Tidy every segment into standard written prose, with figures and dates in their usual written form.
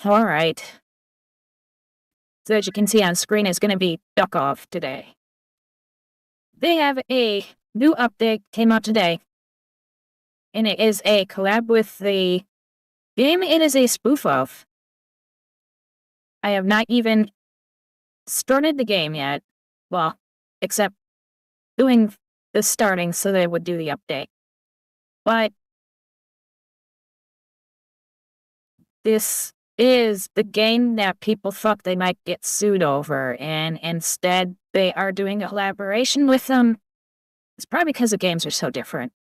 Alright. So as you can see on screen, it's going to be Duckov today. They have a new update came out today. And it is a collab with the game it is a spoof of. I have not even started the game yet. Well, except doing the starting so that it would do the update. But this is the game that people thought they might get sued over, and instead they are doing a collaboration with them. It's probably because the games are so different.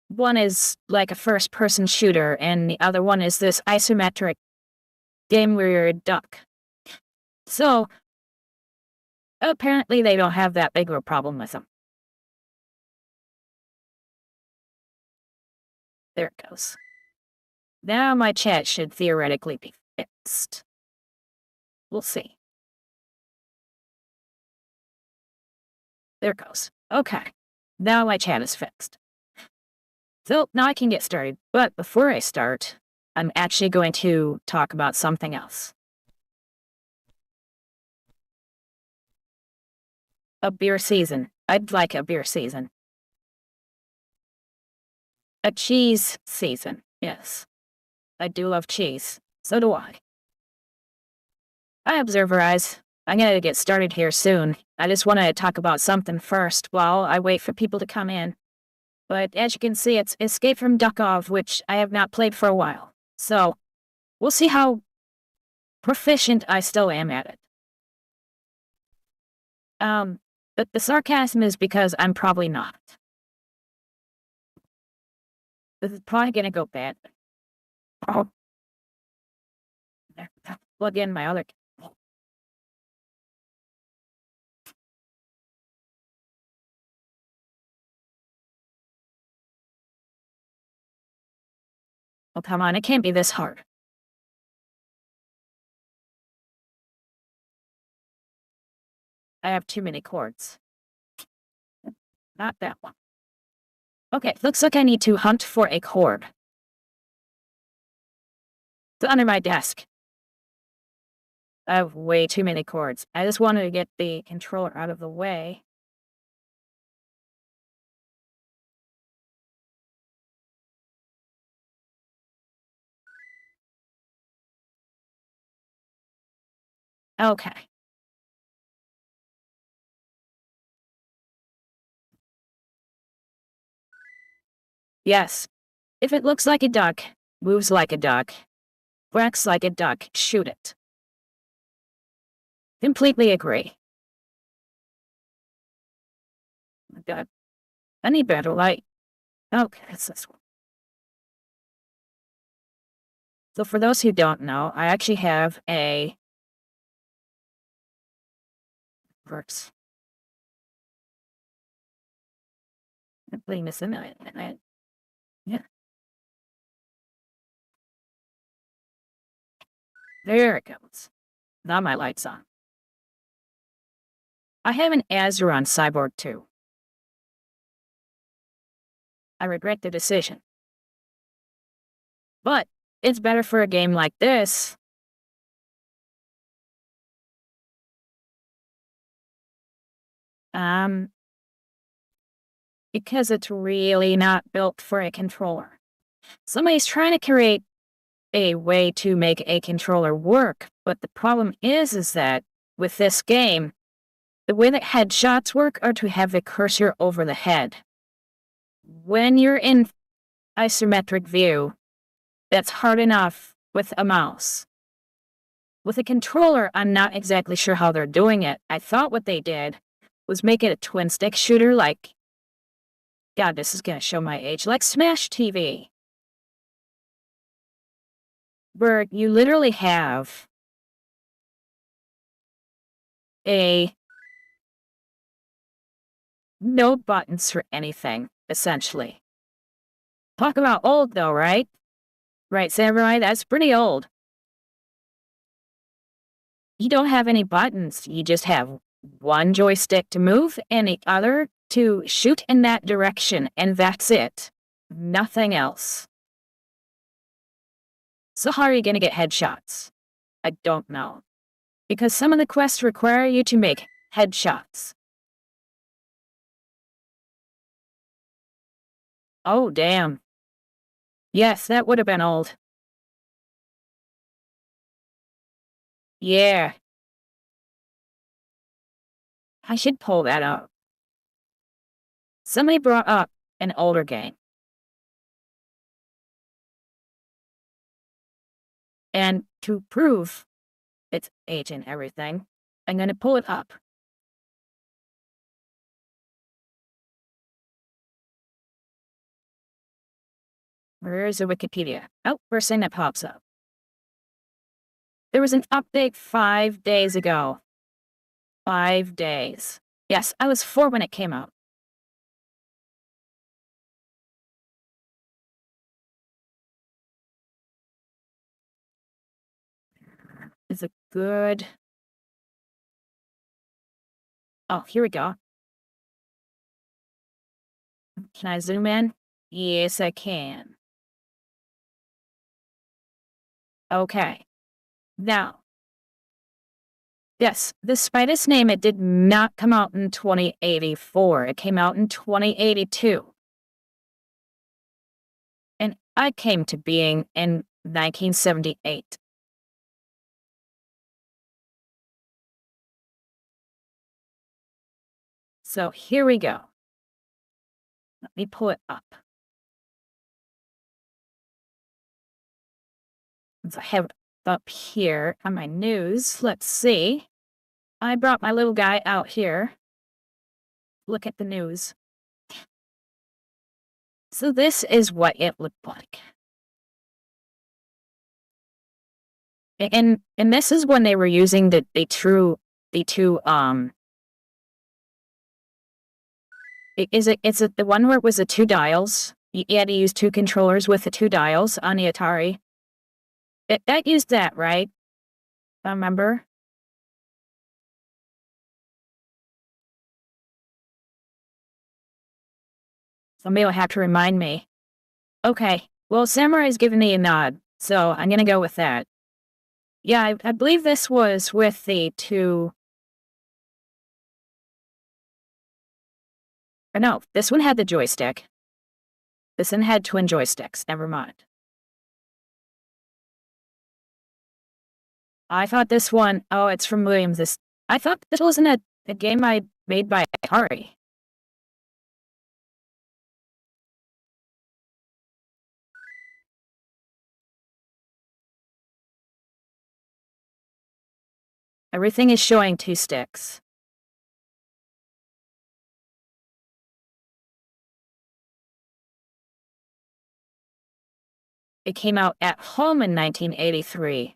One is like a first-person shooter, and the other one is this isometric game where you're a duck. So, apparently they don't have that big of a problem with them. There it goes. Now my chat should theoretically be fixed. We'll see. There it goes. Okay. Now my chat is fixed. So now I can get started. But before I start, I'm actually going to talk about something else. A beer season. I'd like a beer season. A cheese season. Yes. I do love cheese. So do I. Hi, Observer Eyes. I'm gonna get started here soon. I just want to talk about something first while I wait for people to come in. But as you can see, it's Escape from Duckov, which I have not played for a while. So, we'll see how proficient I still am at it. But the sarcasm is because I'm probably not. This is probably gonna go bad. Oh. There. Plug in my other... Oh, come on, it can't be this hard. I have too many chords. Not that one. Okay, looks like I need to hunt for a chord. It's under my desk. I have way too many chords. I just wanted to get the controller out of the way. Okay. Yes. If it looks like a duck, moves like a duck, quacks like a duck, shoot it. Completely agree. Oh my God. I need better light. Okay, it's this one. So for those who don't know, I actually have a verse. I'm putting this in it. Yeah. There it goes. Now my light's on. I have an Azure on Cyborg too. I regret the decision. But it's better for a game like this. Because it's really not built for a controller. Somebody's trying to create a way to make a controller work, but the problem is that with this game, the way that headshots work are to have the cursor over the head. When you're in isometric view, that's hard enough with a mouse. With a controller, I'm not exactly sure how they're doing it. I thought what they did was make it a twin-stick shooter like... God, this is gonna show my age. Like Smash TV. Where you literally have no buttons for anything, essentially. Talk about old though, right? Right, Samurai, that's pretty old. You don't have any buttons, you just have one joystick to move and the other to shoot in that direction, and that's it. Nothing else. So how are you gonna get headshots? I don't know. Because some of the quests require you to make headshots. Oh, damn. Yes, that would have been old. Yeah. I should pull that up. Somebody brought up an older game. And to prove its age and everything, I'm gonna pull it up. Where's the Wikipedia? Oh, first thing that pops up. There was an update 5 days ago. 5 days. Yes, I was 4 when it came out. It's a good... Oh, here we go. Can I zoom in? Yes, I can. Okay. Now, yes, despite its name, it did not come out in 2084. It came out in 2082. And I came to being in 1978. So here we go. Let me pull it up. So I have it up here on my news. Let's see. I brought my little guy out here. Look at the news. So this is what it looked like. And this is when they were using the two it's the one where it was the 2 dials. You had to use 2 controllers with the 2 dials on the Atari. That used that, right? I remember. Somebody will have to remind me. Okay, well, Samurai's giving me a nod, so I'm gonna go with that. Yeah, I believe this was with the 2... Or no, this one had the joystick. This one had twin joysticks, never mind. I thought this one... Oh, it's from Williams. I thought this wasn't a game I made by Atari. Everything is showing 2 sticks. It came out at home in 1983.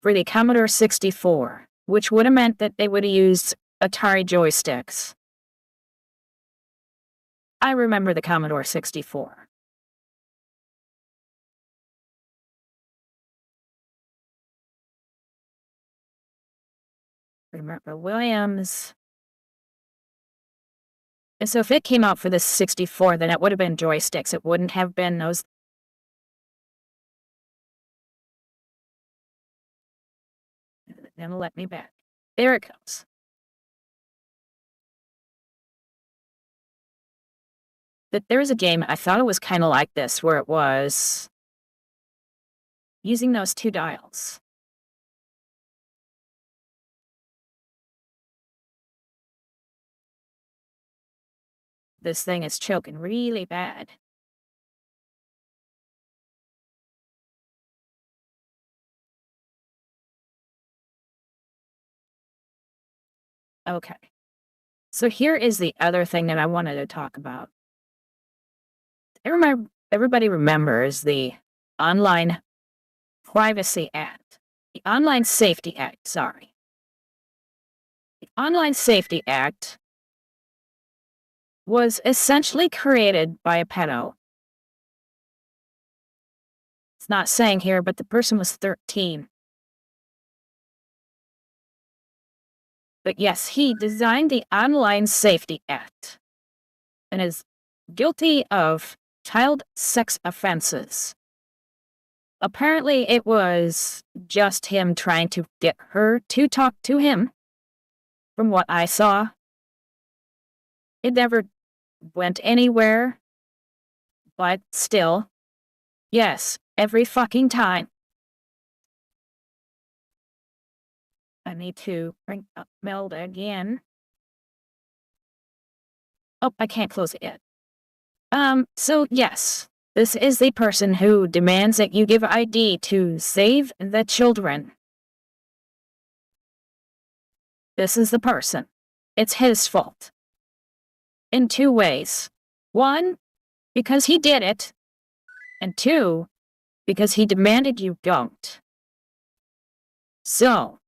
For the Commodore 64, which would have meant that they would have used Atari joysticks. I remember the Commodore 64. Remember Williams. And so if it came out for the 64, then it would have been joysticks. It wouldn't have been those... Then let me back. There it goes. But there was a game, I thought it was kind of like this, where it was using those 2 dials. This thing is choking really bad. Okay. So here is the other thing that I wanted to talk about. Everybody remembers the Online Privacy Act. The Online Safety Act, sorry. The Online Safety Act was essentially created by a pedo. It's not saying here, but the person was 13. But yes, he designed the Online Safety Act and is guilty of child sex offenses. Apparently, it was just him trying to get her to talk to him. From what I saw, it never went anywhere. But still, yes, every fucking time. I need to bring up Melda again. Oh, I can't close it yet. So yes, this is the person who demands that you give ID to save the children. This is the person. It's his fault. In two ways. One, because he did it. And two, because he demanded you don't. So,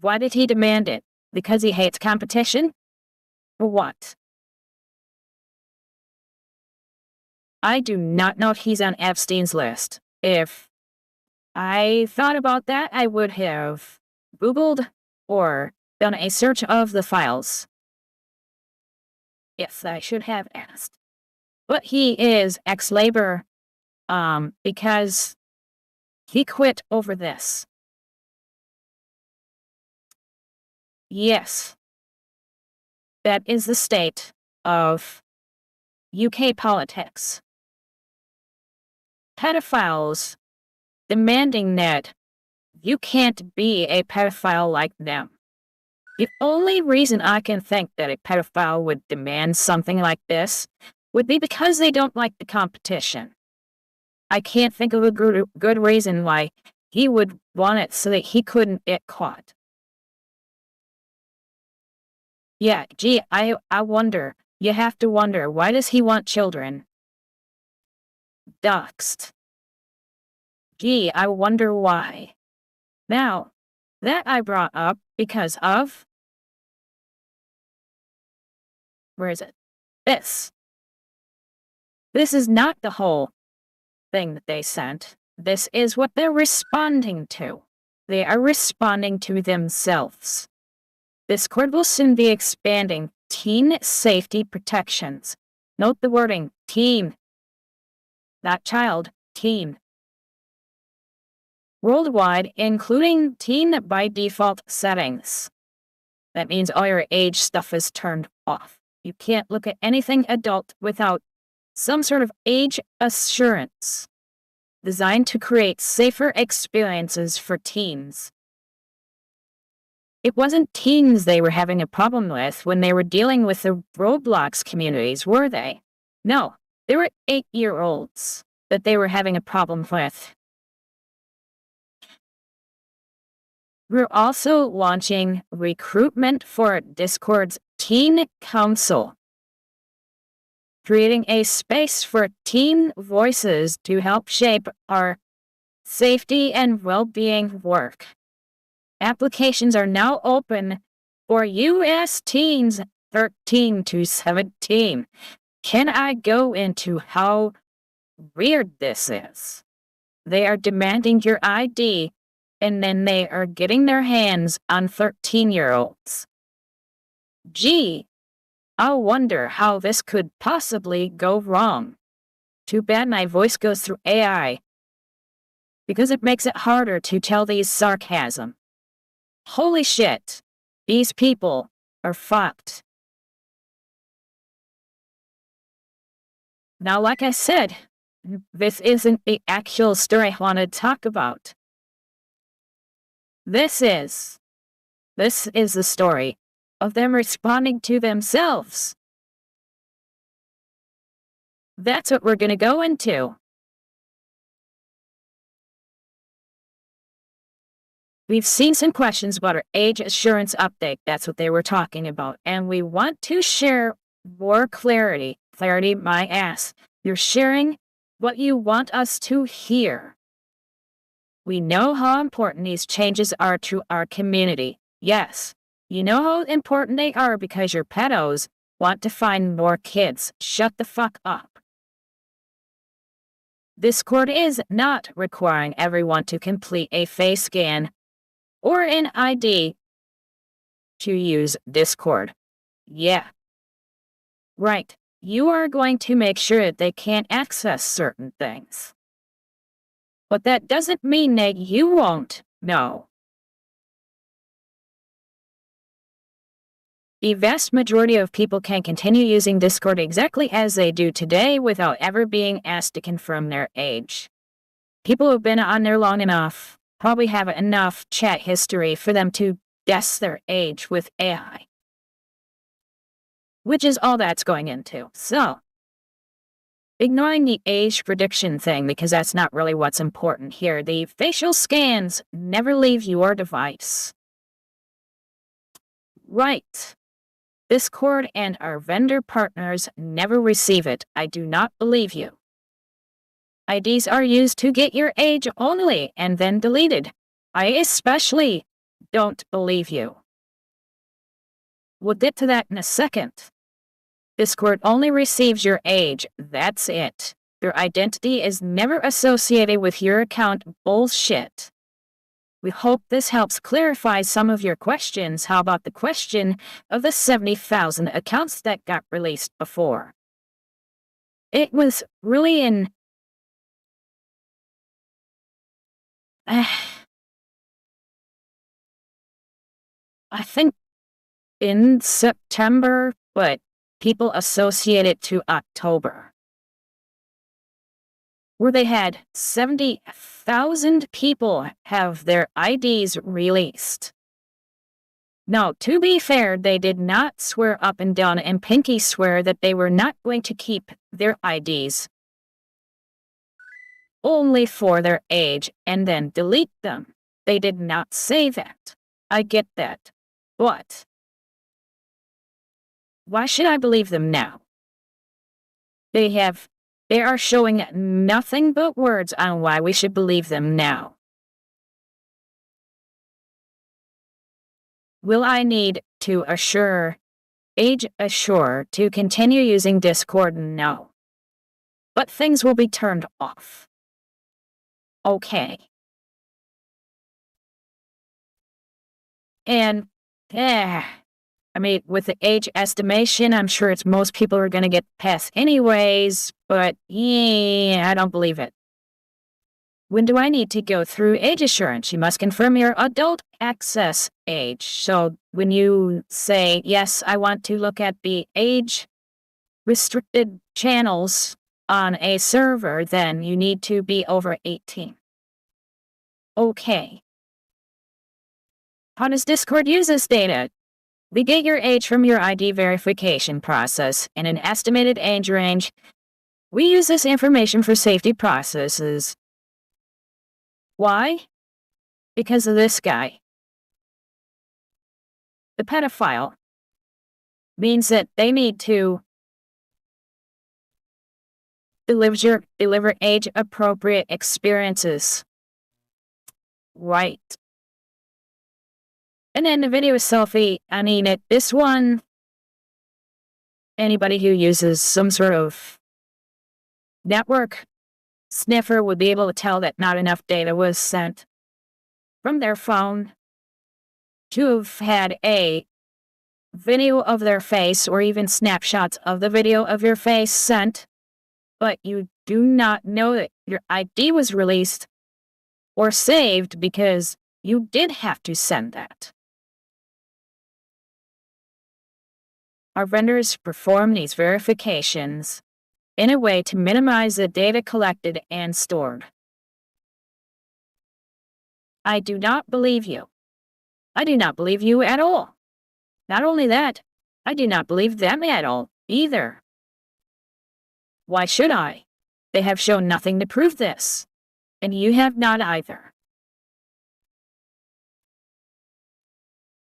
why did he demand it? Because he hates competition? Or what? I do not know if he's on Epstein's list. If I thought about that, I would have Googled or done a search of the files. Yes, I should have asked. But he is ex-labor, because he quit over this. Yes. That is the state of UK politics. Pedophiles demanding that you can't be a pedophile like them. The only reason I can think that a pedophile would demand something like this would be because they don't like the competition. I can't think of a good reason why he would want it so that he couldn't get caught. Yeah, gee, I wonder. You have to wonder, why does he want children doxed? Gee, I wonder why. Now, that I brought up because of... Where is it? This. This is not the whole thing that they sent. This is what they're responding to. They are responding to themselves. Discord will soon be expanding teen safety protections. Note the wording, teen. Not child, teen. Worldwide, including teen by default settings. That means all your age stuff is turned off. You can't look at anything adult without some sort of age assurance. Designed to create safer experiences for teens. It wasn't teens they were having a problem with when they were dealing with the Roblox communities, were they? No, they were 8-year-olds that they were having a problem with. We're also launching recruitment for Discord's Teen Council, creating a space for teen voices to help shape our safety and well-being work. Applications are now open for U.S. teens 13 to 17. Can I go into how weird this is? They are demanding your ID, and then they are getting their hands on 13-year-olds. Gee, I wonder how this could possibly go wrong. Too bad my voice goes through AI, because it makes it harder to tell these sarcasm. Holy shit, these people are fucked. Now, like I said, this isn't the actual story I want to talk about. This is the story of them responding to themselves. That's what we're going to go into. We've seen some questions about our age assurance update. That's what they were talking about. And we want to share more clarity. Clarity, my ass. You're sharing what you want us to hear. We know how important these changes are to our community. Yes, you know how important they are because your pedos want to find more kids. Shut the fuck up. Discord is not requiring everyone to complete a face scan or an ID to use Discord. Yeah. Right. you are going to make sure that they can't access certain things. But that doesn't mean that you won't know. The vast majority of people can continue using Discord exactly as they do today without ever being asked to confirm their age. People who've been on there long enough probably have enough chat history for them to guess their age with AI. Which is all that's going into. So, ignoring the age prediction thing because that's not really what's important here. The facial scans never leave your device. Right. Discord and our vendor partners never receive it. I do not believe you. IDs are used to get your age only and then deleted. I especially don't believe you. We'll get to that in a second. Discord only receives your age. That's it. Your identity is never associated with your account. Bullshit. We hope this helps clarify some of your questions. How about the question of the 70,000 accounts that got released before? It was really in... I think in September, but people associate it to October, where they had 70,000 people have their IDs released. Now, to be fair, they did not swear up and down and pinky swear that they were not going to keep their IDs only for their age and then delete them. They did not say that. I get that. But why should I believe them now? They are showing nothing but words on why we should believe them now. Will I need to age assure to continue using Discord? No. But things will be turned off. Okay. And, I mean, with the age estimation, I'm sure it's most people are going to get past anyways, but yeah, I don't believe it. When do I need to go through age assurance? You must confirm your adult access age. So when you say, yes, I want to look at the age restricted channels on a server, then you need to be over 18. Okay. How does Discord use this data? We get your age from your ID verification process and an estimated age range. We use this information for safety processes. Why? Because of this guy. The pedophile means that they need to deliver age-appropriate experiences. Right. And then the video selfie, I mean, this one, anybody who uses some sort of network sniffer would be able to tell that not enough data was sent from their phone to have had a video of their face or even snapshots of the video of your face sent, but you do not know that your ID was released or saved because you did have to send that. Our vendors perform these verifications in a way to minimize the data collected and stored. I do not believe you. I do not believe you at all. Not only that, I do not believe them at all either. Why should I? They have shown nothing to prove this, and you have not either.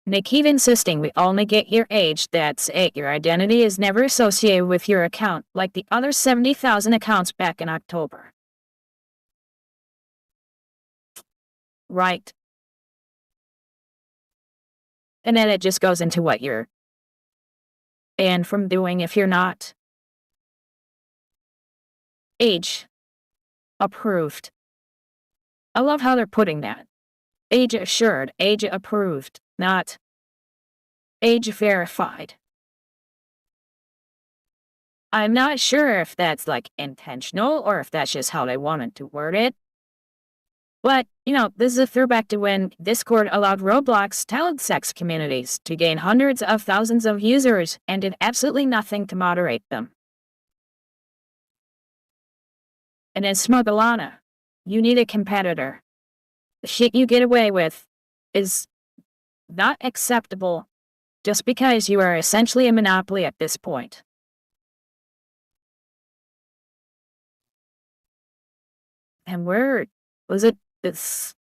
And they keep insisting we only get your age. That's it. Your identity is never associated with your account, like the other 70,000 accounts back in October. Right. And then it just goes into what you're banned from doing if you're not age approved. I love how they're putting that. Age assured, age approved, not age verified. I'm not sure if that's like intentional or if that's just how they wanted to word it. But, this is a throwback to when Discord allowed Roblox talent sex communities to gain hundreds of thousands of users and did absolutely nothing to moderate them. And in Smugglana, you need a competitor. The shit you get away with is not acceptable just because you are essentially a monopoly at this point. And where was it this?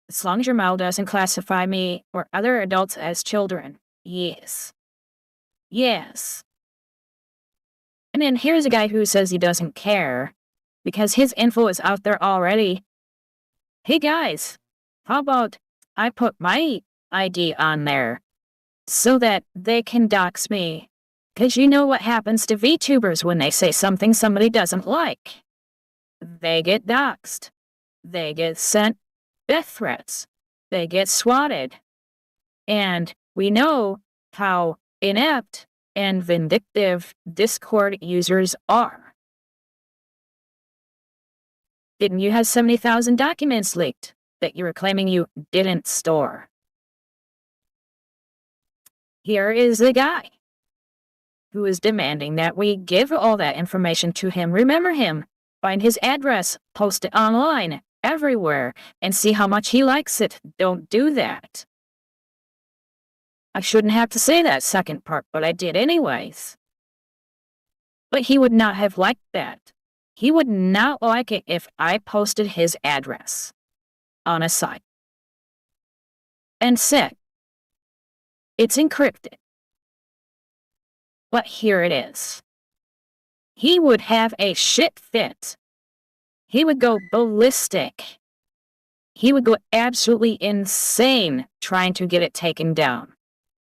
As long as your mail doesn't classify me or other adults as children. Yes. Yes. And then here's a guy who says he doesn't care because his info is out there already. Hey guys, how about I put my ID on there so that they can dox me? Because you know what happens to VTubers when they say something somebody doesn't like. They get doxed. They get sent death threats. They get swatted. And we know how inept and vindictive Discord users are. Didn't you have 70,000 documents leaked that you were claiming you didn't store? Here is a guy who is demanding that we give all that information to him. Remember him. Find his address, post it online, everywhere, and see how much he likes it. Don't do that. I shouldn't have to say that second part, but I did anyways. But he would not have liked that. He would not like it if I posted his address on a site and said, it's encrypted. But here it is. He would have a shit fit. He would go ballistic. He would go absolutely insane trying to get it taken down.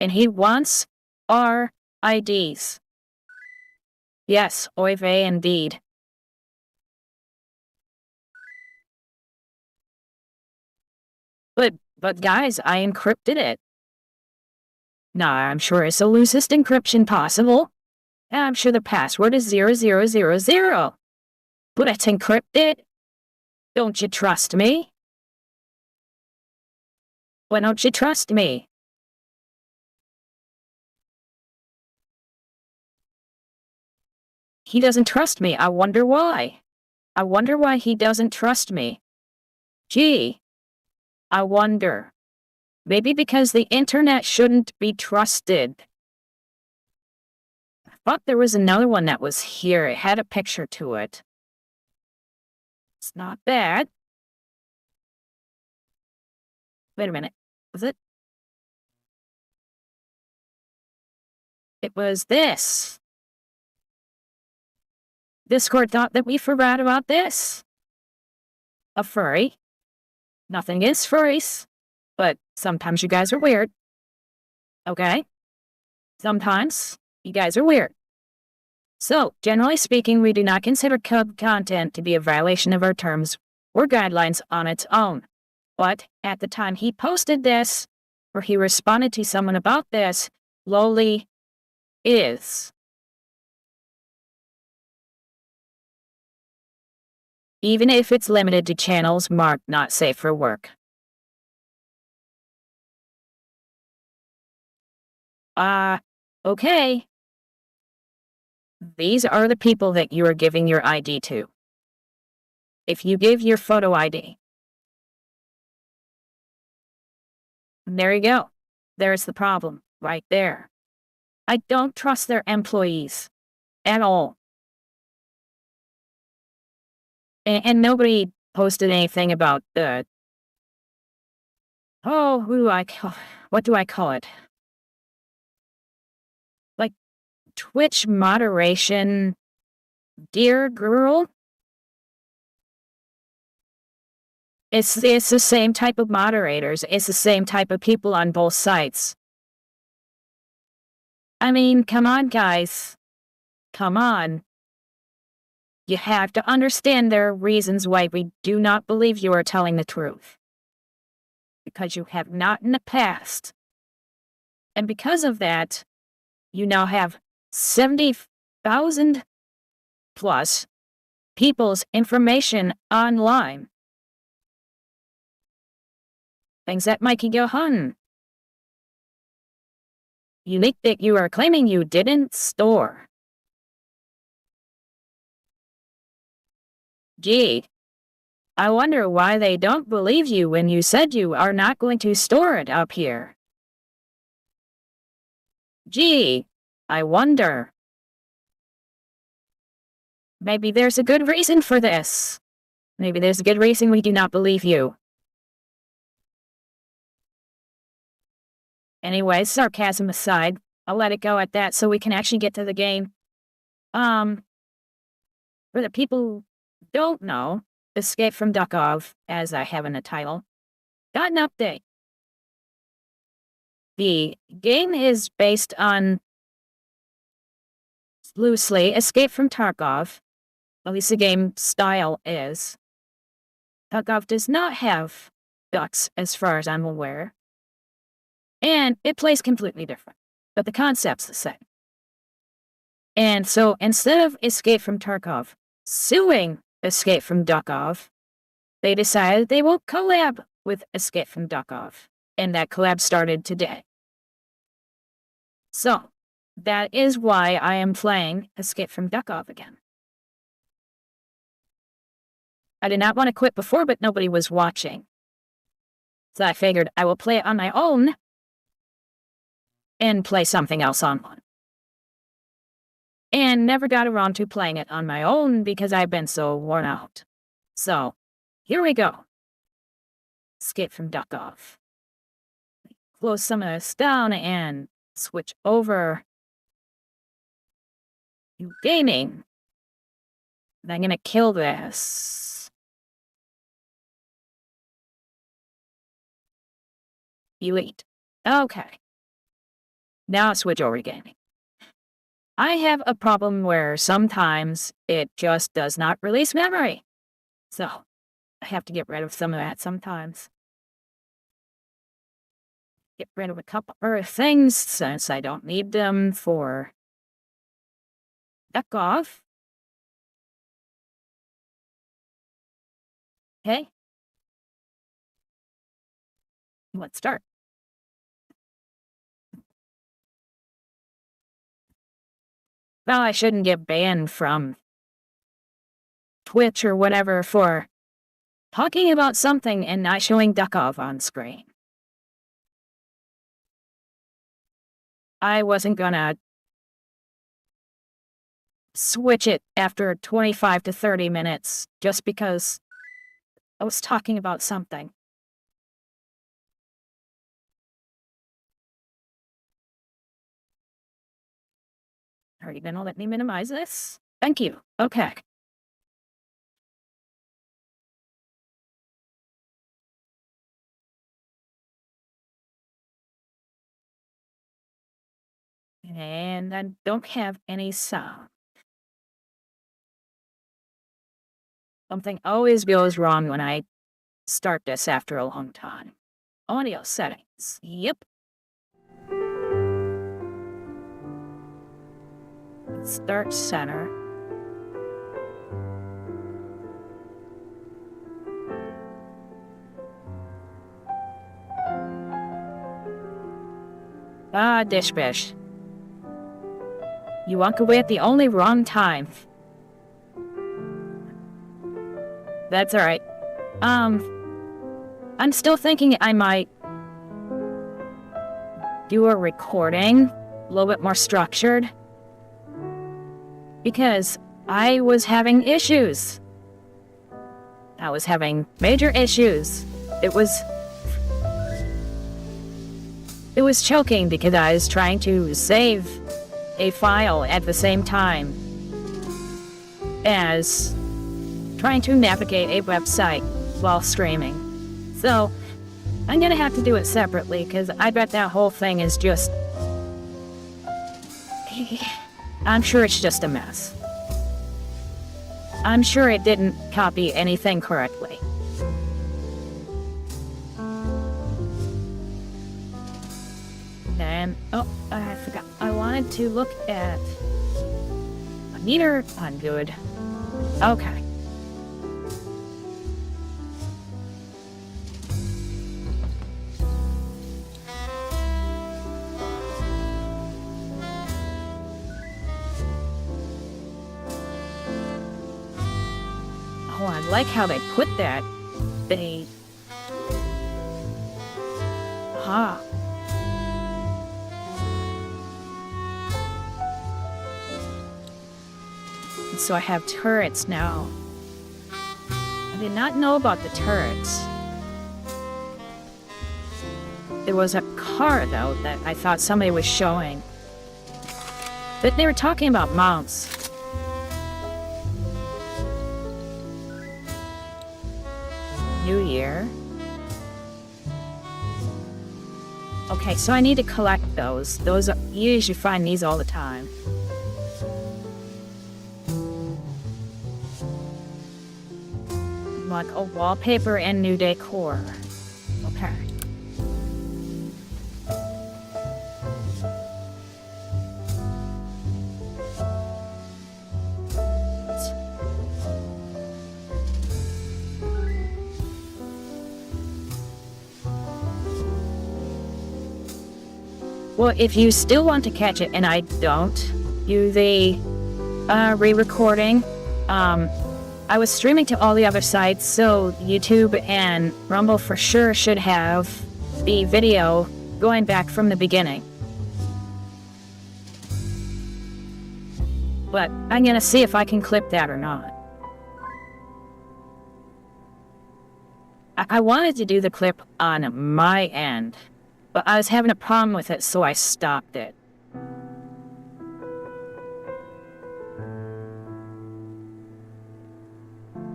And he wants our IDs. Yes, oy vey indeed. But guys, I encrypted it. Nah, I'm sure it's the loosest encryption possible. I'm sure the password is 0000. But it's encrypted. Don't you trust me? Why don't you trust me? He doesn't trust me. I wonder why. I wonder why he doesn't trust me. Gee, I wonder. Maybe because the internet shouldn't be trusted. I thought there was another one that was here. It had a picture to it. It's not bad. Wait a minute. Was it? It was this. Discord thought that we forgot about this. A furry. Nothing against furries, but sometimes you guys are weird. Okay? Sometimes you guys are weird. So, generally speaking, we do not consider content to be a violation of our terms or guidelines on its own. But at the time he posted this, or he responded to someone about this, lowly is. Even if it's limited to channels marked not safe for work. Okay. These are the people that you are giving your ID to. If you give your photo ID, there you go. There's the problem, right there. I don't trust their employees at all. And nobody posted anything about the, what do I call it? Like Twitch moderation, dear girl? It's the same type of moderators. It's the same type of people on both sites. I mean, come on, guys. Come on. You have to understand there are reasons why we do not believe you are telling the truth. Because you have not in the past. And because of that, you now have 70,000 plus people's information online. Things that might go unique that you are claiming you didn't store. Gee, I wonder why they don't believe you when you said you are not going to store it up here. Gee, I wonder. Maybe there's a good reason for this. Maybe there's a good reason we do not believe you. Anyway, sarcasm aside, I'll let it go at that so we can actually get to the game. For the people who don't know, Escape from Duckov, as I have in the title, got an update. The game is based on, loosely, Escape from Tarkov. At least the game style is. Duckov does not have ducks, as far as I'm aware. And it plays completely different, but the concept's the same. And so instead of Escape from Tarkov suing Escape from Duckov, they decided they will collab with Escape from Duckov, and that collab started today. So, that is why I am playing Escape from Duckov again. I did not want to quit before, but nobody was watching. So I figured I will play it on my own and play something else online. And never got around to playing it on my own because I've been so worn out. So, here we go. Escape from Duckov. Close some of this down and switch over to gaming. And I'm gonna kill this. Elite. Okay. Now switch over to gaming. I have a problem where sometimes it just does not release memory. So, I have to get rid of some of that sometimes. Get rid of a couple other things since I don't need them for Duckov. Okay. Let's start. Well, I shouldn't get banned from Twitch or whatever for talking about something and not showing Duckov on screen. I wasn't gonna switch it after 25 to 30 minutes just because I was talking about something. Are you gonna let me minimize this? Thank you. Okay. And I don't have any sound. Something always goes wrong when I start this after a long time. Audio settings. Yep. Start center. Ah, dish bish. You walk away at the only wrong time. That's alright. I'm still thinking I might do a recording a little bit more structured. Because I was having issues. I was having major issues. It was choking because I was trying to save a file at the same time as trying to navigate a website while streaming. So, I'm gonna have to do it separately because I bet that whole thing is just... I'm sure it's just a mess. I'm sure it didn't copy anything correctly. Okay. And, oh, I forgot. I wanted to look at a meter. I'm good. Okay. Oh, I like how they put that. They... Huh. And so I have turrets now. I did not know about the turrets. There was a car, though, that I thought somebody was showing. But they were talking about mounts. New Year. Okay, so I need to collect those. Those are, you usually find these all the time. Like a wallpaper and new decor. Okay. Well, if you still want to catch it, and I don't, do the re-recording. I was streaming to all the other sites, so YouTube and Rumble for sure should have the video going back from the beginning. But I'm gonna see if I can clip that or not. I wanted to do the clip on my end, but I was having a problem with it, so I stopped it.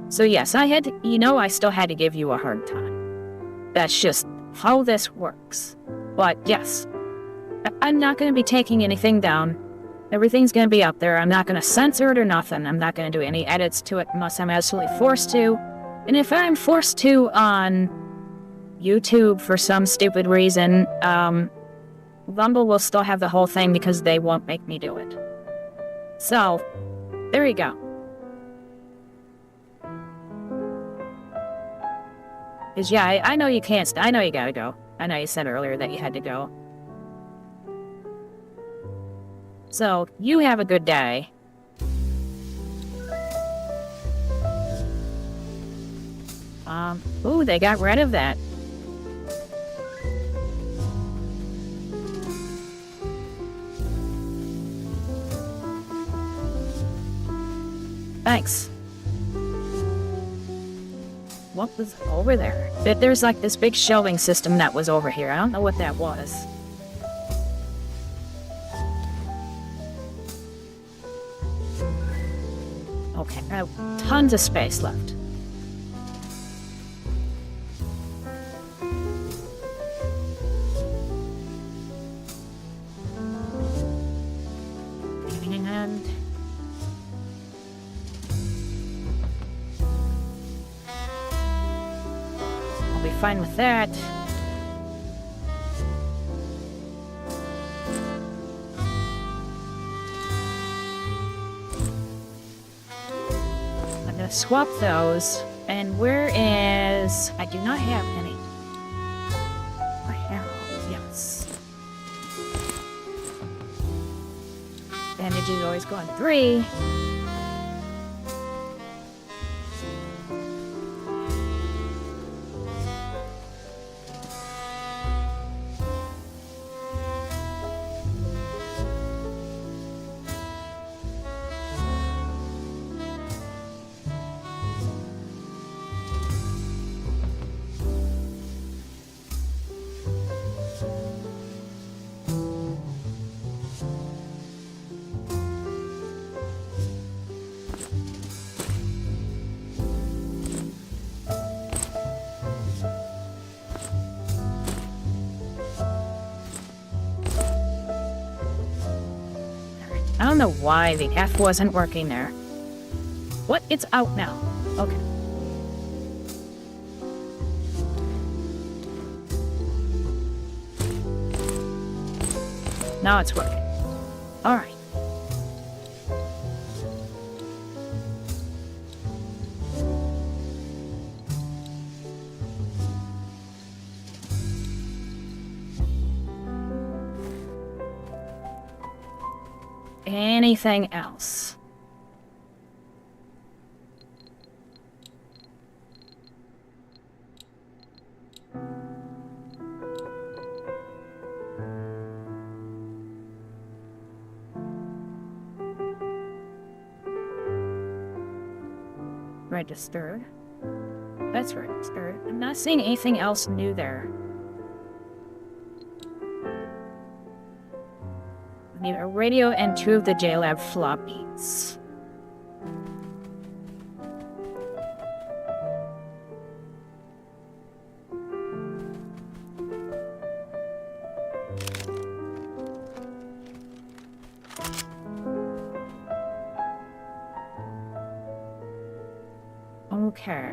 So yes, I had to, I still had to give you a hard time. That's just how this works. But yes, I'm not going to be taking anything down. Everything's going to be up there. I'm not going to censor it or nothing. I'm not going to do any edits to it unless I'm absolutely forced to. And if I'm forced to on YouTube for some stupid reason, Rumble will still have the whole thing because they won't make me do it. So, there you go. Because, yeah, I know you can't. I know you gotta go. I know you said earlier that you had to go. So, you have a good day. Ooh, they got rid of that. Thanks. What was over there? There's like this big shelving system that was over here. I don't know what that was. Okay, I have tons of space left. And I'll be fine with that. I'm gonna swap those. And where is... I do not have any. I have... yes. Bandage is always going 3. I don't know why the F wasn't working there. What? It's out now. Okay. Now it's working. Alright. Anything else? Registered. That's registered. I'm not seeing anything else new there. We need a radio and 2 of the JLab floppies. Okay.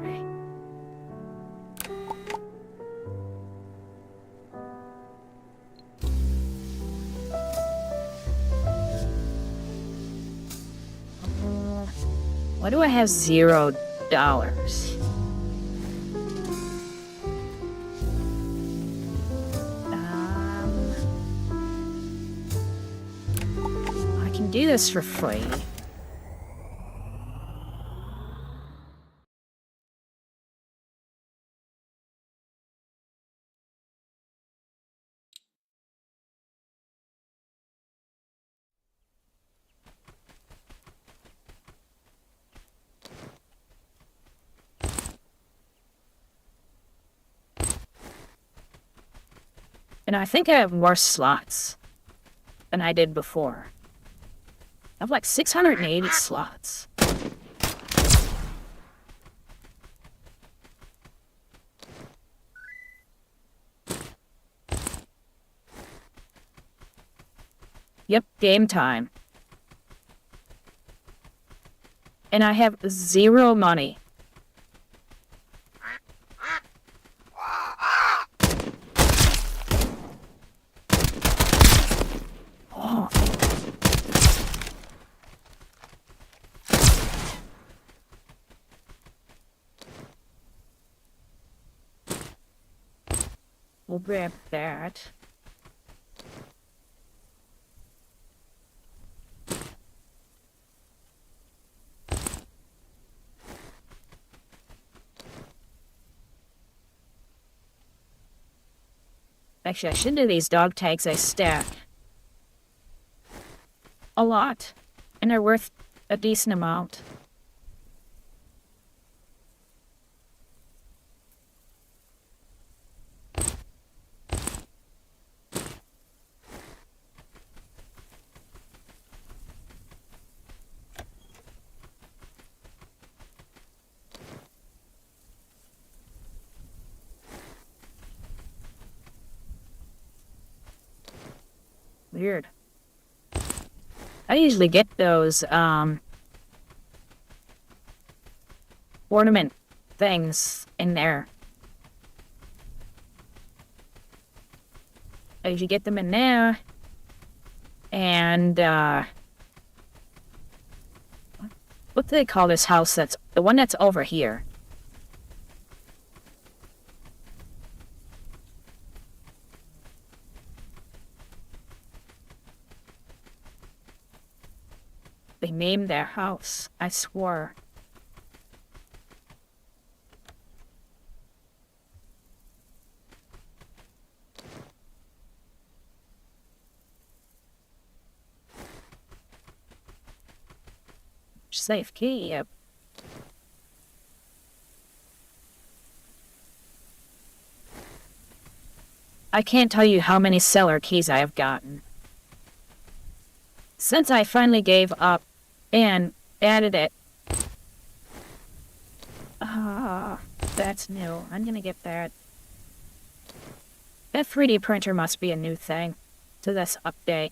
Why do I have $0? I can do this for free. And I think I have more slots than I did before. I have like 680 slots. Yep, game time. And I have 0 money. Oh. We'll grab that. Actually, I should do these dog tags I stack. A lot. And they're worth a decent amount. Weird. I usually get those, ornament things in there. I usually get them in there. And, what do they call this house that's, the one that's over here? They named their house, I swore. Safe key, yep. I can't tell you how many cellar keys I have gotten. Since I finally gave up and added it. That's new. I'm gonna get that. That 3D printer must be a new thing to this update.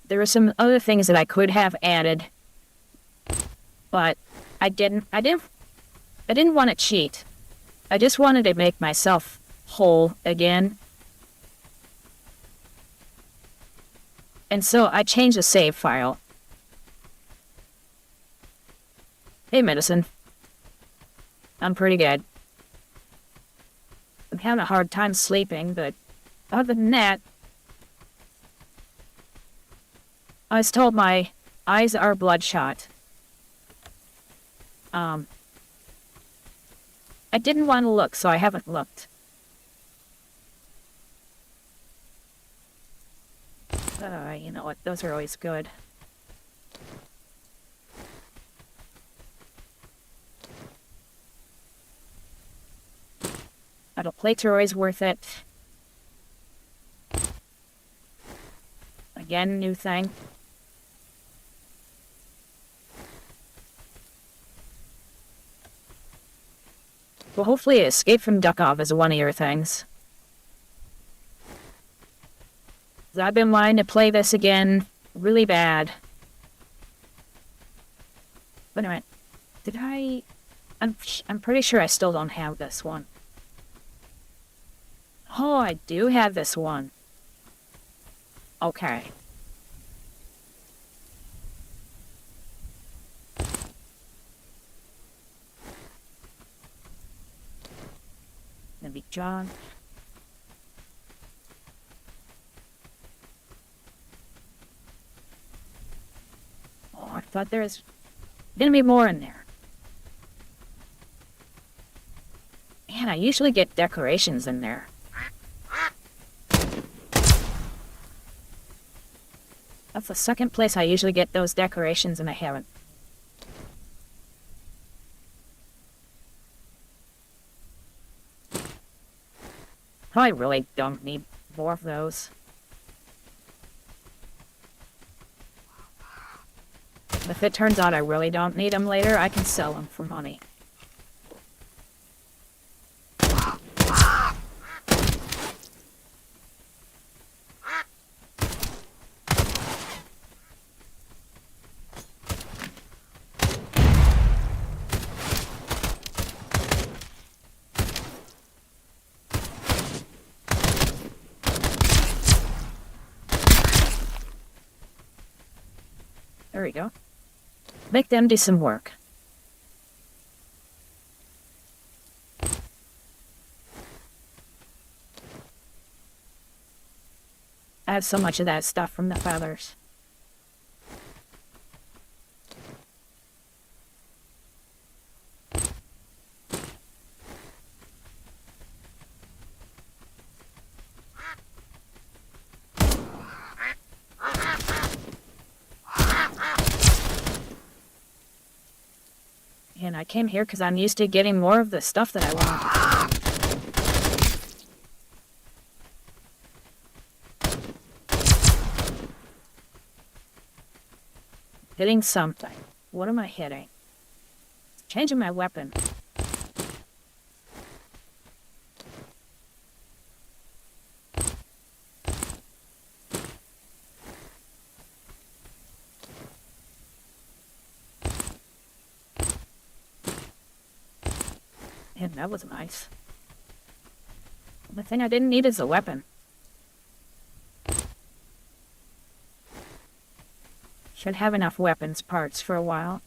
There are some other things that I could have added. but I didn't want to cheat. I just wanted to make myself whole again. And so I changed the save file. Hey, medicine. I'm pretty good. I'm having a hard time sleeping, but other than that, I was told my eyes are bloodshot. I didn't want to look, so I haven't looked. You know what? Those are always good. Metal plates are always worth it. Again, new thing. Well, hopefully Escape from Duckov is one of your things. I've been wanting to play this again really bad. Wait a minute. Did I... I'm pretty sure I still don't have this one. Oh, I do have this one. Okay. Gonna be John. Oh, I thought there was gonna be more in there. Man, I usually get decorations in there. That's the second place I usually get those decorations, and I haven't. I really don't need more of those. If it turns out I really don't need them later, I can sell them for money. There we go. Make them do some work. I have so much of that stuff from the feathers. And I came here because I'm used to getting more of the stuff that I want. Hitting something. What am I hitting? Changing my weapon. And that was nice. The thing I didn't need is a weapon. Should have enough weapons parts for a while.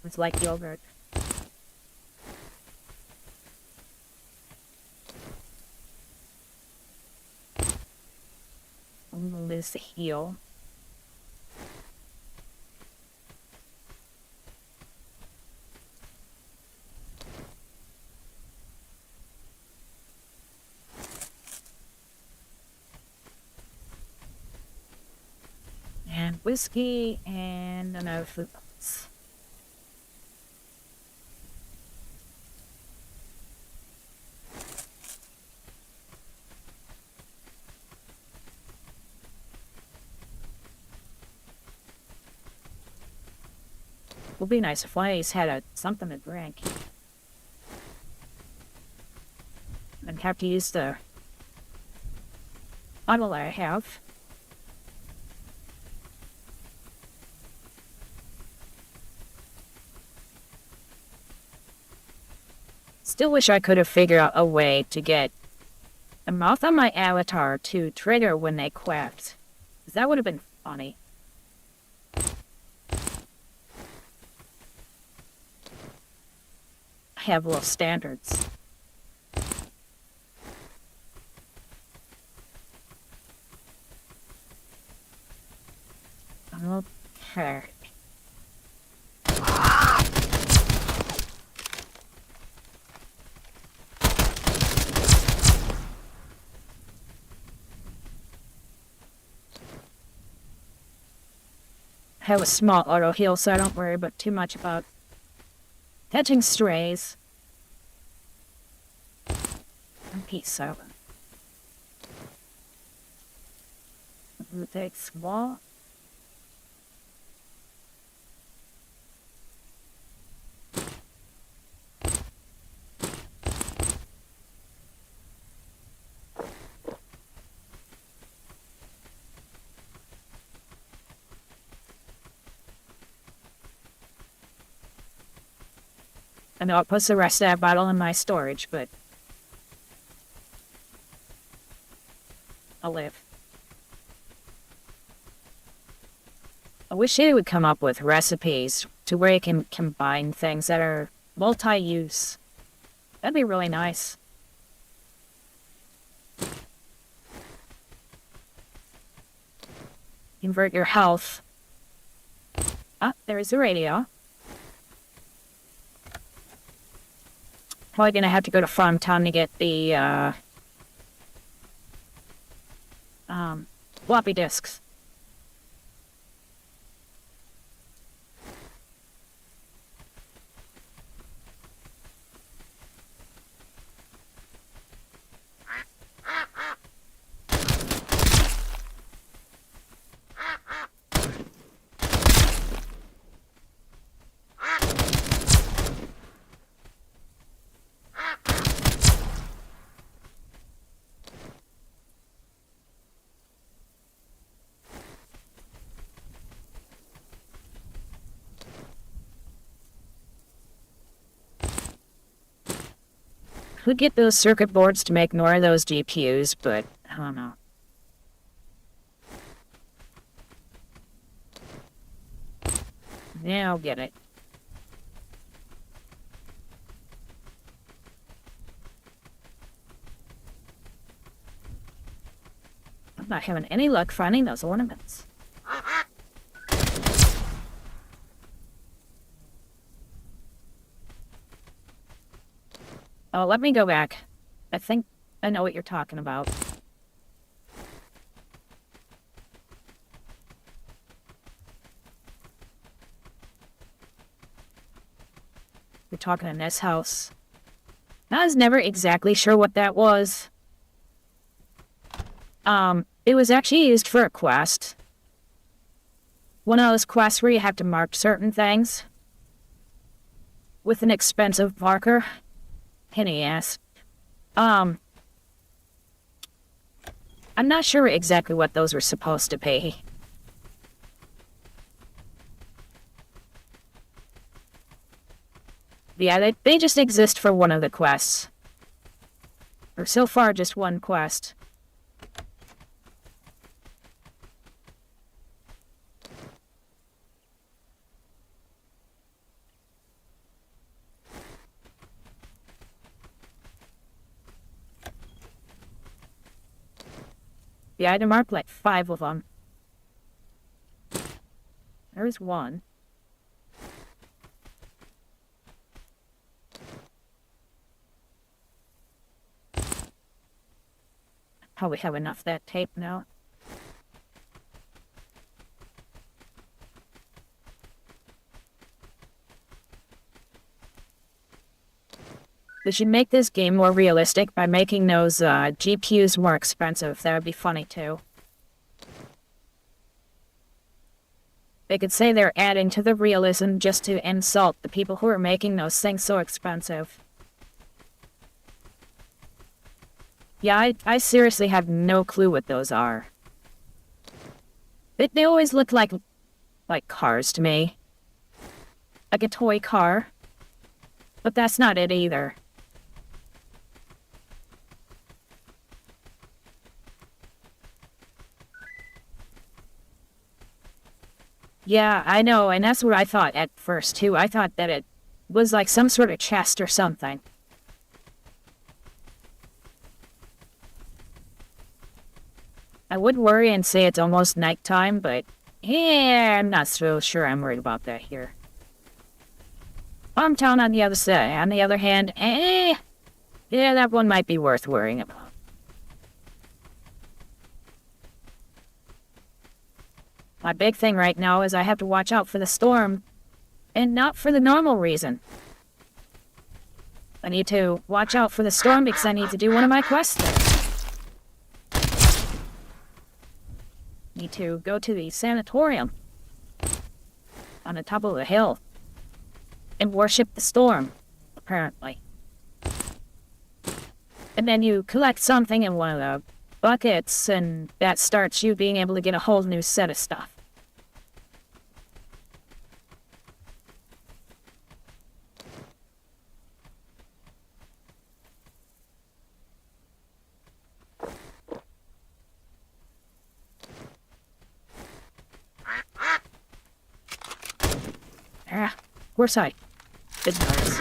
It's like yogurt. I'm gonna lose the heal. And whiskey and another food box. Would be nice if one of these had something to drink. I'd have to use the bottle I have. Still wish I could have figured out a way to get a mouth on my avatar to trigger when they quacked. That would have been funny. I have low standards. Okay. I have a small auto heal, so I don't worry about too much about catching strays. And peace out. Takes what? I know it puts the rest of that bottle in my storage, but I'll live. I wish they would come up with recipes to where you can combine things that are multi-use. That'd be really nice. Invert your health. Ah, there's the radio. Probably gonna have to go to Farm Town to get the, floppy disks. Could get those circuit boards to make more of those GPUs, but I don't know. Yeah, I'll get it. I'm not having any luck finding those ornaments. Oh, let me go back. I think I know what you're talking about. You're talking in this house. I was never exactly sure what that was. It was actually used for a quest. One of those quests where you have to mark certain things with an expensive marker. Penny ass. I'm not sure exactly what those were supposed to be. Yeah, they just exist for one of the quests. Or so far, just one quest. Yeah, I had to mark like 5 of them. There's one. Probably have enough of that tape now. They should make this game more realistic by making those GPUs more expensive. That would be funny too. They could say they're adding to the realism just to insult the people who are making those things so expensive. Yeah, I seriously have no clue what those are. They always look like cars to me. Like a toy car. But that's not it either. Yeah, I know, and that's what I thought at first, too. I thought that it was like some sort of chest or something. I would worry and say it's almost nighttime, but yeah, I'm not so sure I'm worried about that here. Farmtown on the other side. On the other hand, yeah, that one might be worth worrying about. My big thing right now is I have to watch out for the storm, and not for the normal reason. I need to watch out for the storm because I need to do one of my quests there. Need to go to the sanatorium on the top of the hill and worship the storm, apparently. And then you collect something in one of the buckets, and that starts you being able to get a whole new set of stuff. Where's I? Didn't notice.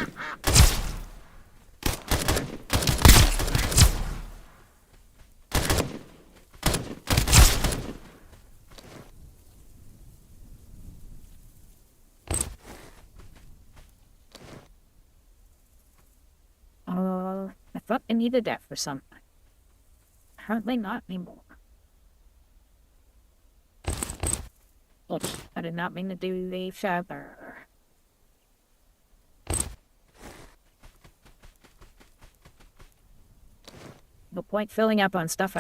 I thought I needed that for something. Apparently not anymore. Oops, I did not mean to do the feather. No point filling up on stuff.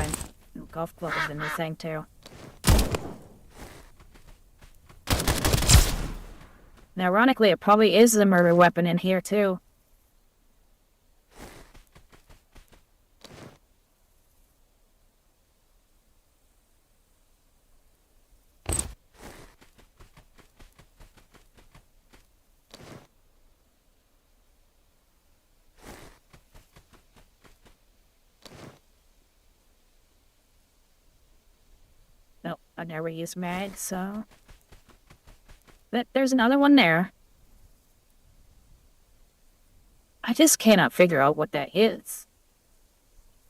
Golf club is a new thing too. Now, ironically, it probably is the murder weapon in here too. Nope, I never use mag, so... But there's another one there. I just cannot figure out what that is.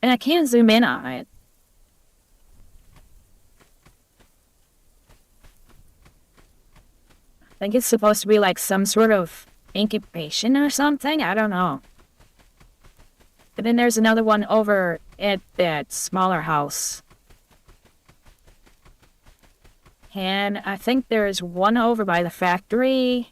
And I can't zoom in on it. I think it's supposed to be like some sort of incubation or something? I don't know. But then there's another one over at that smaller house. And I think there's one over by the factory.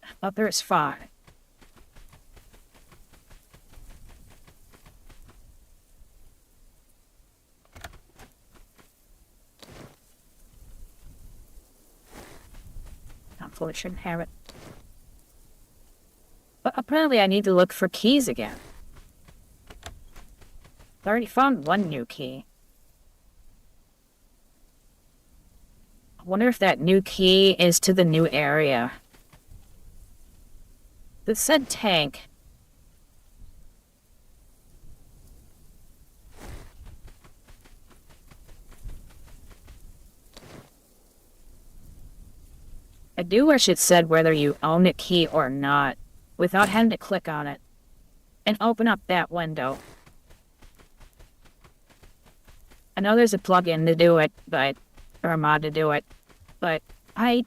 I thought there's 5. Hopefully it shouldn't have it. But apparently I need to look for keys again. I already found one new key. I wonder if that new key is to the new area. It said tank. I do wish it said whether you own a key or not, without having to click on it and open up that window. I know there's a plugin to do it, or a mod to do it, but I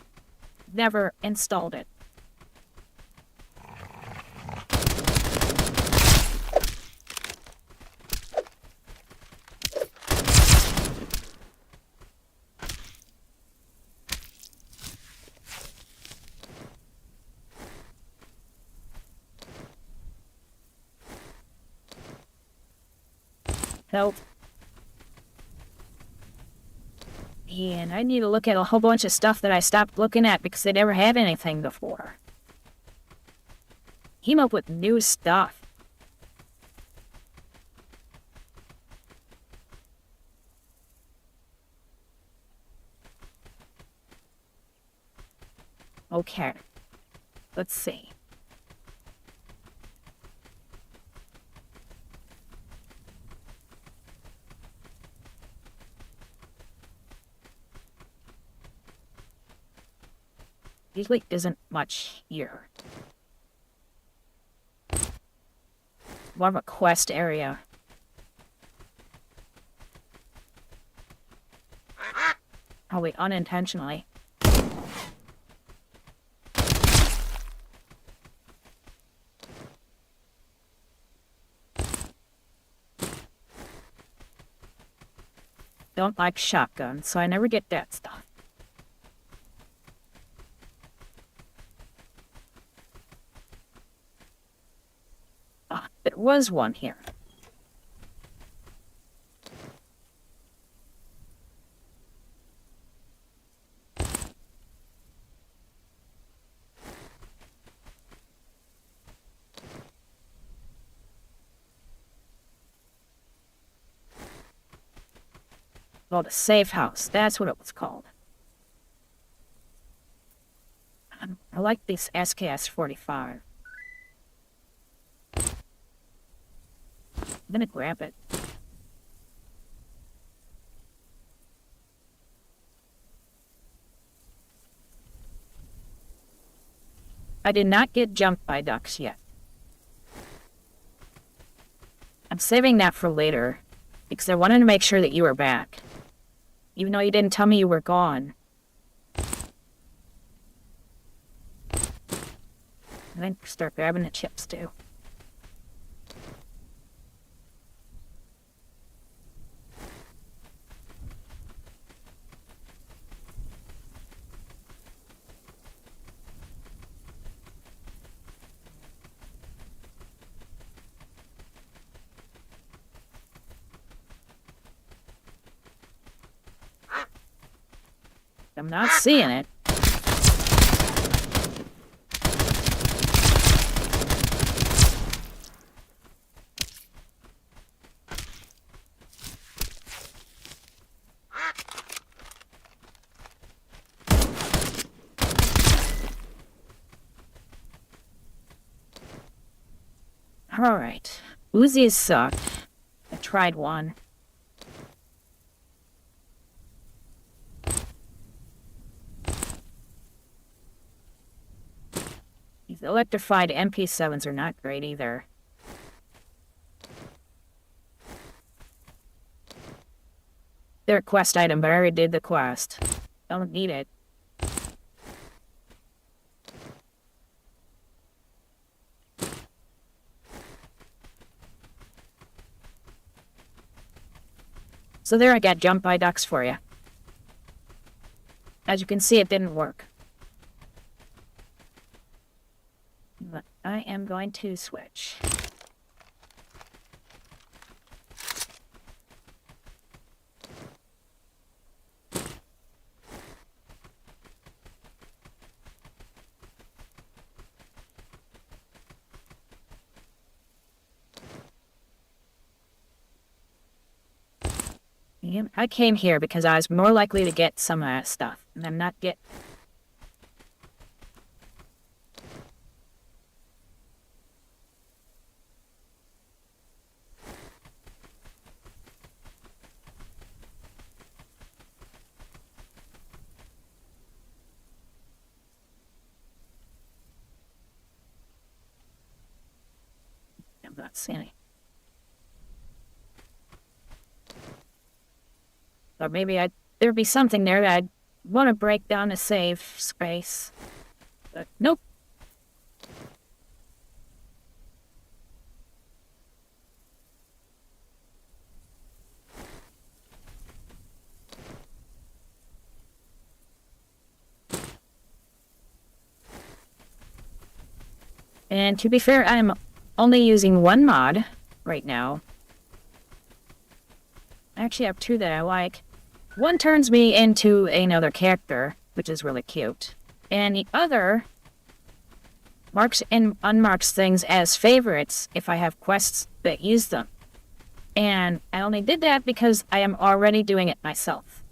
never installed it. Help. And I need to look at a whole bunch of stuff that I stopped looking at because I never had anything before. Came up with new stuff. Okay. Let's see. usually isn't much here. More of a quest area. Probably unintentionally. Don't like shotguns, so I never get that stuff. Ah, there was one here. Called a safe house. That's what it was called. I like this SKS-45. I'm gonna grab it. I did not get jumped by ducks yet. I'm saving that for later, because I wanted to make sure that you were back. Even though you didn't tell me you were gone. And then start grabbing the chips too. I'm not seeing it. Alright. Uzis suck. I tried one. These electrified MP7s are not great either. They're a quest item, but I already did the quest. Don't need it. So there, I got jumped by ducks for you. As you can see, it didn't work. But I am going to switch. I came here because I was more likely to get some of that stuff, and I'm not getting. I'm not seeing it. Or maybe there'd be something there that I'd want to break down to save space. But nope. And to be fair, I'm only using one mod right now. I actually have two that I like. One turns me into another character, which is really cute. And the other marks and unmarks things as favorites if I have quests that use them. And I only did that because I am already doing it myself.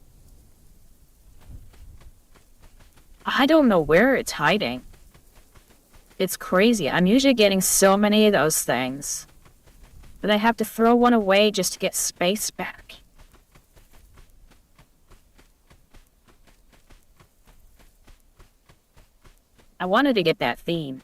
I don't know where it's hiding. It's crazy. I'm usually getting so many of those things. But I have to throw one away just to get space back. I wanted to get that theme.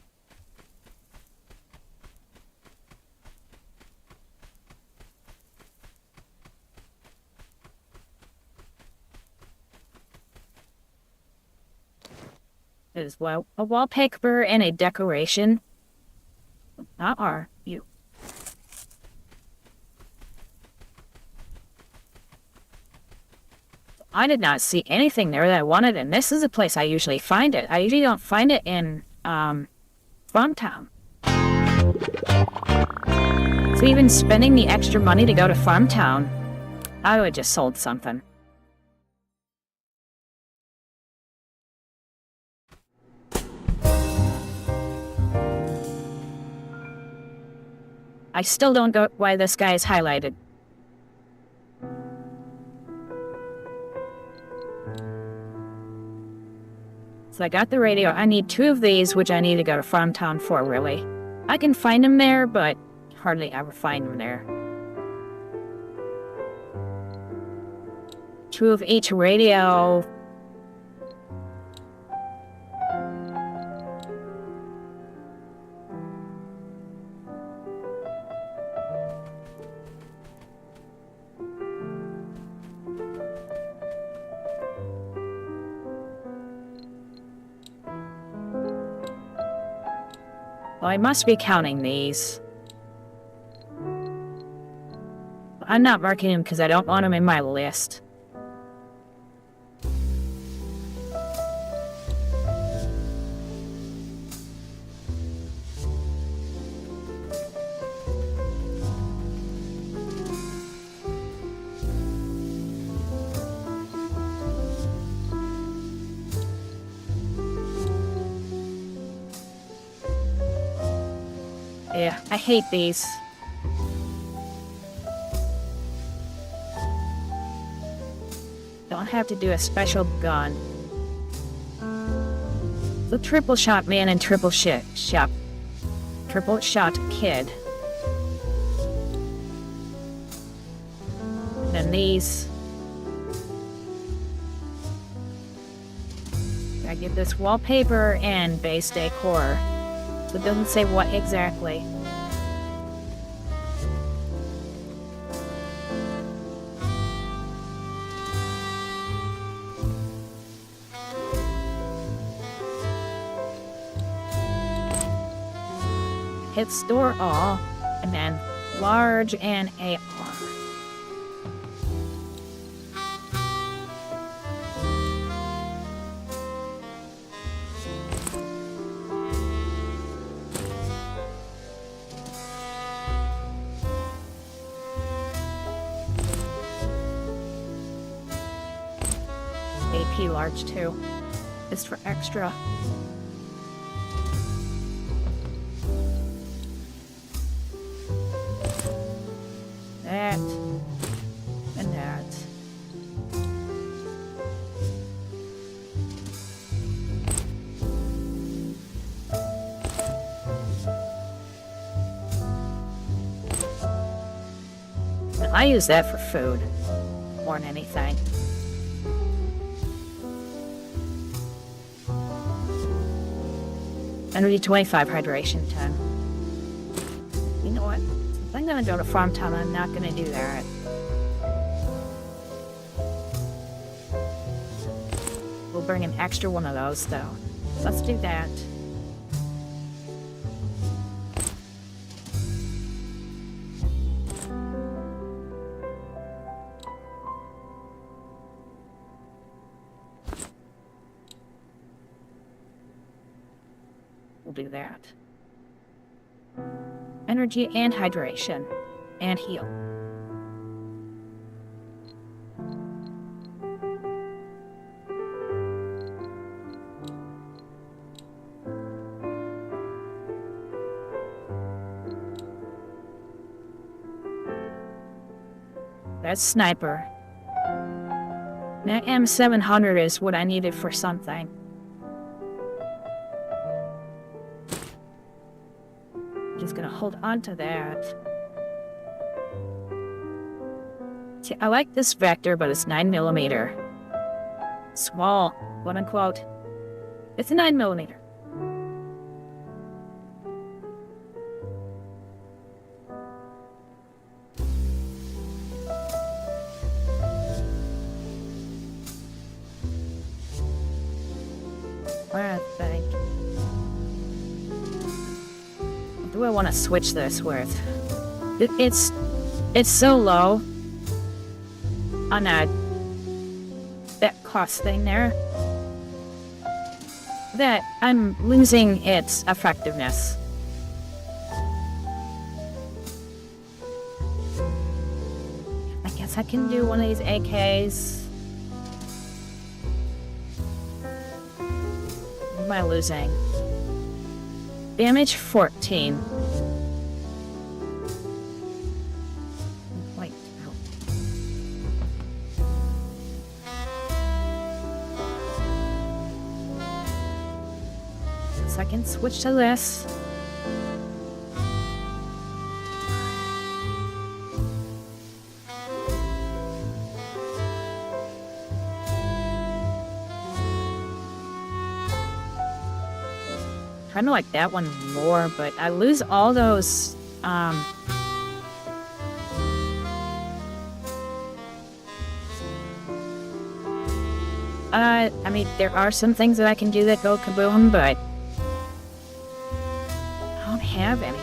As well, a wallpaper and a decoration. Not are you. I did not see anything there that I wanted, and this is a place I usually find it. I usually don't find it in Farmtown. So even spending the extra money to go to Farmtown, I would have just sold something. I still don't know why this guy is highlighted. So I got the radio. I need 2 of these, which I need to go to Farmtown for, really. I can find them there, but hardly ever find them there. 2 of each radio. Well, I must be counting these. I'm not marking them because I don't want them in my list. Yeah, I hate these. Don't have to do a special gun. The triple shot man and triple shot kid. And then these. I get this wallpaper and base decor. So it doesn't say what exactly. Hit store all, and then large and AR. AP large too, just for extra. That and that. And I use that for food more than anything. Energy 25, hydration 10. You know what? If I'm gonna go to Farmtown, I'm not gonna do that. We'll bring an extra one of those though. Let's do that. We'll do that. Energy and hydration. And heal. That's sniper. That M700 is what I needed for something. Just gonna hold on to that. See, I like this vector, but it's 9mm. Small, quote unquote. It's a 9mm. I think. What do I want to switch this with? It's so low on that cost thing there that I'm losing its effectiveness. I guess I can do one of these AKs. What am I losing? Damage 14. Wait, no. So I can switch to this. Kind of like that one more, but I lose all those, I mean, there are some things that I can do that go kaboom, but I don't have any.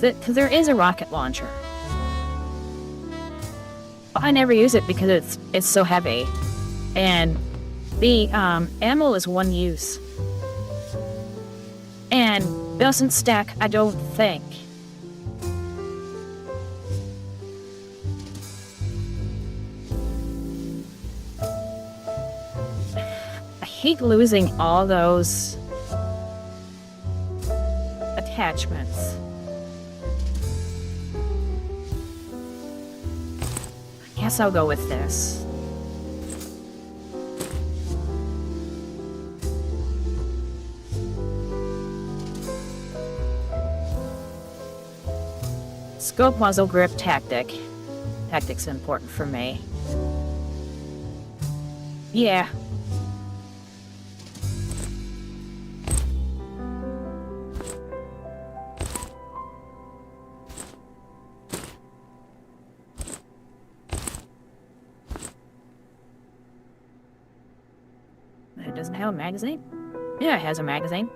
Because there is a rocket launcher. But I never use it because it's so heavy. And the ammo is one use. And doesn't stack, I don't think. I hate losing all those attachments. I guess I'll go with this. Scope, muzzle, grip, tactic. Tactic's important for me. Yeah. It doesn't have a magazine? Yeah, it has a magazine.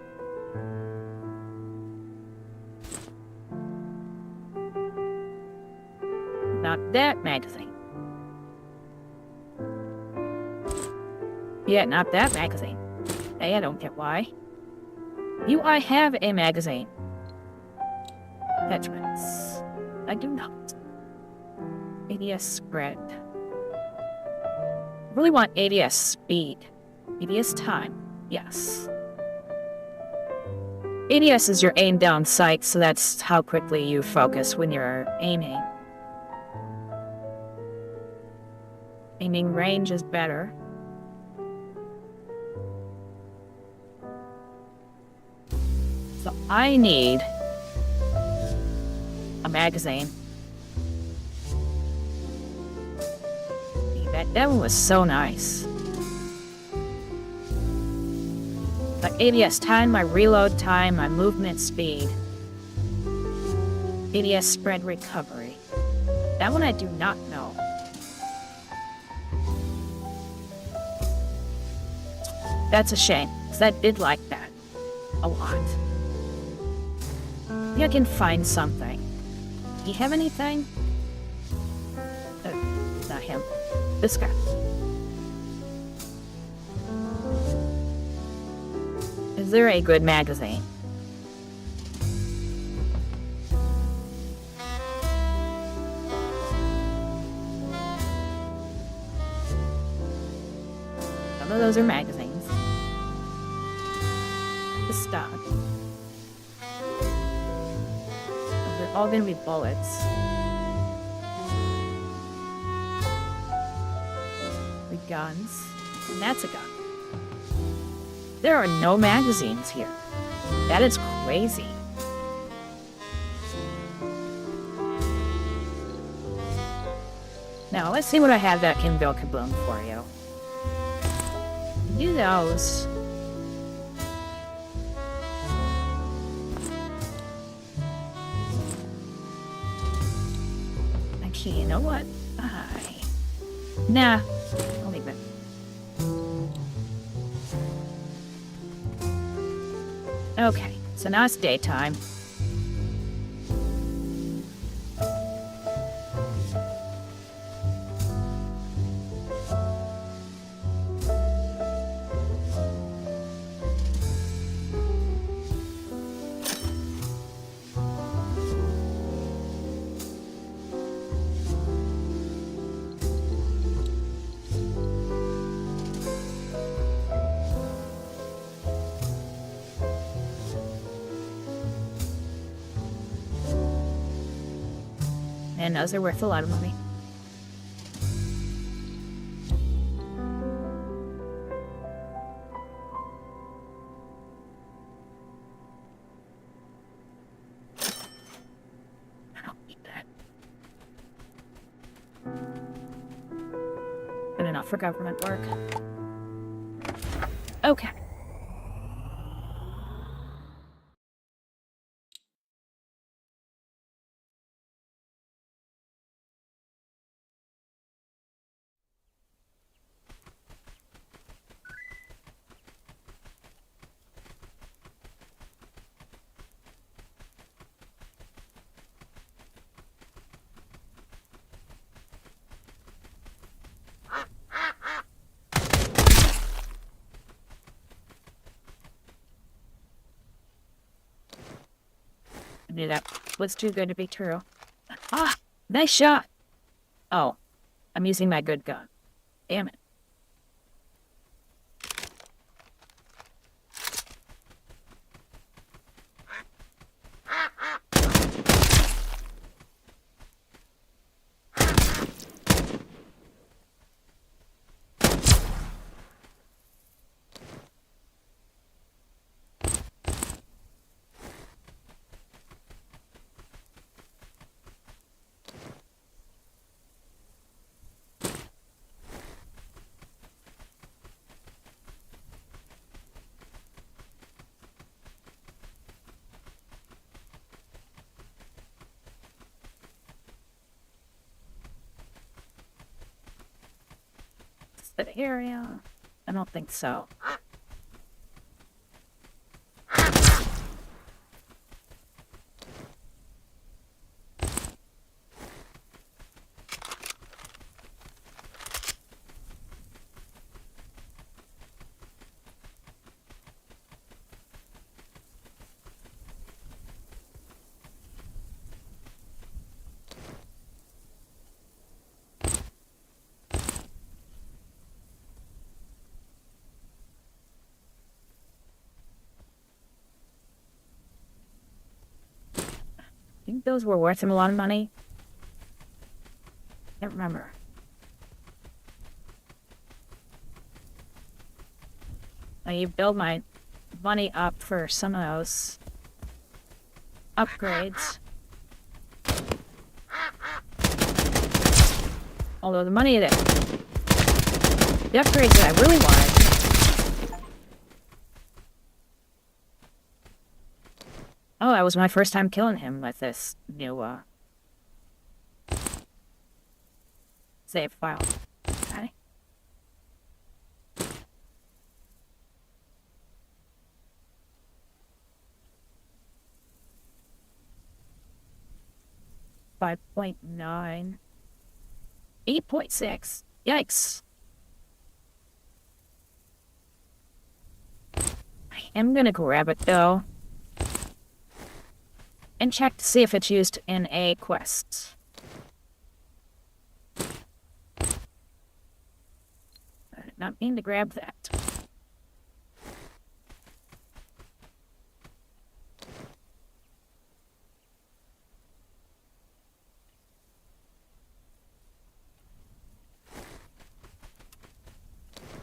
Not that magazine. Yeah, not that magazine. Hey, I don't get why. I have a magazine. Attachments. I do not. ADS spread. I really want ADS speed. ADS time. Yes. ADS is your aim down sight, so that's how quickly you focus when you're aiming. Aiming range is better. So I need a magazine. That one was so nice. My ADS time, my reload time, my movement speed. ADS spread recovery. That one I do not know. That's a shame, because I did like that a lot. Maybe I can find something. Do you have anything? Not him. This guy. Is there a good magazine? Some of those are magazines. The stock. They're all gonna be bullets. The guns. And that's a gun. There are no magazines here. That is crazy. Now, let's see what I have that can build kaboom for you. Do those. Actually, you know what? Nah, I'll leave it. Okay, so now it's daytime. And those are worth a lot of money. I don't need that. Good enough for government work. Okay. I knew that was too good to be true. Ah, nice shot. Oh, I'm using my good gun. Damn it. Is that area? I don't think so. I think those were worth him a lot of money. Can't remember. Now you build my money up for some of those upgrades. Although the money that the upgrades that I really wanted. Oh, that was my first time killing him with this new save file. Okay. $5.9. 8.6. Yikes. I am gonna grab it though. And check to see if it's used in a quest. I did not mean to grab that.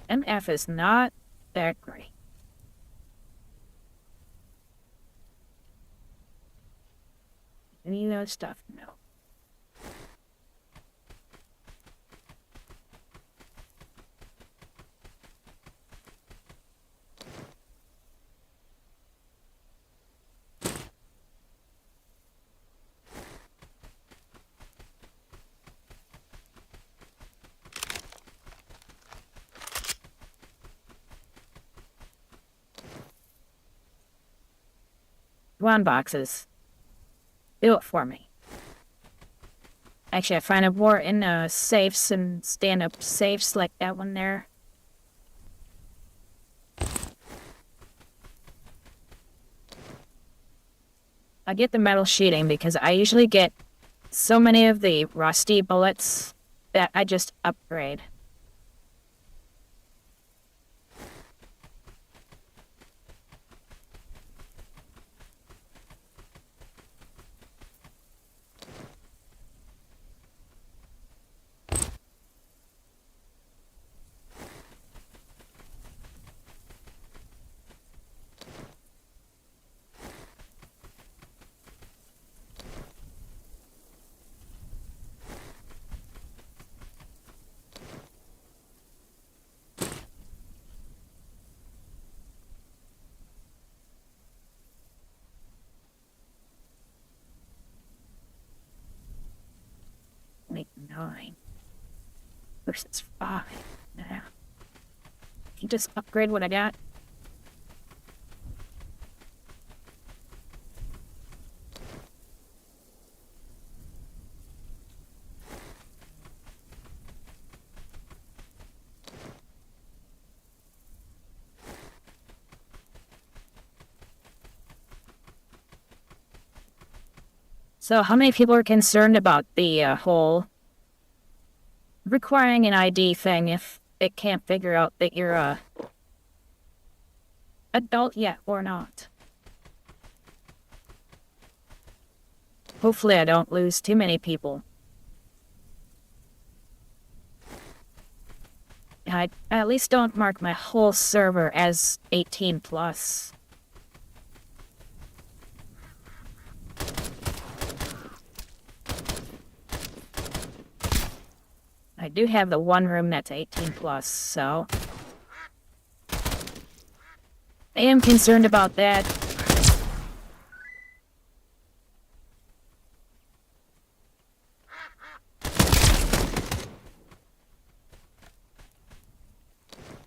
MF is not that great. Any of those stuff? No. one boxes. Do it for me. Actually, I find more in safes and stand-up safes like that one there. I get the metal sheeting because I usually get so many of the rusty bullets that I just upgrade. Like 9 versus 5. Nah. Can you just upgrade what I got? So how many people are concerned about the whole requiring an ID thing if it can't figure out that you're a adult yet or not? Hopefully I don't lose too many people. I at least don't mark my whole server as 18 plus. I do have the one room that's 18 plus, so I am concerned about that.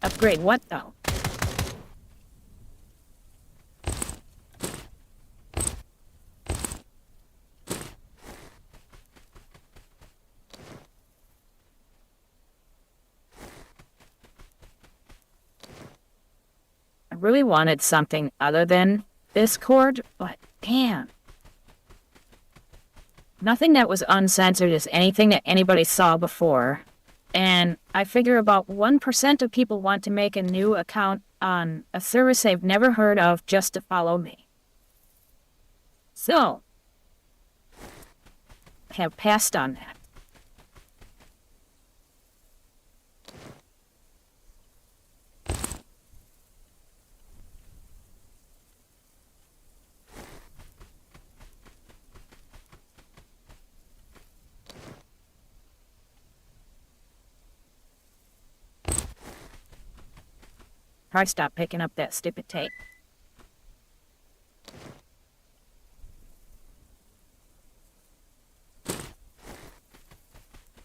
Upgrade what though? I really wanted something other than Discord, but damn. Nothing that was uncensored is anything that anybody saw before. And I figure about 1% of people want to make a new account on a service they've never heard of just to follow me. So, I have passed on that. Probably stop picking up that stupid tape.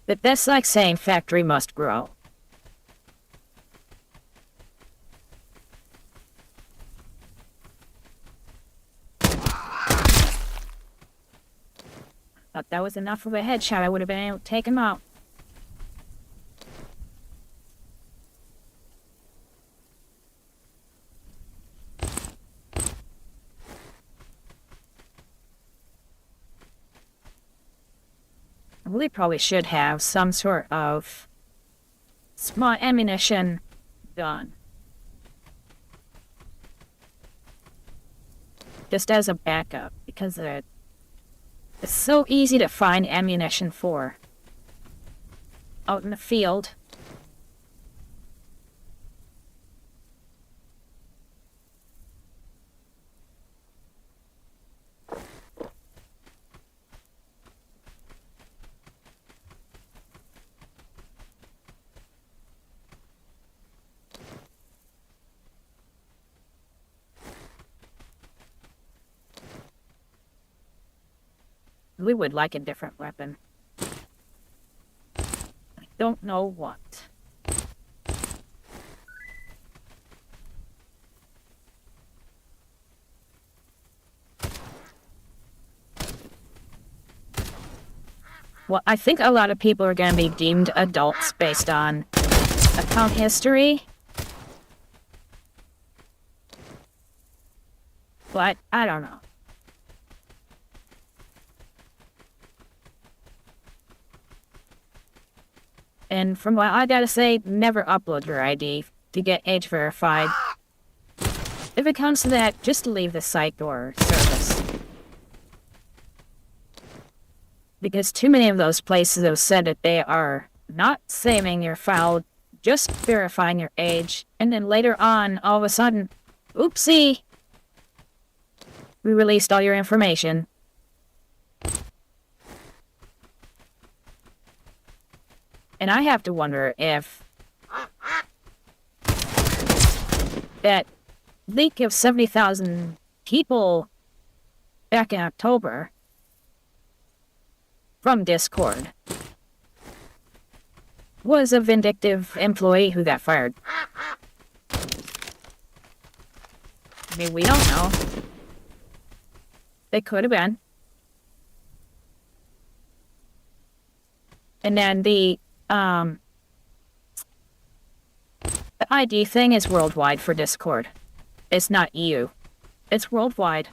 But that's like saying factory must grow. Thought that was enough of a headshot. I would have been able to take him out. I really probably should have some sort of small ammunition gun. Just as a backup, because it's so easy to find ammunition for out in the field. We would like a different weapon. I don't know what. Well, I think a lot of people are going to be deemed adults based on account history. But I don't know. And from what I gotta say, never upload your ID to get age verified. If it comes to that, just leave the site or service. Because too many of those places have said that they are not saving your file, just verifying your age, and then later on, all of a sudden, oopsie, we released all your information. And I have to wonder if that leak of 70,000 people back in October from Discord was a vindictive employee who got fired. I mean, we don't know. They could have been. And then the ID thing is worldwide for Discord. It's not EU. It's worldwide.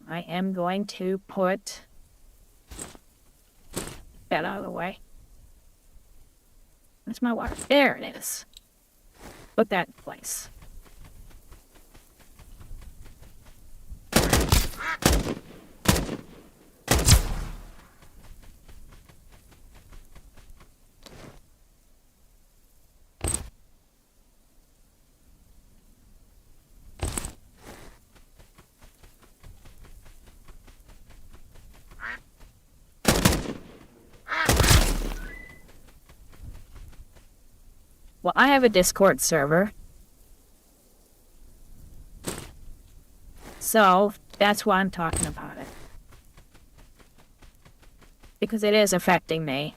I am going to put that out of the way. Where's my water? There it is. Put that in place. Well, I have a Discord server. So, that's why I'm talking about it. Because it is affecting me.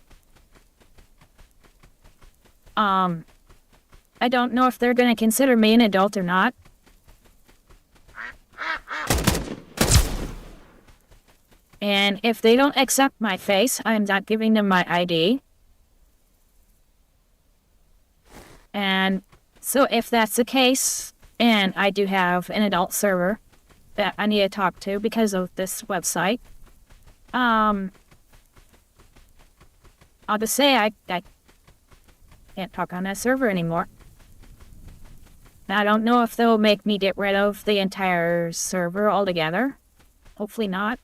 I don't know if they're going to consider me an adult or not. And if they don't accept my face, I'm not giving them my ID. And so if that's the case, and I do have an adult server that I need to talk to because of this website, I'll just say I can't talk on that server anymore. I don't know if they'll make me get rid of the entire server altogether. Hopefully not.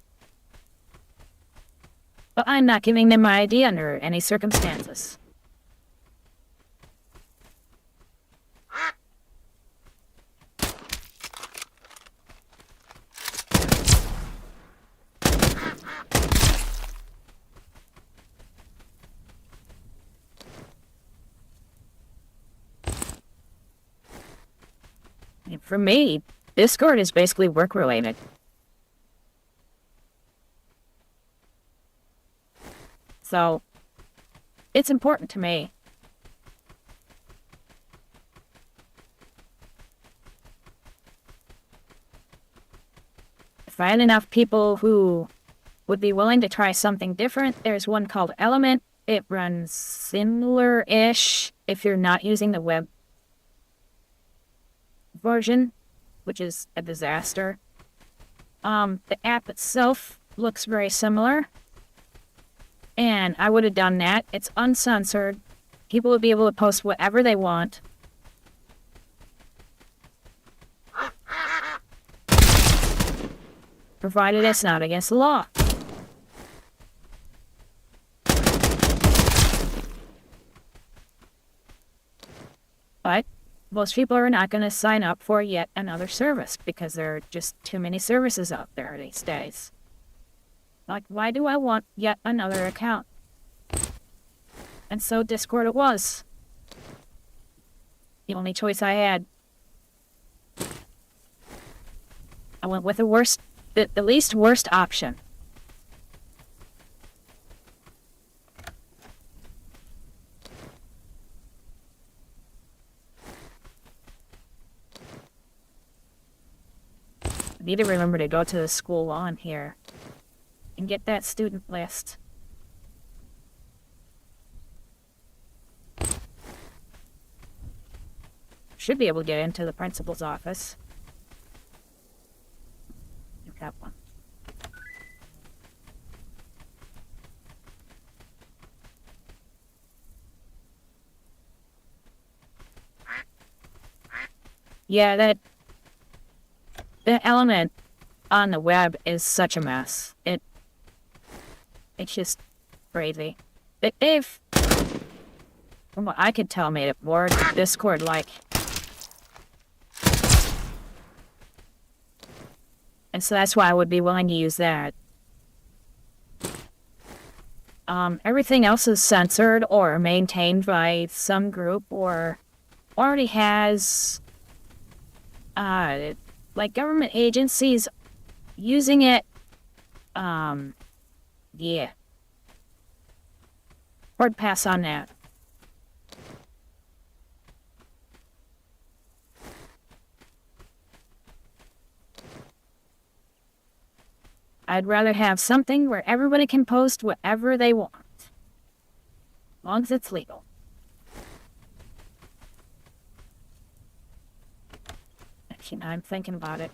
But I'm not giving them my ID under any circumstances. And for me, Discord is basically work-related. So, it's important to me. If I had enough people who would be willing to try something different, there's one called Element. It runs similar-ish if you're not using the web version, which is a disaster. The app itself looks very similar. And I would have done that. It's uncensored. People would be able to post whatever they want. Provided it's not against the law. But most people are not going to sign up for yet another service because there are just too many services out there these days. Like, why do I want yet another account? And so Discord it was. The only choice I had. I went with the least worst option. Need to remember to go to the school lawn here and get that student list. Should be able to get into the principal's office. That one. Yeah, that element on the web is such a mess. It's just crazy. They've, from what I could tell, made it more Discord-like. And so that's why I would be willing to use that. Everything else is censored or maintained by some group or already has, like government agencies using it. Yeah. Hard pass on that. I'd rather have something where everybody can post whatever they want. As long as it's legal. Actually, now I'm thinking about it.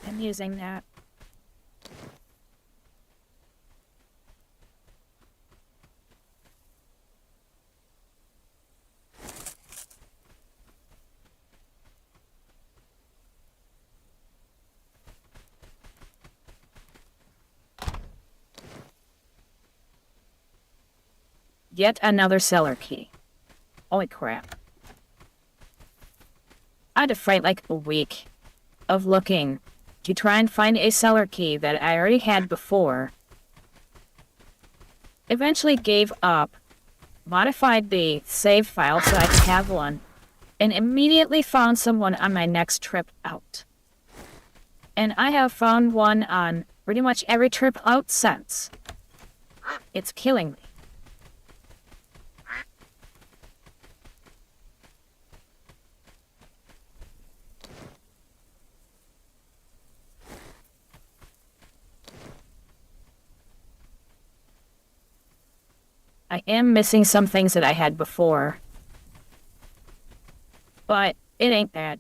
I'm using that. Yet another cellar key. Holy crap. I had to fight like a week of looking to try and find a cellar key that I already had before. Eventually gave up, modified the save file so I could have one, and immediately found someone on my next trip out. And I have found one on pretty much every trip out since. It's killing me. I am missing some things that I had before. But it ain't bad.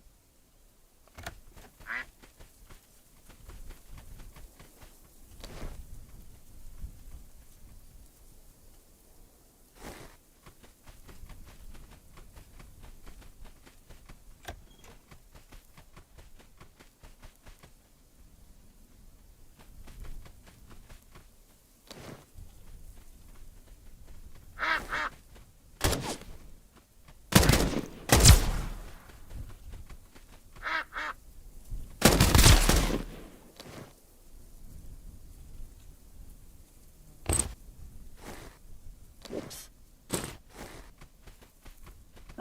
Oops.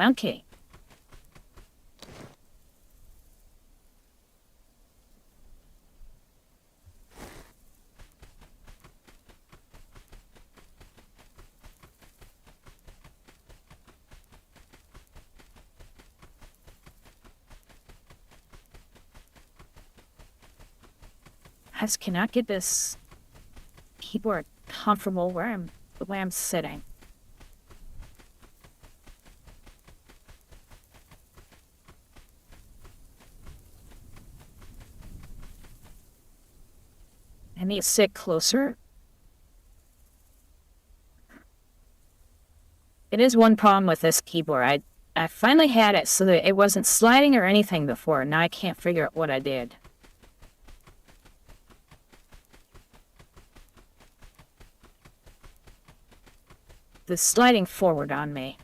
Okay. I just cannot get this keyboard comfortable the way I'm sitting. I need to sit closer. It is one problem with this keyboard. I finally had it so that it wasn't sliding or anything before. Now I can't figure out what I did. The sliding forward on me.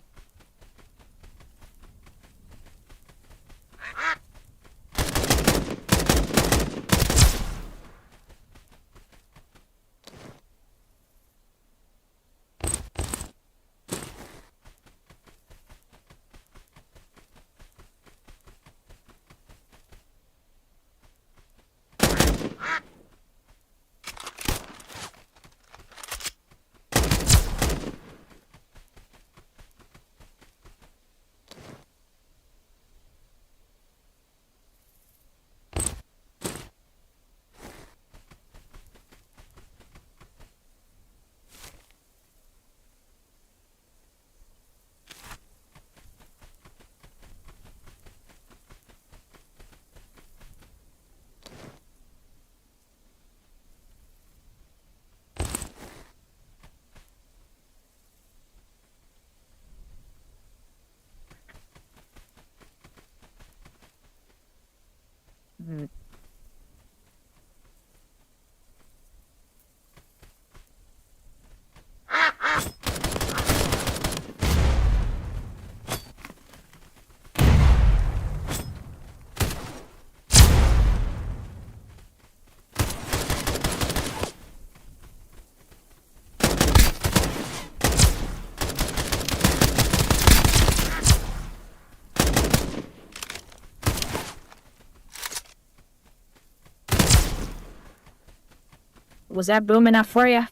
Was that boom enough for you?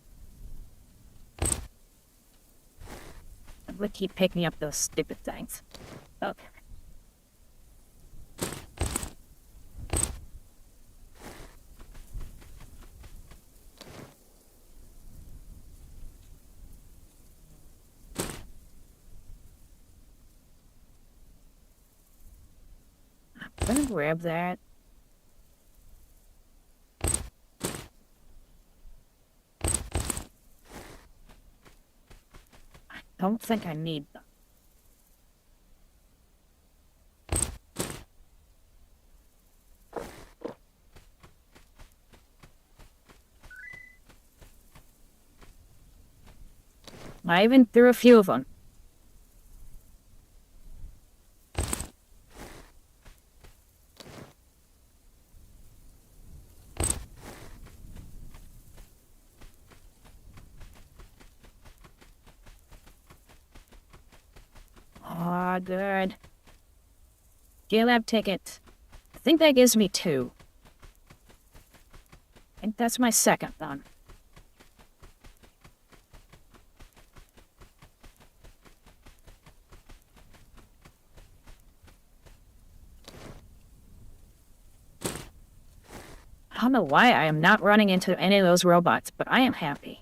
Let's keep picking up those stupid things. Okay. I'm gonna grab that. I don't think I need them. I even threw a few of them. Aw, good. Collab ticket. I think that gives me 2. I think that's my second one. I don't know why I am not running into any of those robots, but I am happy.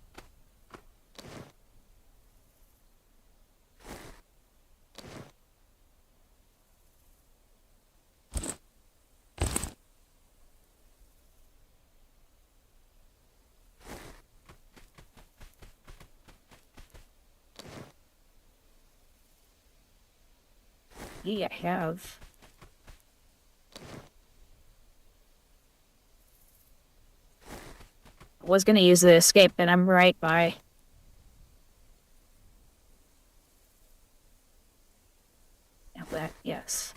Yeah, I have. I was gonna use the escape, and I'm right by. Now that, yes.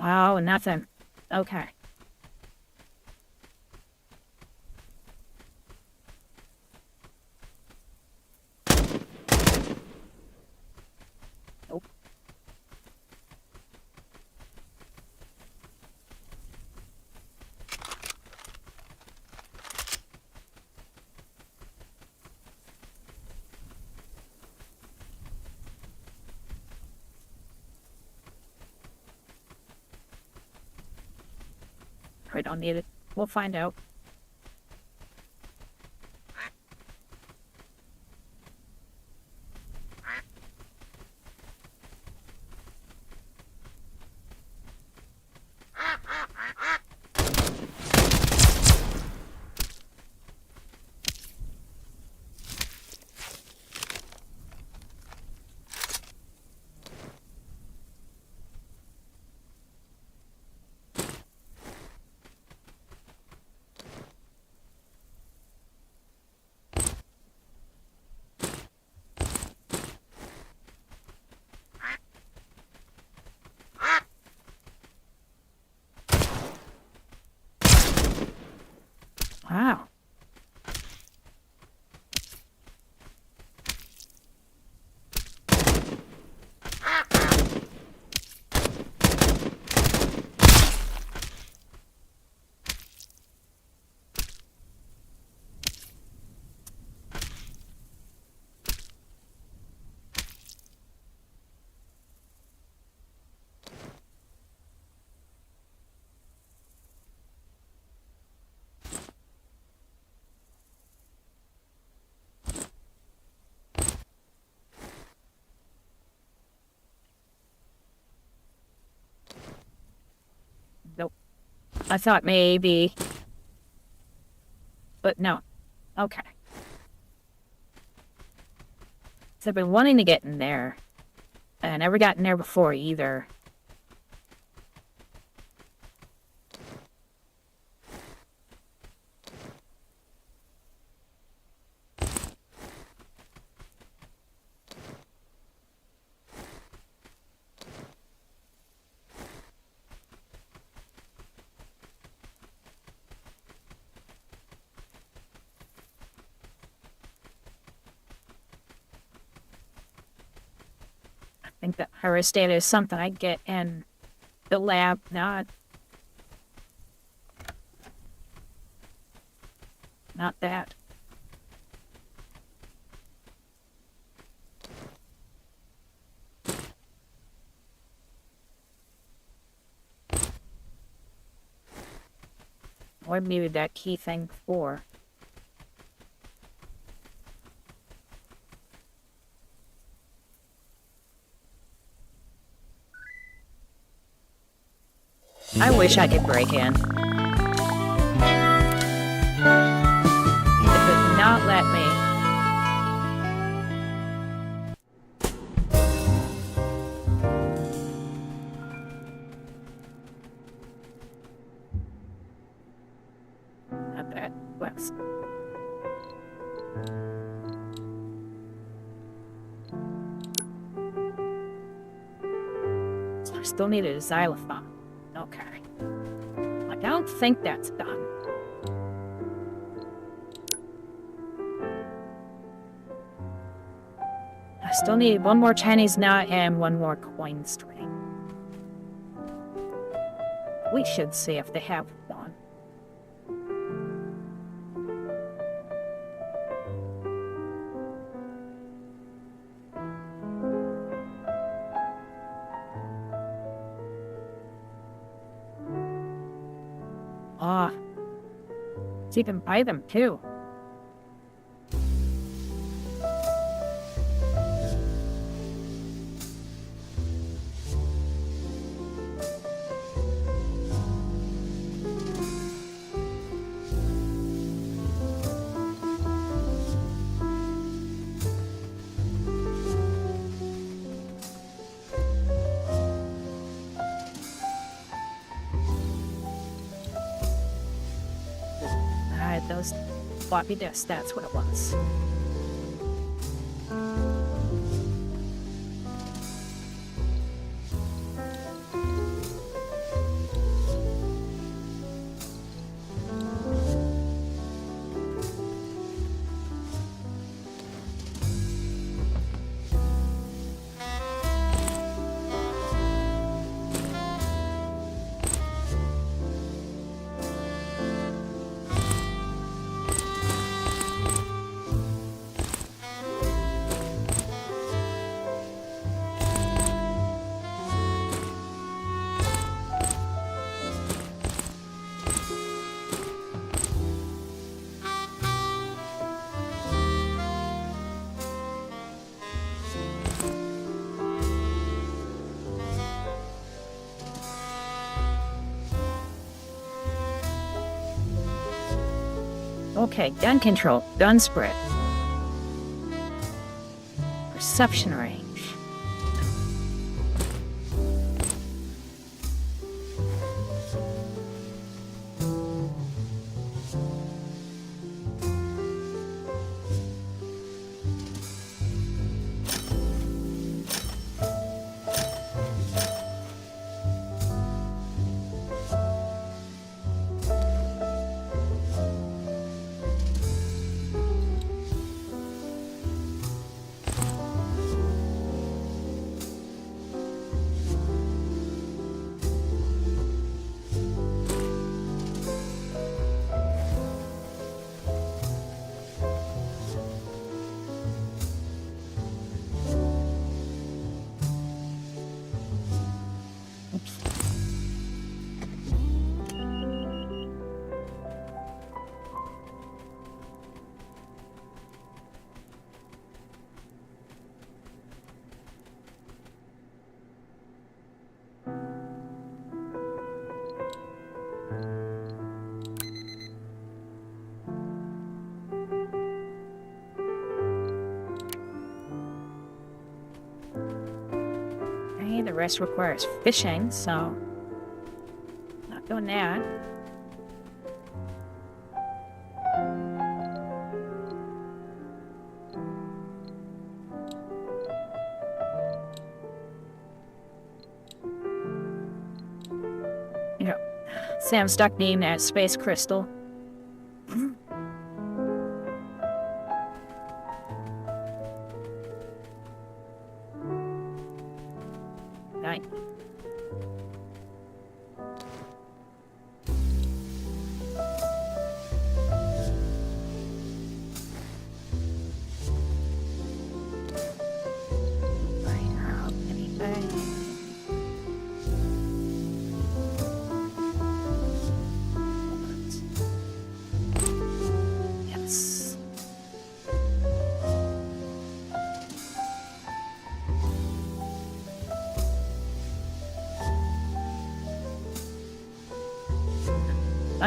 Oh, nothing. Okay. Nope. I don't need it. We'll find out. Wow. Nope. I thought maybe. But no. Okay. So I've been wanting to get in there. I never got in there before either. think that Iris data is something I get in the lab, not that. What maybe that key thing for? I wish I could break in. It would not let me. Not that west. So I still needed a xylophone. Okay. I don't think that's done. I still need one more Chinese knot and one more coin string. We should see if they have one. Ah, let's even buy them too. Those floppy disks, that's what it was. Okay, gun control, gun spread. Perception range. The rest requires fishing, so not doing that. You know, Sam stuck me in that space crystal.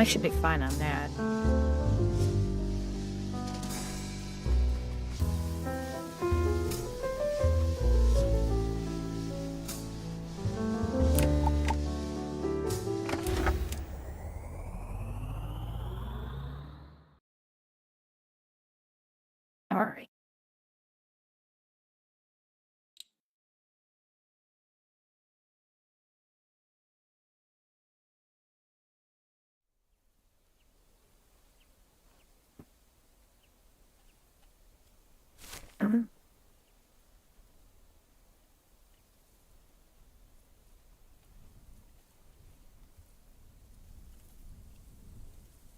I should be fine on that. All right.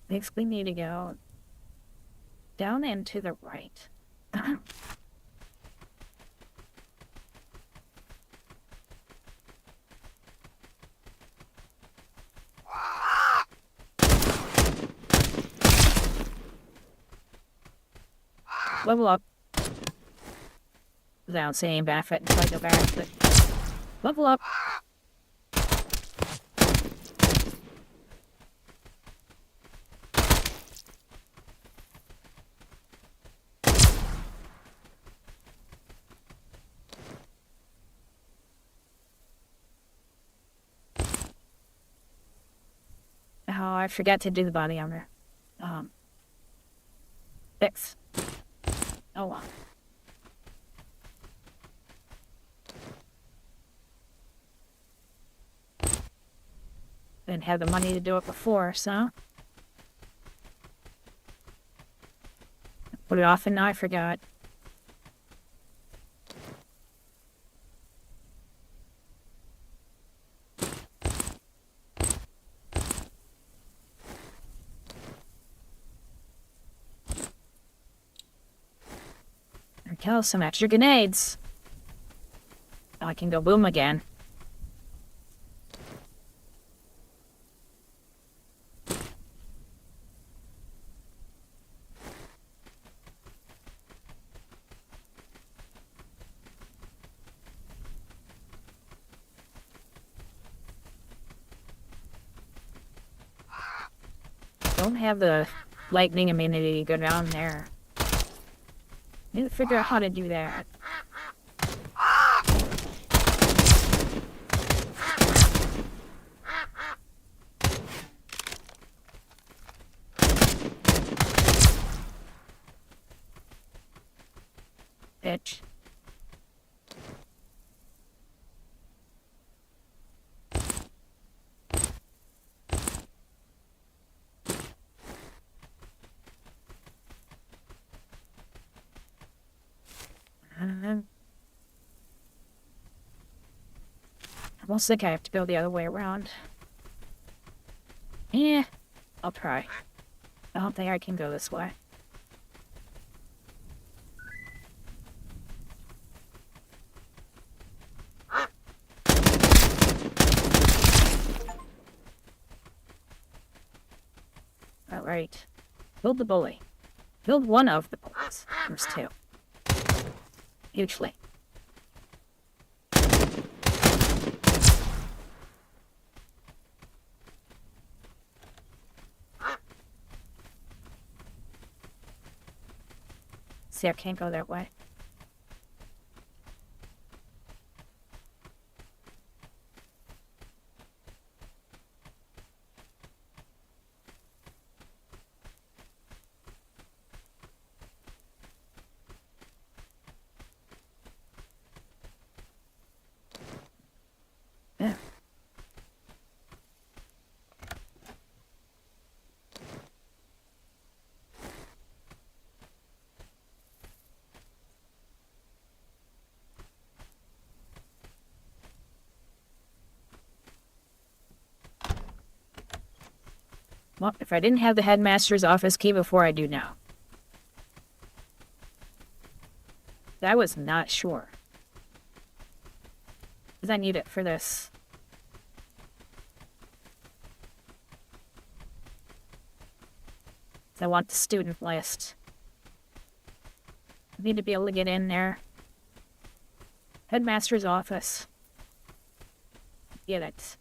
Basically need to go down and to the right. Level up. Without saying benefit until I go back, but level up. Oh, I forgot to do the body armor. Fix. Oh well. Didn't have the money to do it before, so put it off and now I forgot. There we go, some extra grenades. Now I can go boom again. Don't have the lightning immunity to go down there. Need to figure out how to do that. Bitch. I almost think I have to go the other way around. Yeah, I'll try. I don't think I can go this way. Alright. Build the bully. Build one of the bullies. There's two. Hugely. See, I can't go that way. Yeah. Well, if I didn't have the headmaster's office key before, I do now. I was not sure. Because I need it for this. I want the student list. I need to be able to get in there. Headmaster's office. Get it.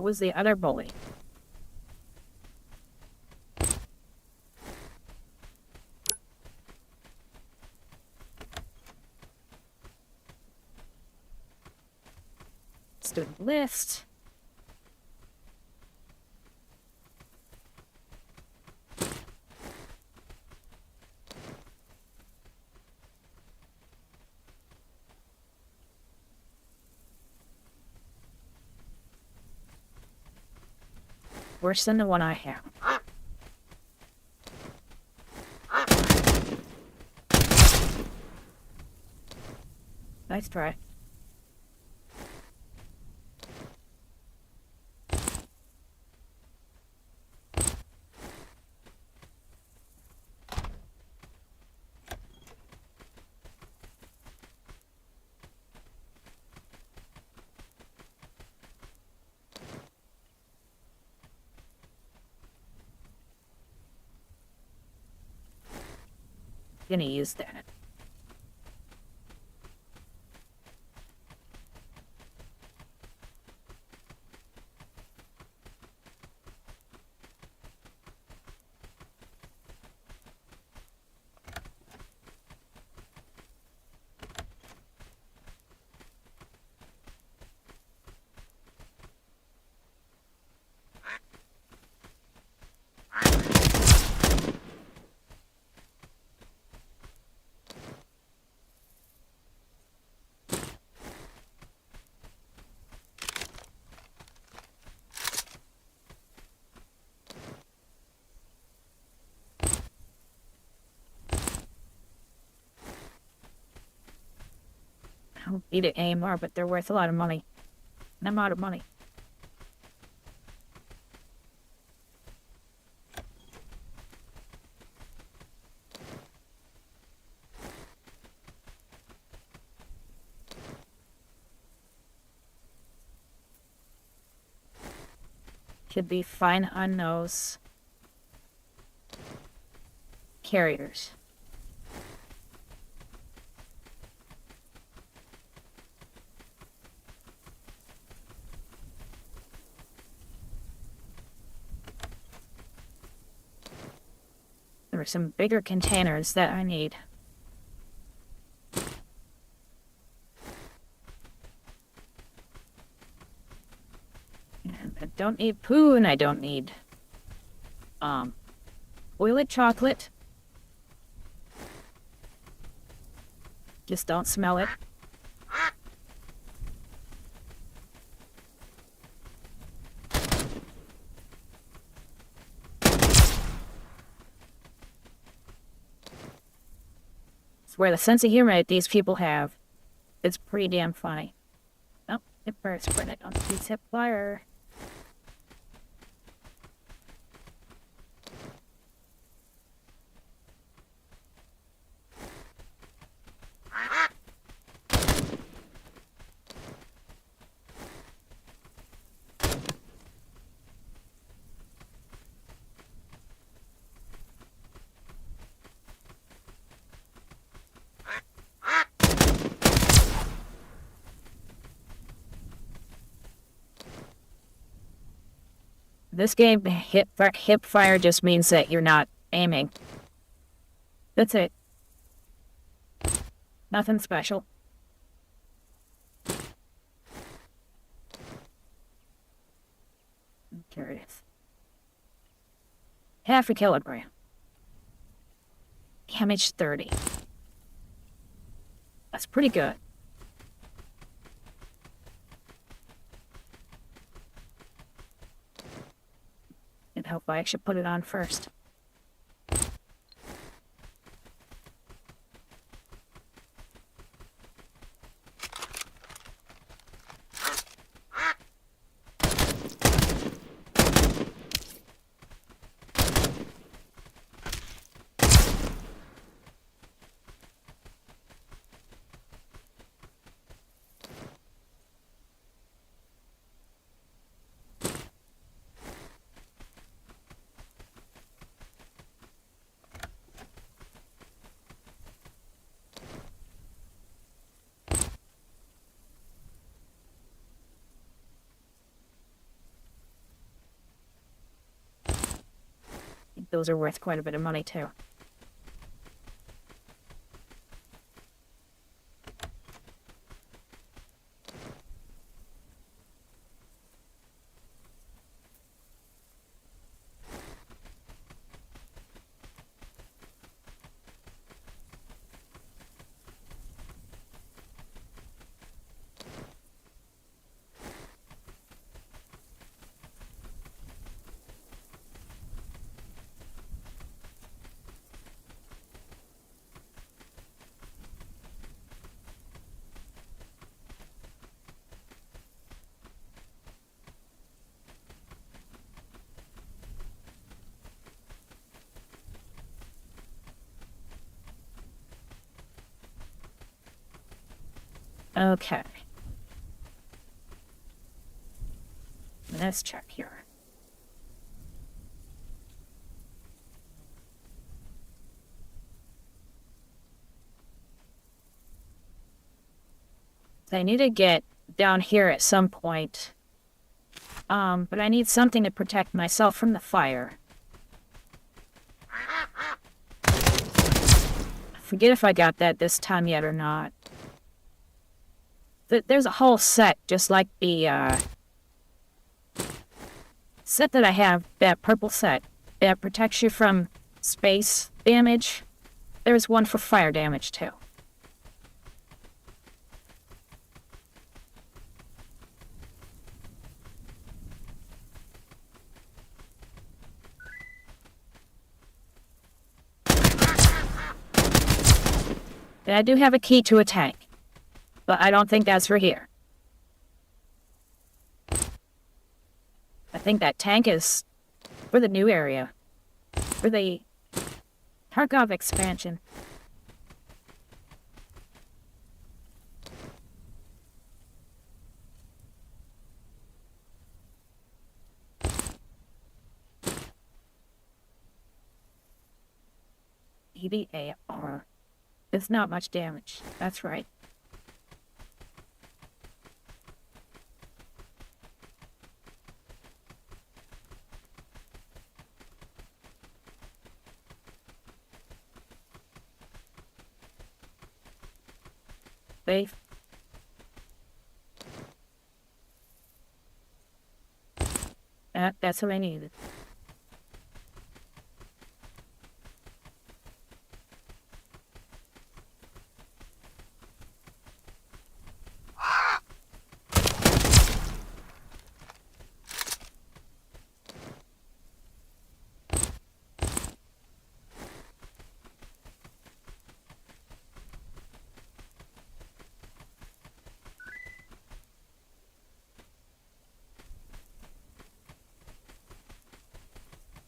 was the other bully. Student list. Worse than the one I have. Nice try. Gonna use that. I don't need it anymore, but they're worth a lot of money. And I'm out of money. Should be fine on those carriers. There are some bigger containers that I need. And I don't need poo, and I don't need toilet chocolate. Just don't smell it. It's where the sense of humor that these people have. It's pretty damn funny. Oh, it burst, but I don't see tip fire. This game, hip fire just means that you're not aiming. That's it. Nothing special. I'm curious. Half a kilogram. Damage 30. That's pretty good. It'd help if I actually put it on first. those are worth quite a bit of money too. Okay. Let's check here. I need to get down here at some point. But I need something to protect myself from the fire. I forget if I got that this time yet or not. There's a whole set, just like the, set that I have, that purple set, that protects you from space damage. There's one for fire damage, too. And I do have a key to a tank, but I don't think that's for here. I think that tank is for the new area, for the Tarkov expansion. EVA armor. It's not much damage. That's right. Safe. That's what I needed.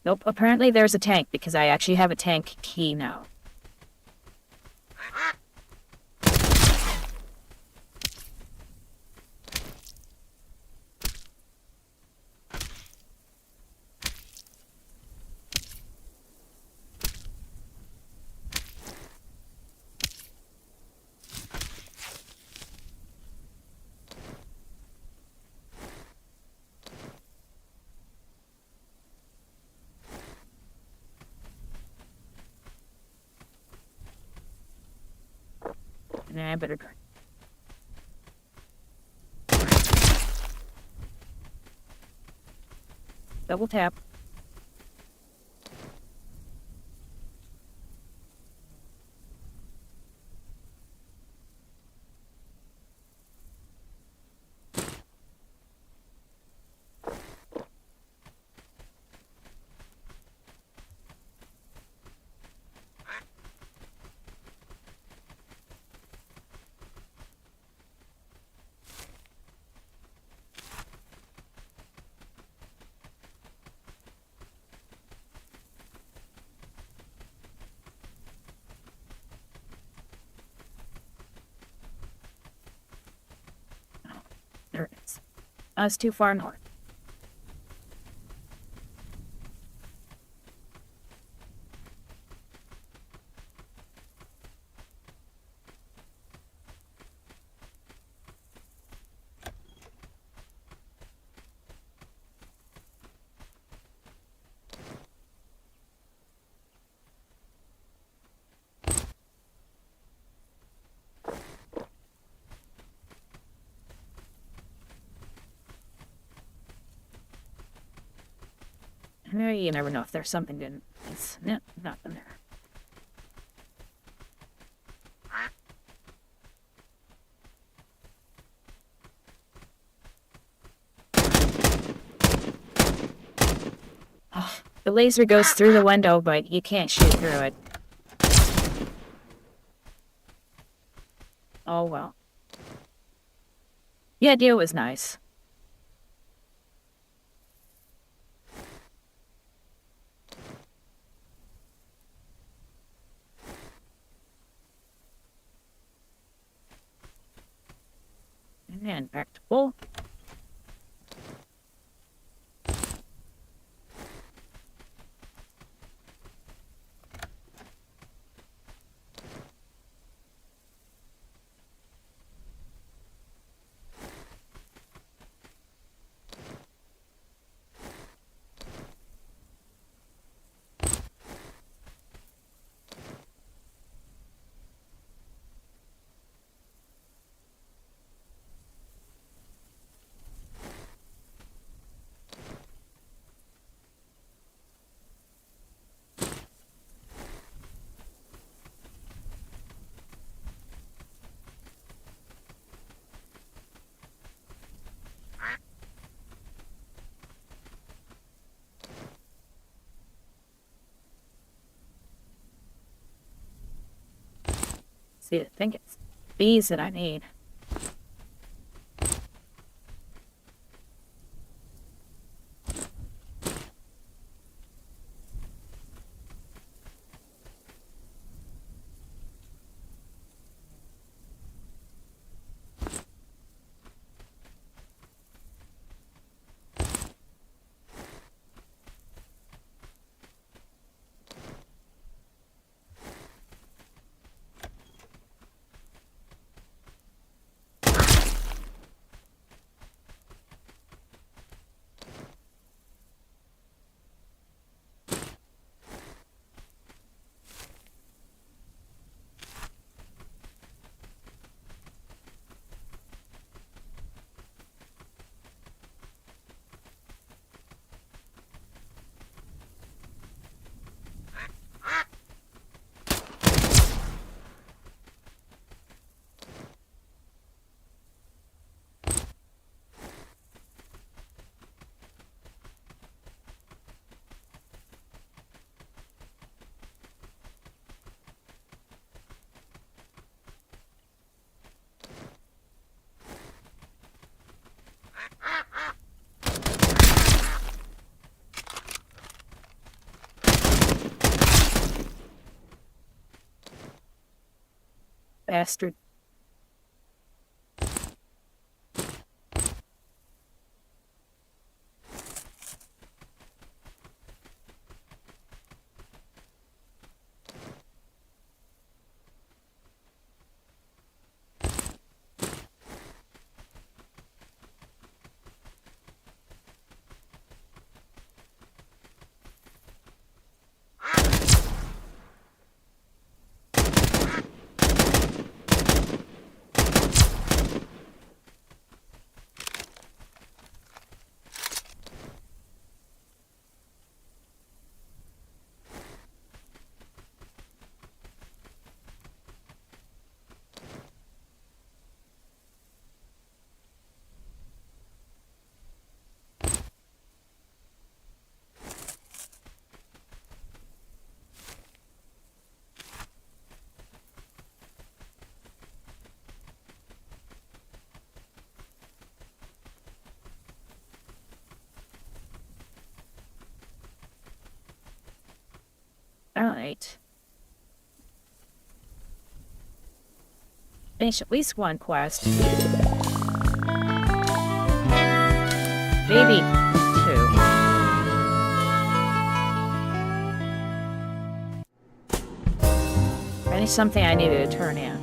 Nope, apparently there's a tank, because I actually have a tank key now. Nah, I better try. Double tap. There it is. It's too far north. You never know if there's something in it's no, nothing there. Oh, the laser goes through the window, but you can't shoot through it. Oh well. The idea was nice. And back to full. See, I think it's these that I need. Bastard. Alright. Finish at least one quest. Maybe two. Finish something I needed to turn in.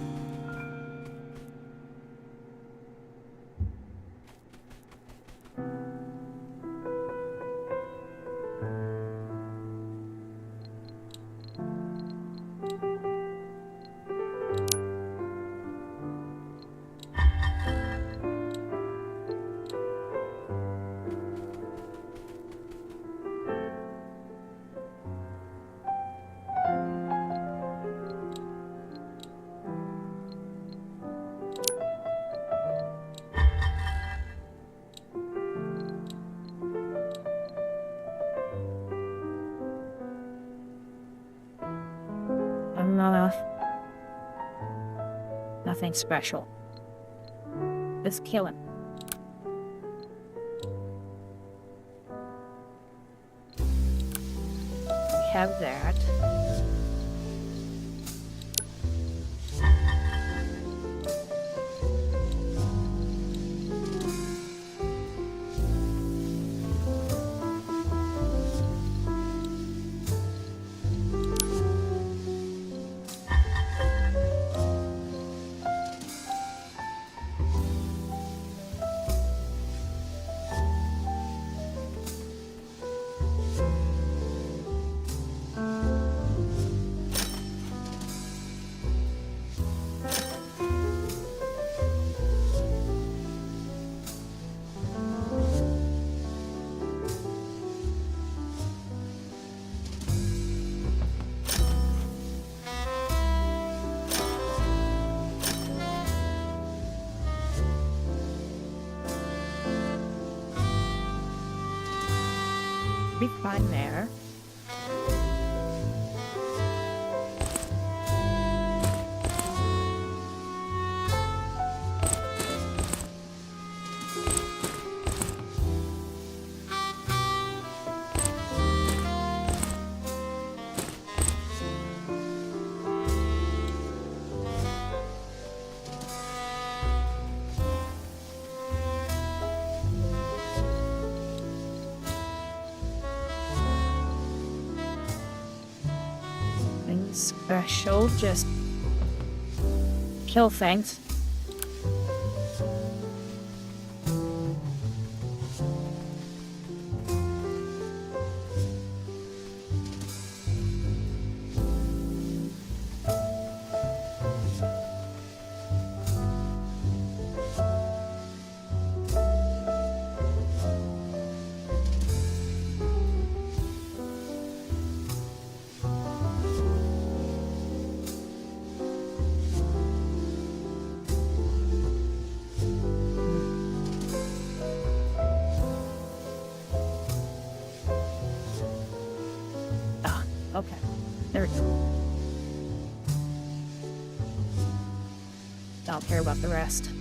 Nothing special. Just kill him. We have that. Be fine there. Special, just kill things. Okay, there we go. Don't care about the rest.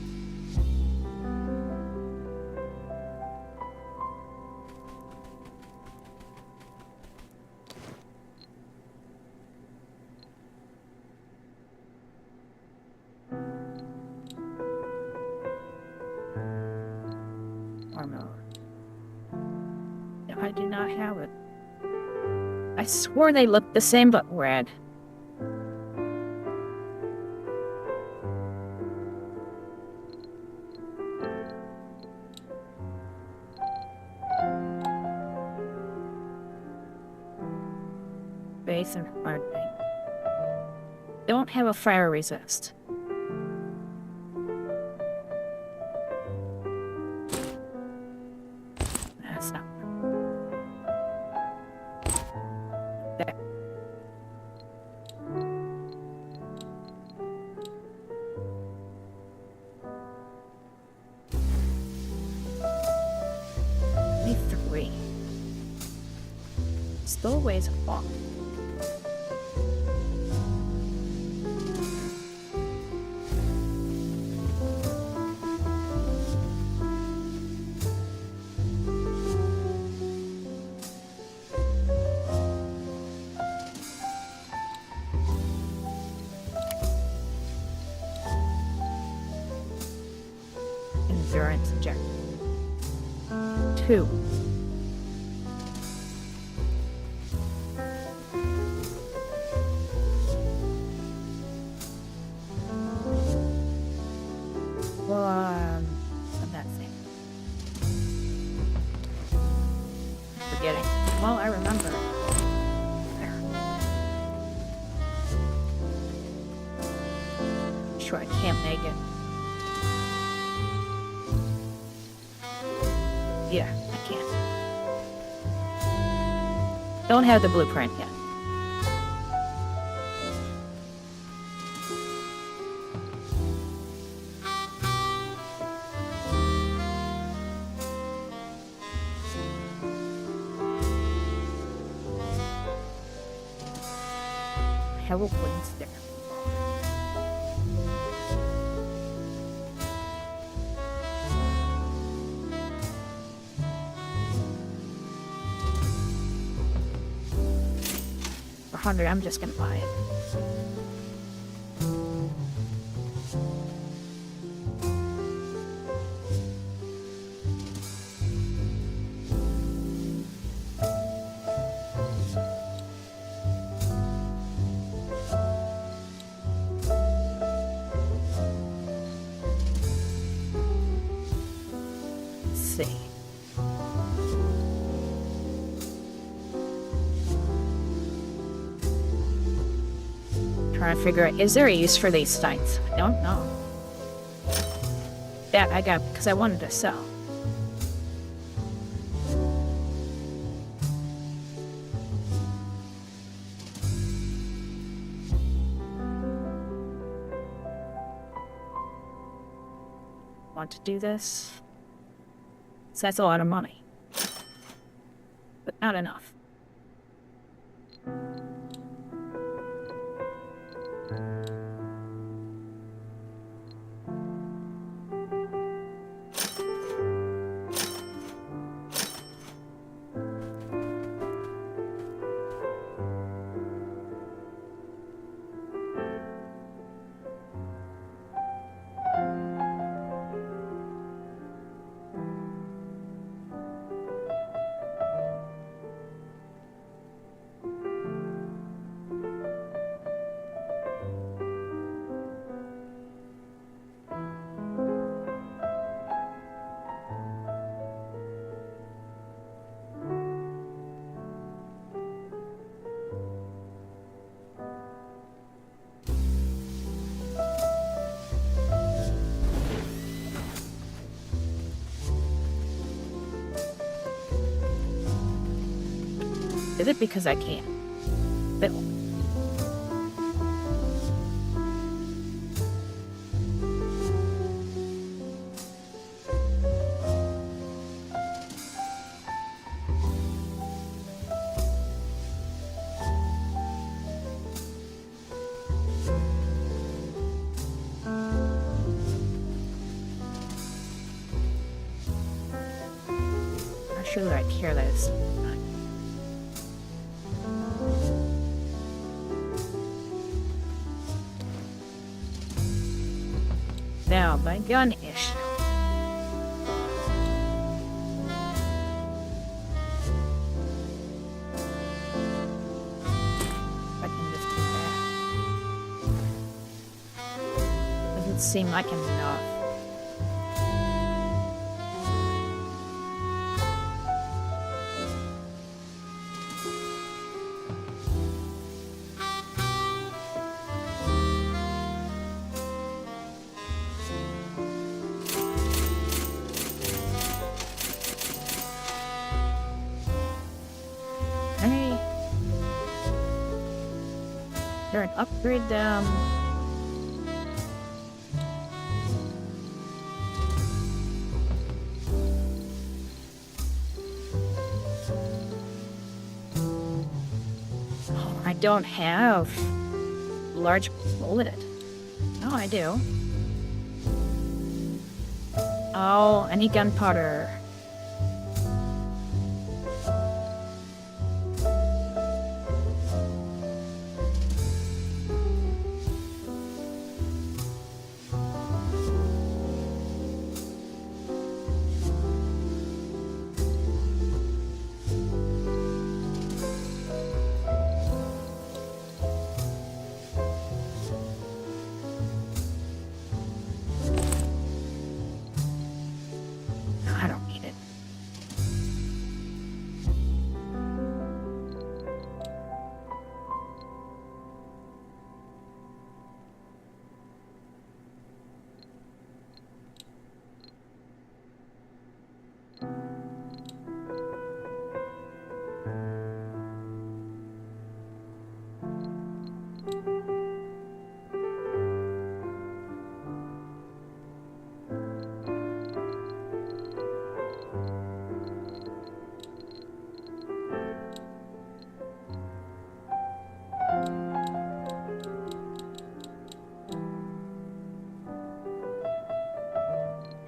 Armor. No, I do not have it. I swore they looked the same, but red. Base and hardening. Don't have a fire resist. That's not. There. Only 3. Still a ways off. Endurance objective. 2. On that thing. Forgetting. Well, I remember. There. Sure, I can't make it. Yeah, I can't. Don't have the blueprint yet. Have a wooden stick. 400, I'm just gonna buy it. Let's see. Trying to figure out, is there a use for these sites? I don't know. That I got because I wanted to sell. Want to do this? So that's a lot of money. But not enough. Is it because I can? But I'm not sure that I care that it's now my gun issue. I can just do that. Doesn't seem like enough. Hey. There an upgrade down. Oh, I don't have large bullet. No, I do. Oh, I need gunpowder. No, I don't need it.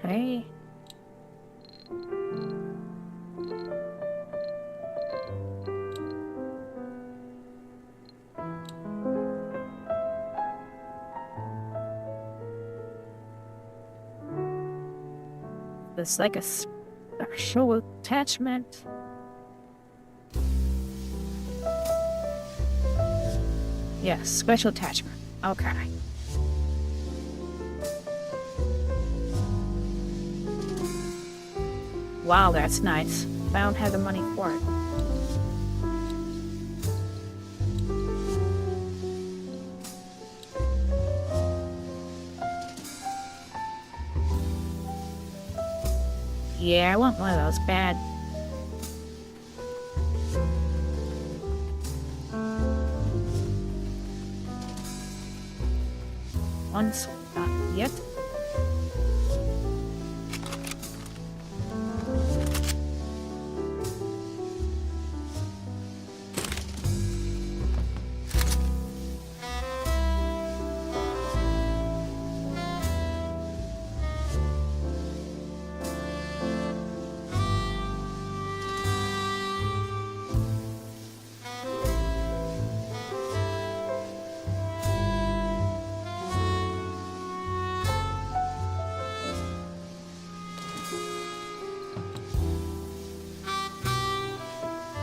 Hey. There's like a special attachment. Yeah, special attachment. Okay. Wow, that's nice. I don't have the money for it. Yeah, I want one of those bad. Ones, not yet.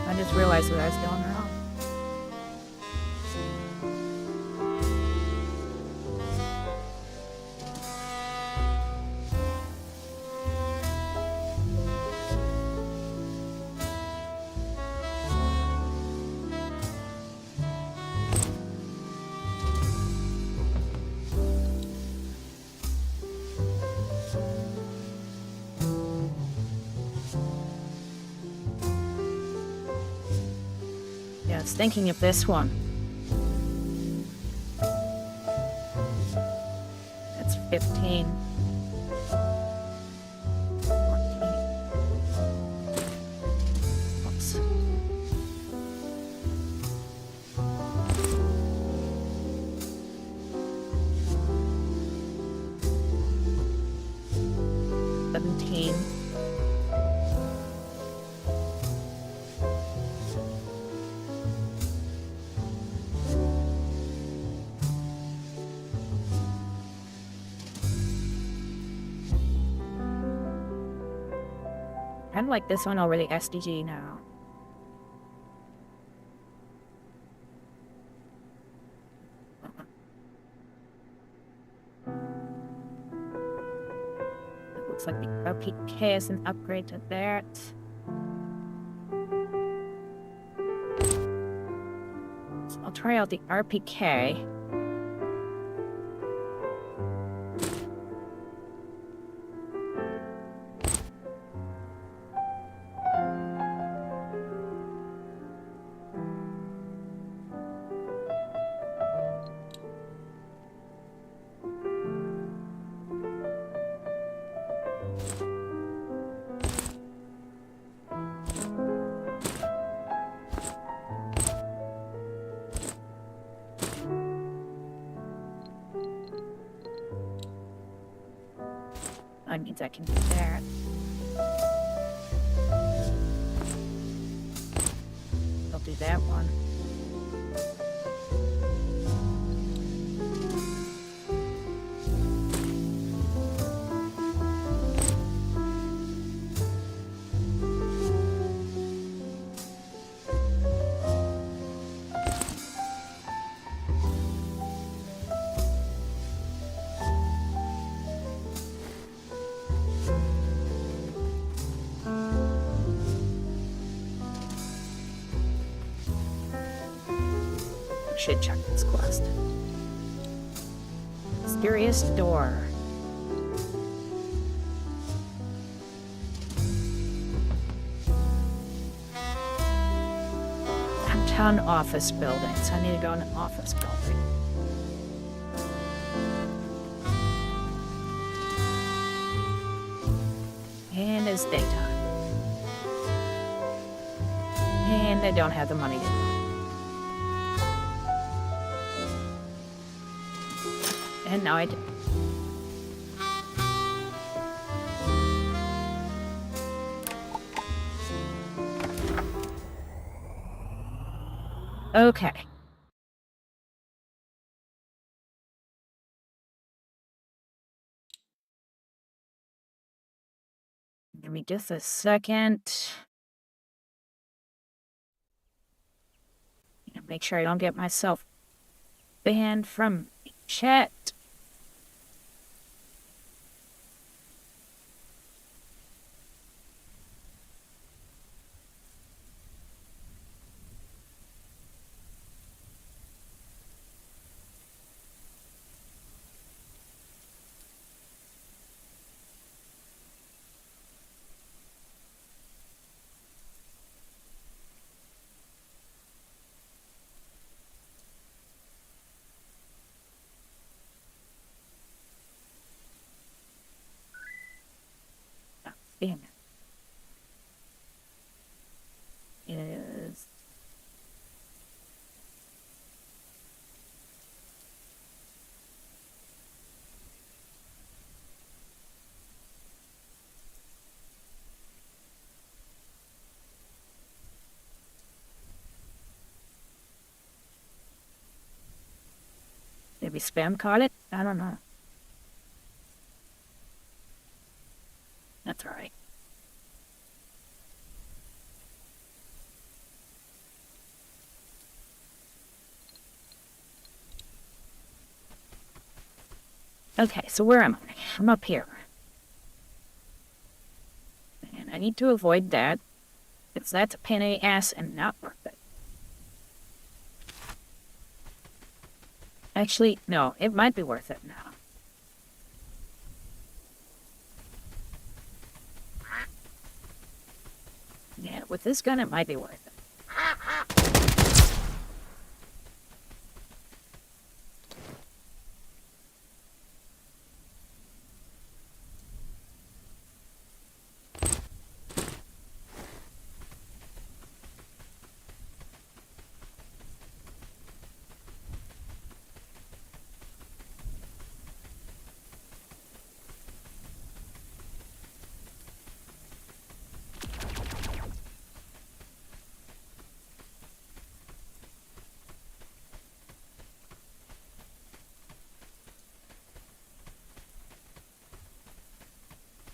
I just realized what I was doing wrong. Yeah, I was thinking of this one. That's 15. 14. Oops. $17. Kind of like this one already SDG now. It looks like the RPK is an upgrade to that. So I'll try out the RPK. That means I can do that. I'll do that one. Should check this quest. Mysterious door. Downtown office building. So I need to go in an office building. And it's daytime. And I don't have the money to do it. And now I do. Okay. Give me just a second. Make sure I don't get myself banned from chat. Damn it. It is. Maybe spam caught it? I don't know. That's alright. Okay, so where am I? I'm up here. And I need to avoid that, because that's a pain in the ass and not worth it. Actually, no, it might be worth it now. Yeah, with this gun, it might be worth it.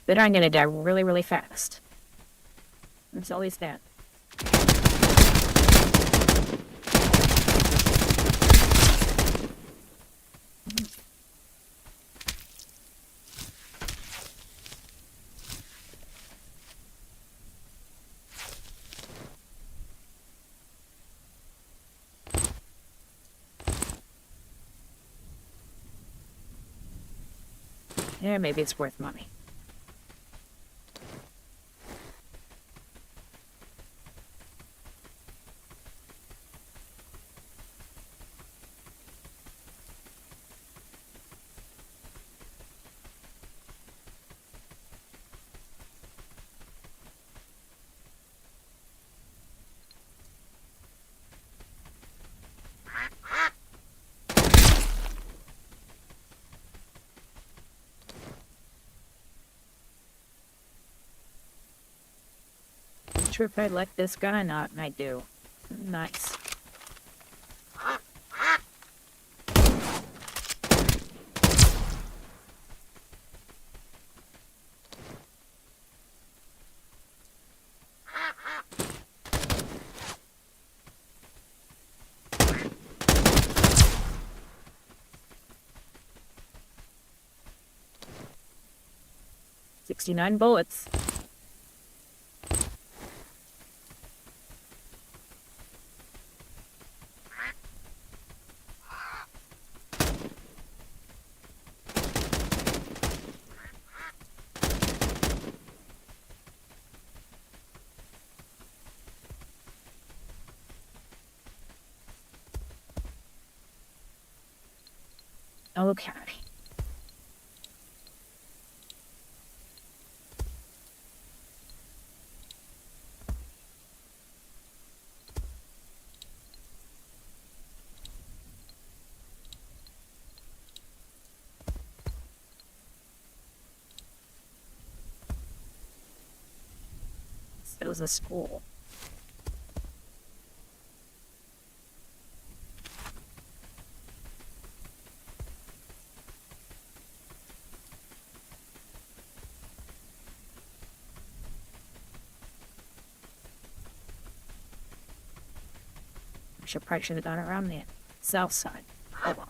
But I'm gonna die really, really fast. It's always that. Yeah, maybe it's worth money. Not sure if I like this gun or not, and I do. Nice. $69 bullets. Okay. It was a school. Probably should have done it around the south side. Oh well.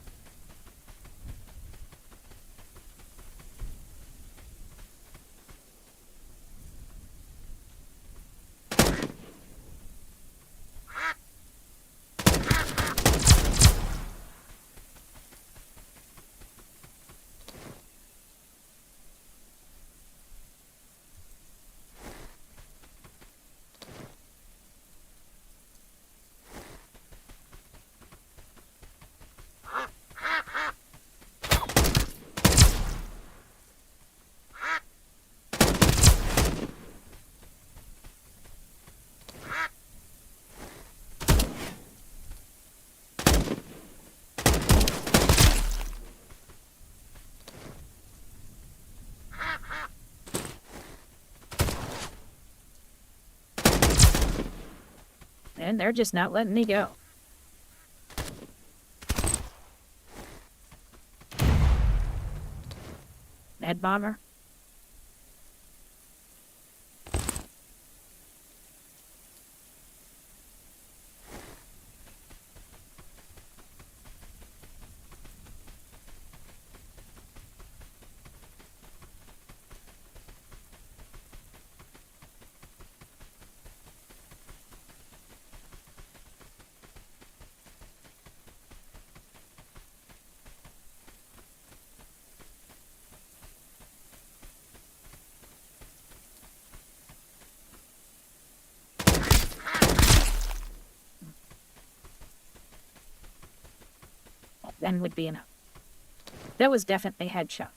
And they're just not letting me go. Med bomber. Then would be enough. That was definitely headshot.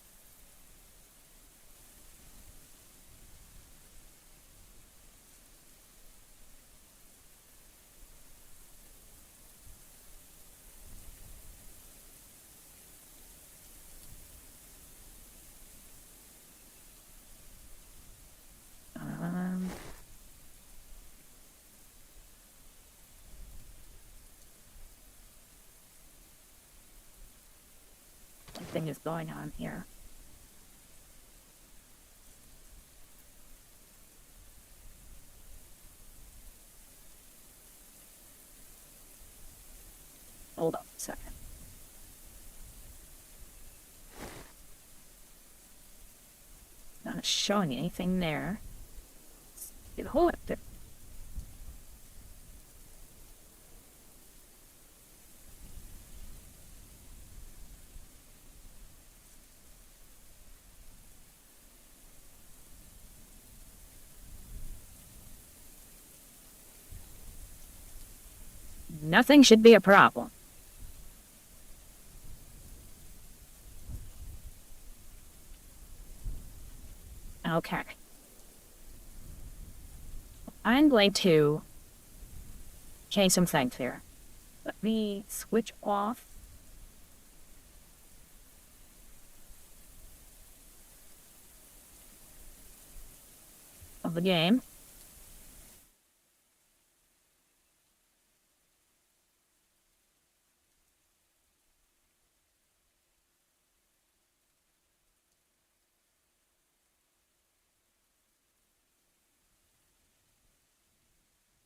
Something is going on here. Hold on a second. Not showing anything there. Get a hole up there. Nothing should be a problem. Okay. I'm going to change some things here. Let me switch off of the game.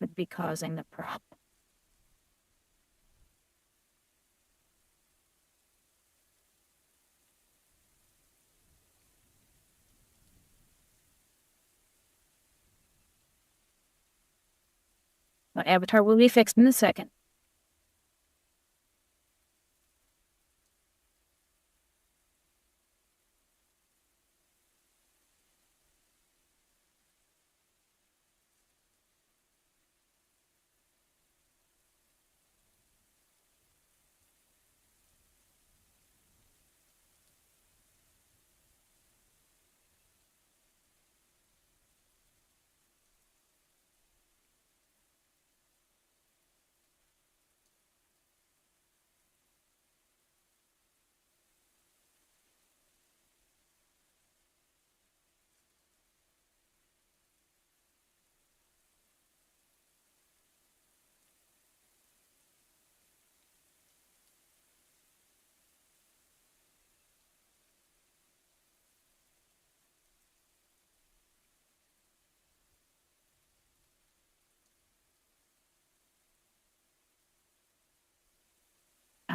Would be causing the problem. My avatar will be fixed in a second.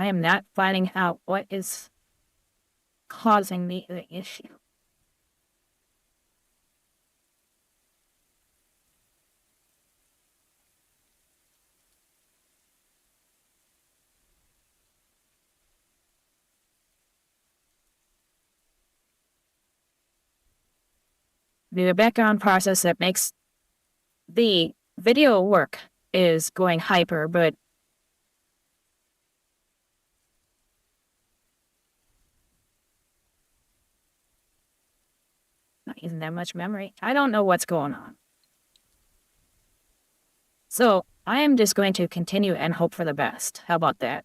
I am not finding out what is causing the issue. The background process that makes the video work is going hyper, but not using that much memory. I don't know what's going on. So I am just going to continue and hope for the best. How about that?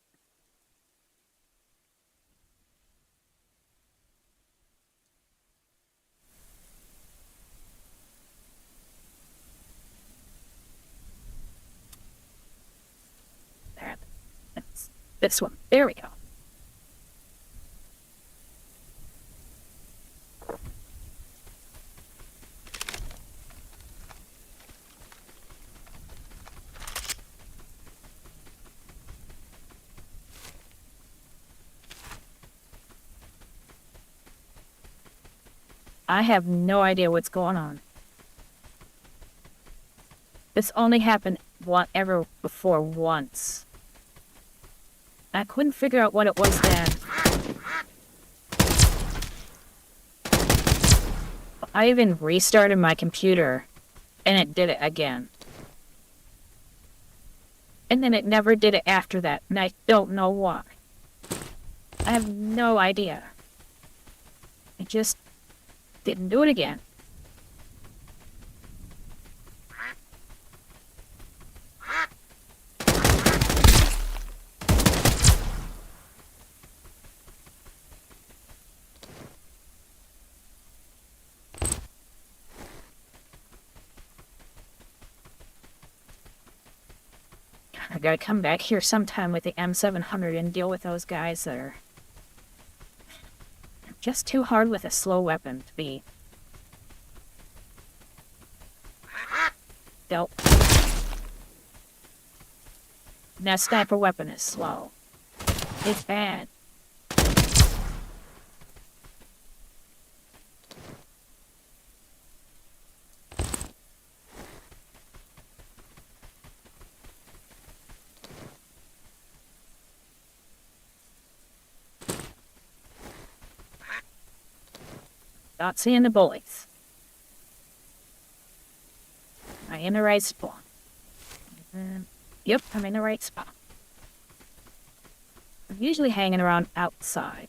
There. That's this one. There we go. I have no idea what's going on. This only happened ever before once. I couldn't figure out what it was then. I even restarted my computer, and it did it again. And then it never did it after that, and I don't know why. I have no idea. It just didn't do it again. I gotta come back here sometime with the M700 and deal with those guys that are just too hard with a slow weapon to be dealt. And that sniper weapon is slow. It's bad. Not seeing the bullies. Am I in the right spot? Yep, I'm in the right spot. I'm usually hanging around outside.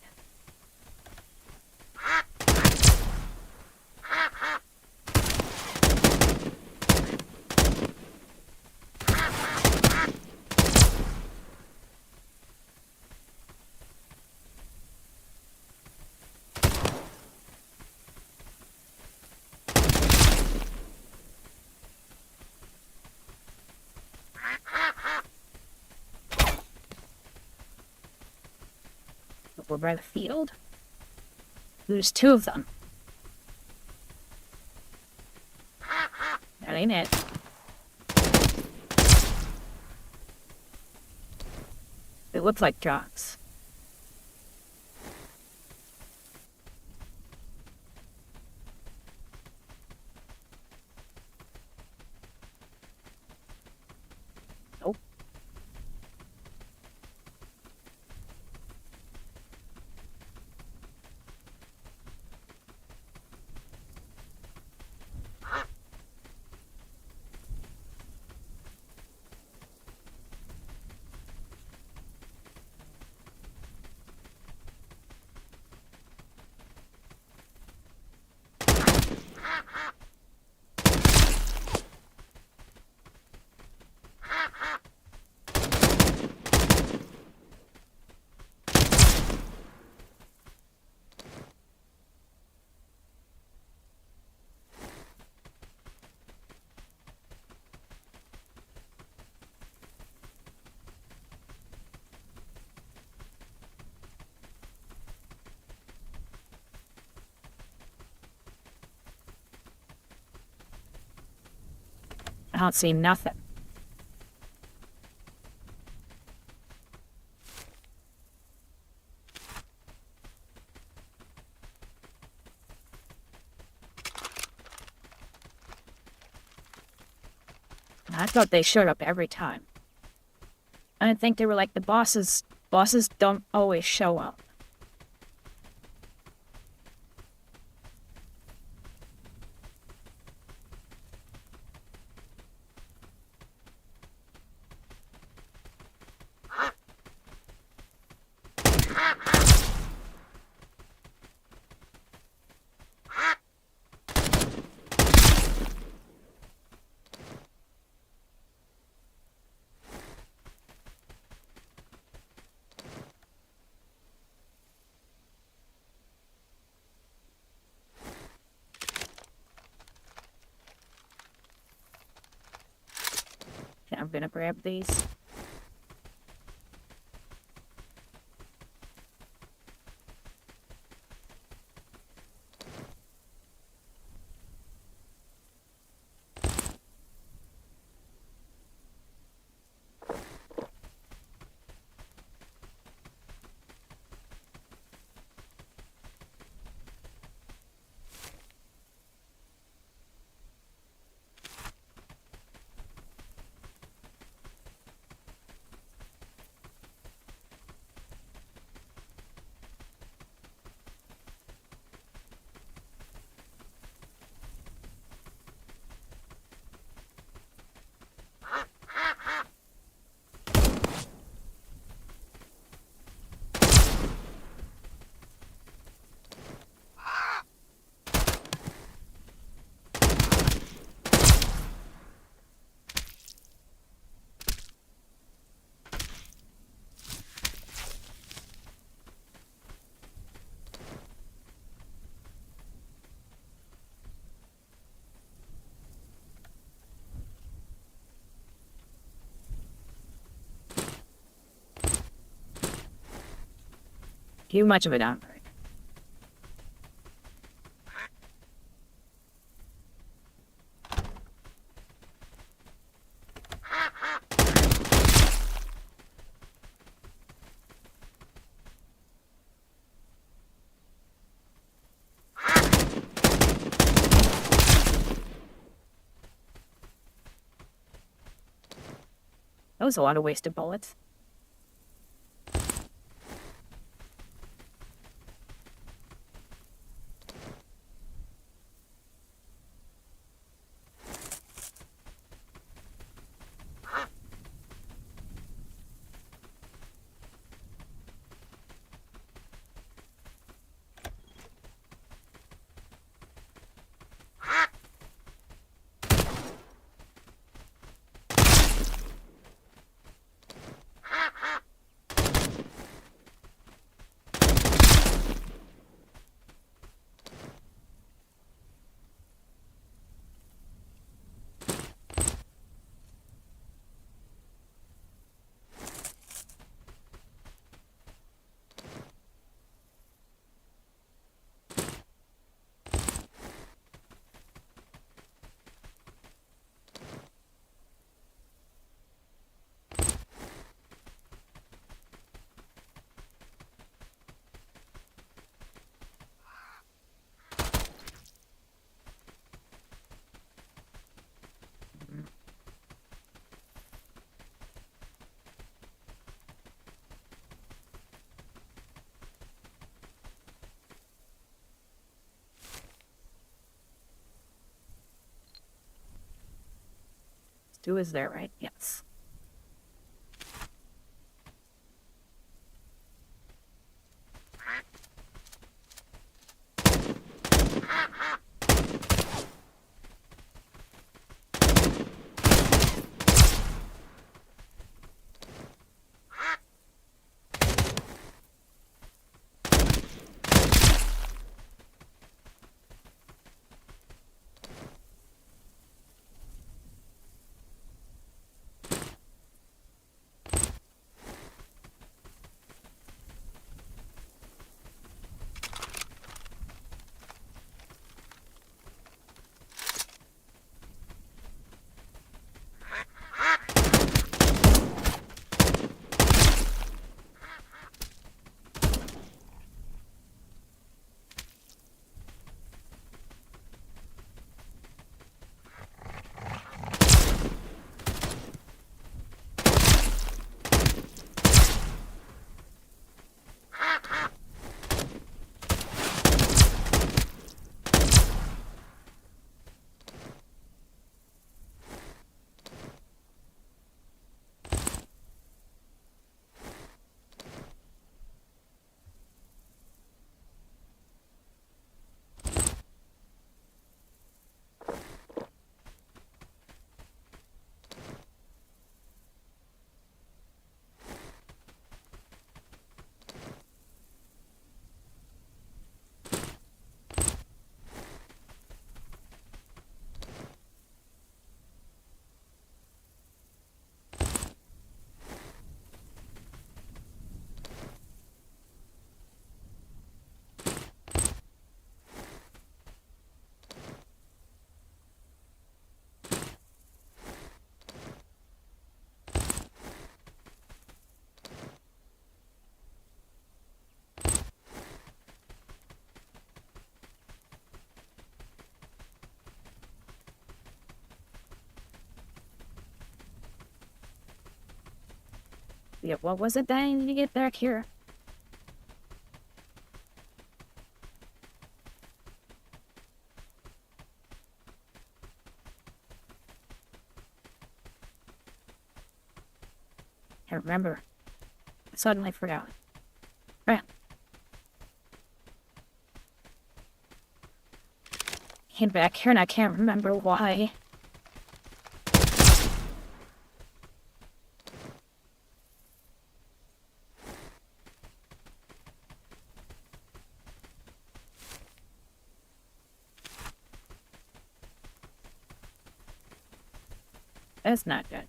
We're by the field. There's two of them. That ain't it. It looks like drops. Nope. I don't see nothing. I thought they showed up every time. I didn't think they were like the bosses. Bosses don't always show up. I'm gonna grab these. Too much of a downgrade. That was a lot of wasted bullets. Stu is there, right? Yes. Yeah, what was it that I need to get back here? I remember. I suddenly forgot. Right. Came back here and I can't remember why. That's not good.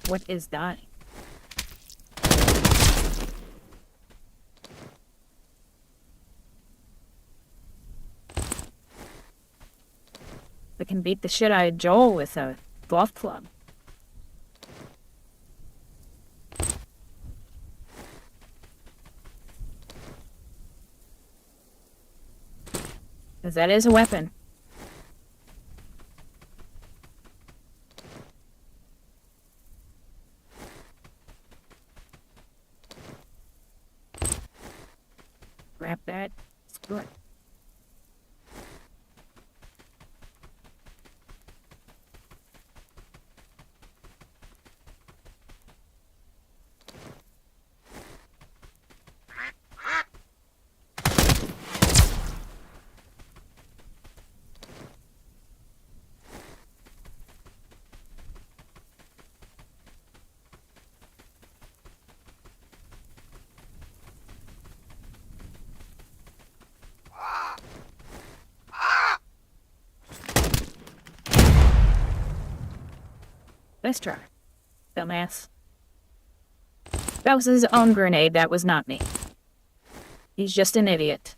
What is that? We can beat the shit out of Joel with a golf club. Because that is a weapon. Grab that. Screw it. Let's try. Dumbass. That was his own grenade, that was not me. He's just an idiot.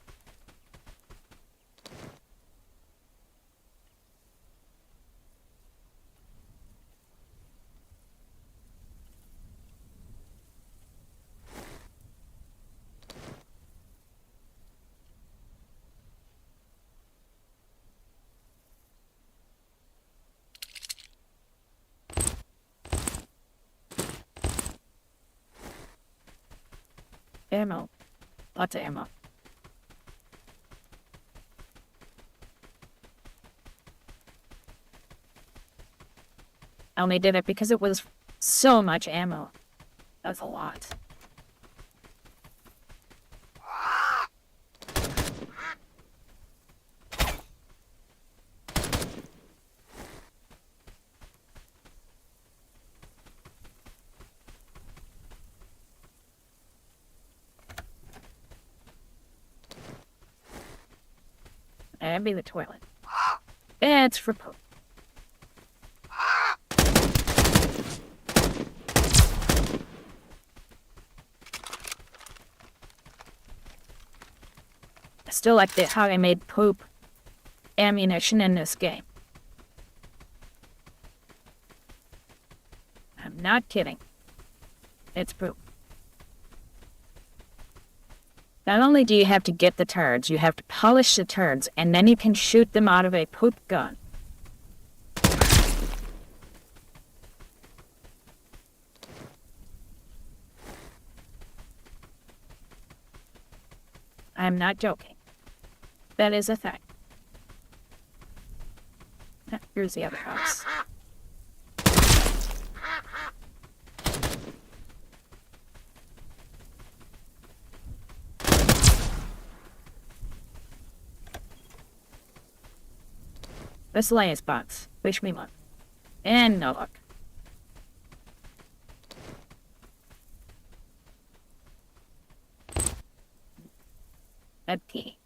Ammo. Lots of ammo. I only did it because it was so much ammo. That was a lot. That'd be the toilet. It's for poop. I still like how I made poop ammunition in this game. I'm not kidding. It's poop. Not only do you have to get the turds, you have to polish the turds, and then you can shoot them out of a poop gun. I'm not joking. That is a thing. Here's the other house. Miscellaneous box. Wish me luck. And no luck. empty.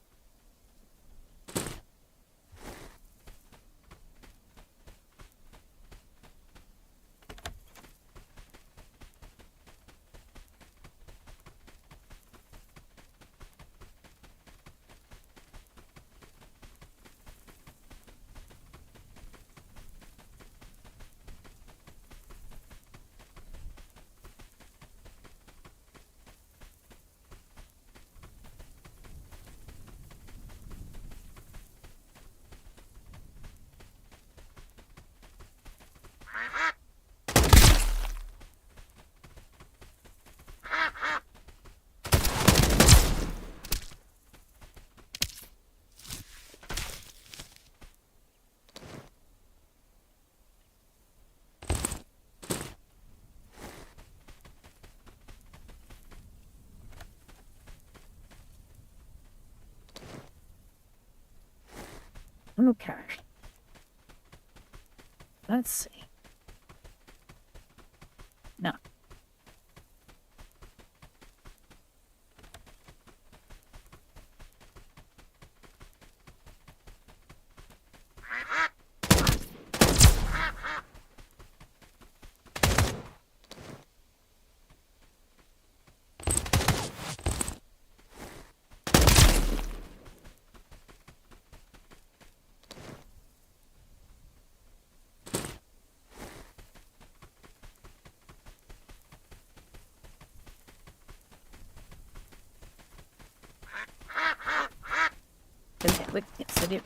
Okay. Let's see. No. Wait, yes, I do.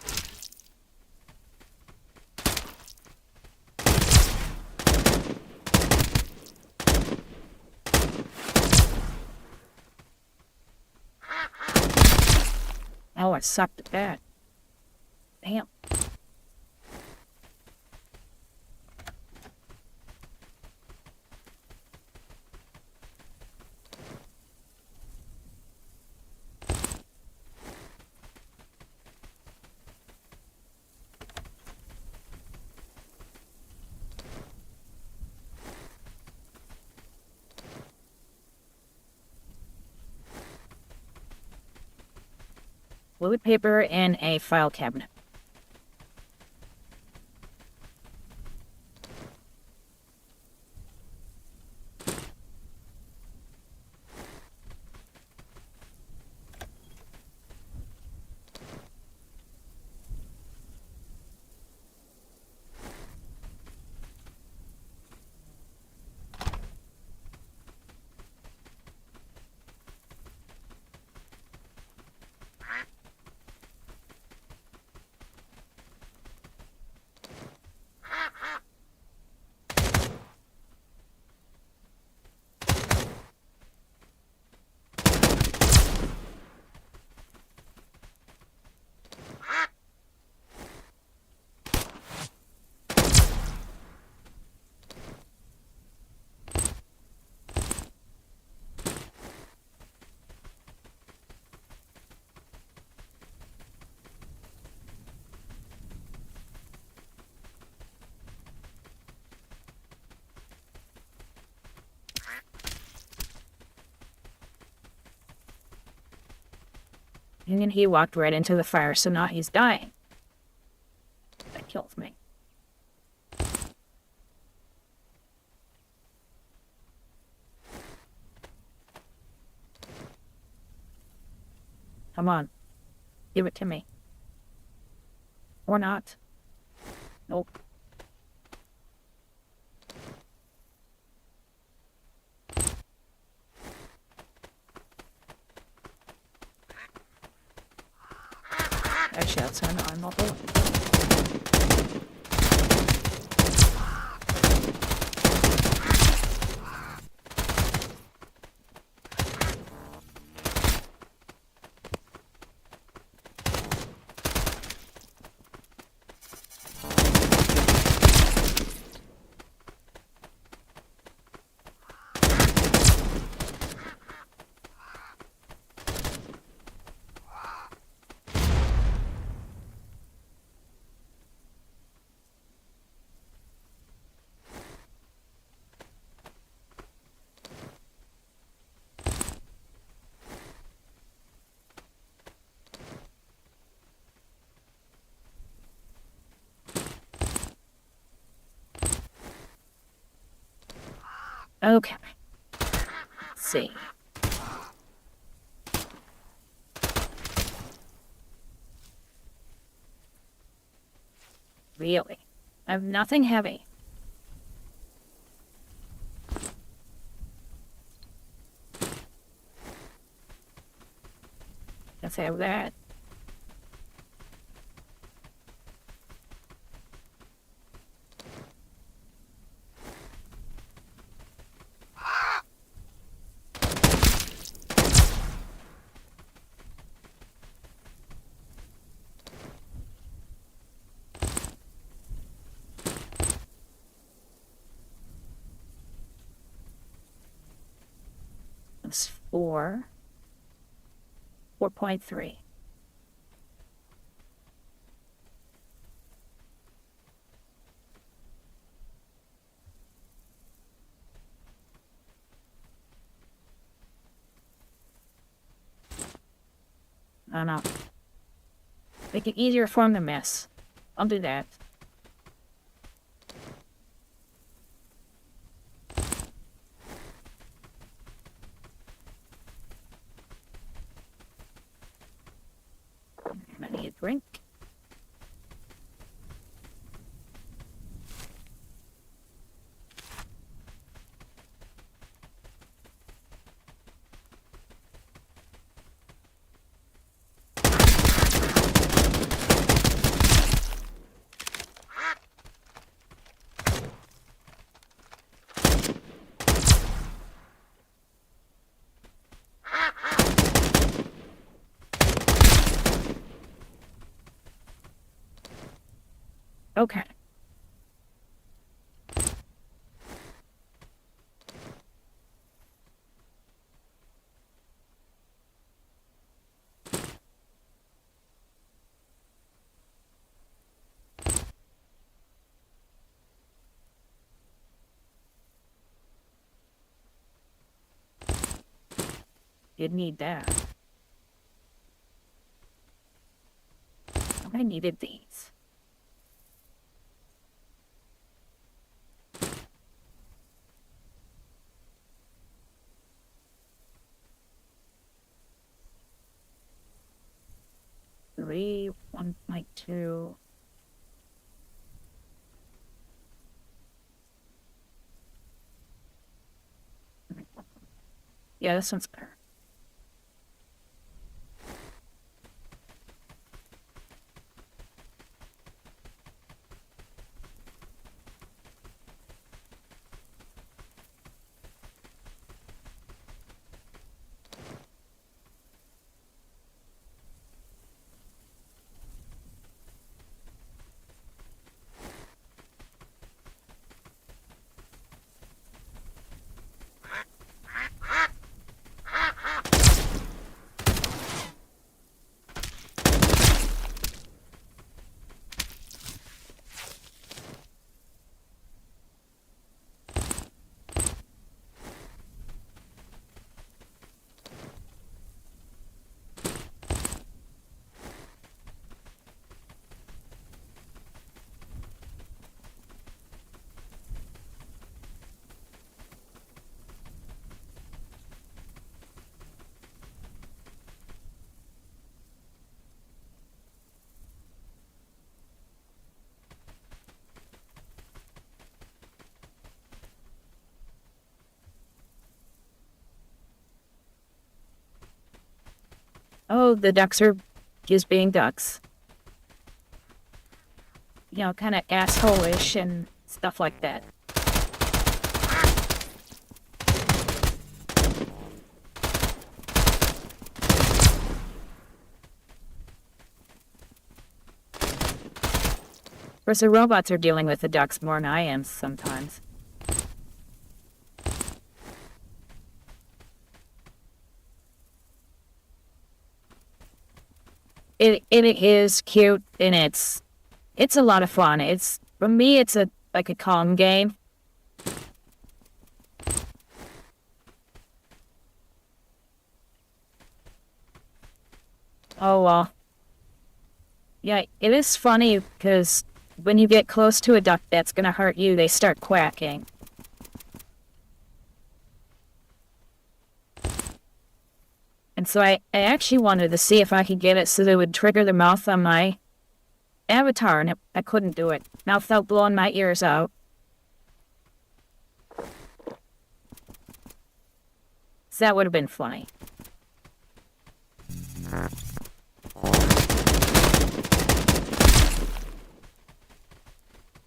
Oh, I sucked at that. Damn. Fluid paper in a file cabinet. And then he walked right into the fire, so now he's dying. That kills me. Come on. Give it to me. Or not. Nope. Actually, outside, I'm not the one. Okay. Let's see. Really? I have nothing heavy. Let's have that. That's 4.3. I don't know. Make it easier for him to miss. I'll do that. I need a drink. Okay. Did need that. I needed these. Three, 1.2. Yeah, this one's better. Oh, the ducks are just being ducks. You know, kind of asshole-ish and stuff like that. Of course, the robots are dealing with the ducks more than I am sometimes. It is cute and it's a lot of fun. It's for me it's like a calm game. Oh well. Yeah, it is funny because when you get close to a duck that's gonna hurt you, they start quacking. And so I actually wanted to see if I could get it so that it would trigger the mouth on my avatar, and I couldn't do it. Now without blowing my ears out. So that would have been funny.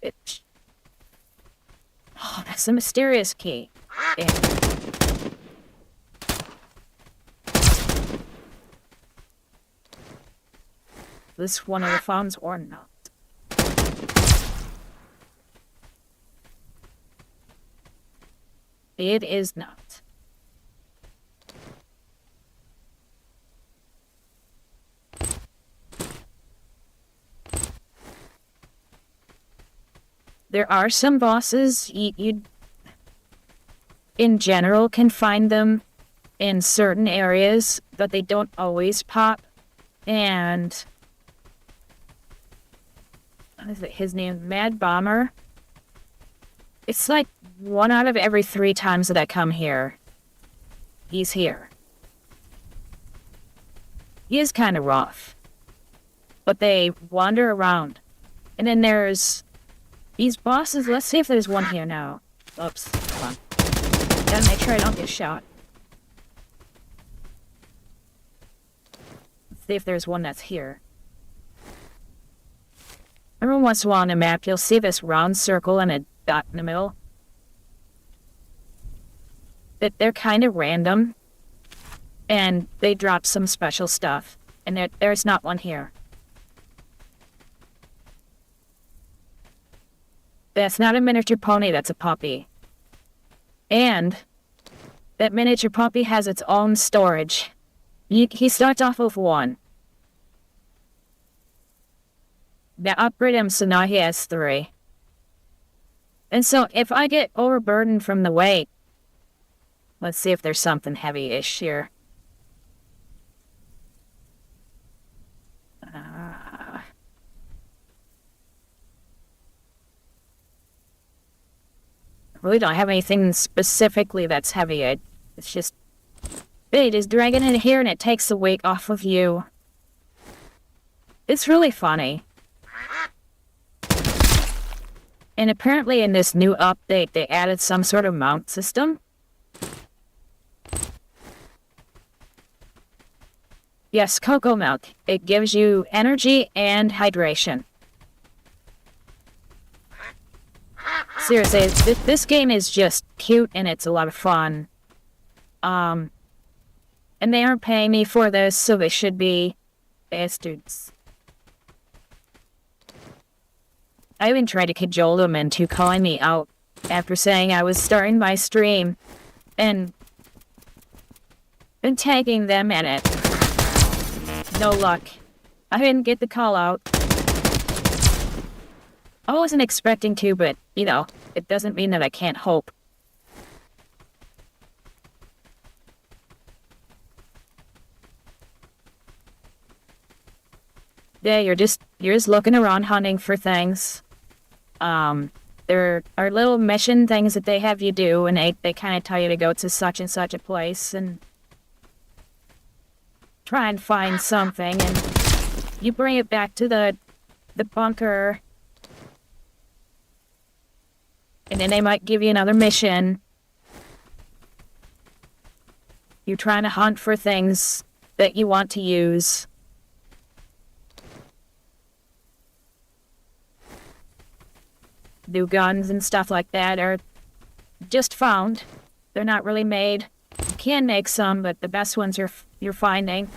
Bitch. Oh, that's a mysterious key. Damn. This one of the phones or not. It is not. There are some bosses you in general can find them in certain areas, but they don't always pop. And what is it? His name, Mad Bomber. It's like 1 out of every 3 times that I come here, he's here. He is kind of rough, but they wander around. And then there's these bosses. Let's see if there's one here now. Oops, come on. Gotta make sure I don't get shot. Let's see if there's one that's here. Every once in a while on a map, you'll see this round circle and a dot in the middle. But they're kind of random, and they drop some special stuff. And there's not one here. That's not a miniature pony, that's a puppy. And that miniature puppy has its own storage. He starts off with 1. Now upgrade him, so now he has 3. And so if I get overburdened from the weight, let's see if there's something heavy-ish here. I really don't have anything specifically that's heavy. It's just, it is dragging in here and it takes the weight off of you. It's really funny. And apparently in this new update, they added some sort of mount system. Yes, cocoa milk. It gives you energy and hydration. Seriously, this game is just cute and it's a lot of fun. And they aren't paying me for this, so they should be bastards. I even tried to cajole them into calling me out after saying I was starting my stream and tagging them in it. No luck. I didn't get the call out. I wasn't expecting to, but, you know, it doesn't mean that I can't hope. Yeah, you're just looking around hunting for things. There are little mission things that they have you do, and they kind of tell you to go to such and such a place and try and find something, and you bring it back to the bunker, and then they might give you another mission. You're trying to hunt for things that you want to use. New guns and stuff like that are just found. They're not really made. You can make some, but the best ones you're finding.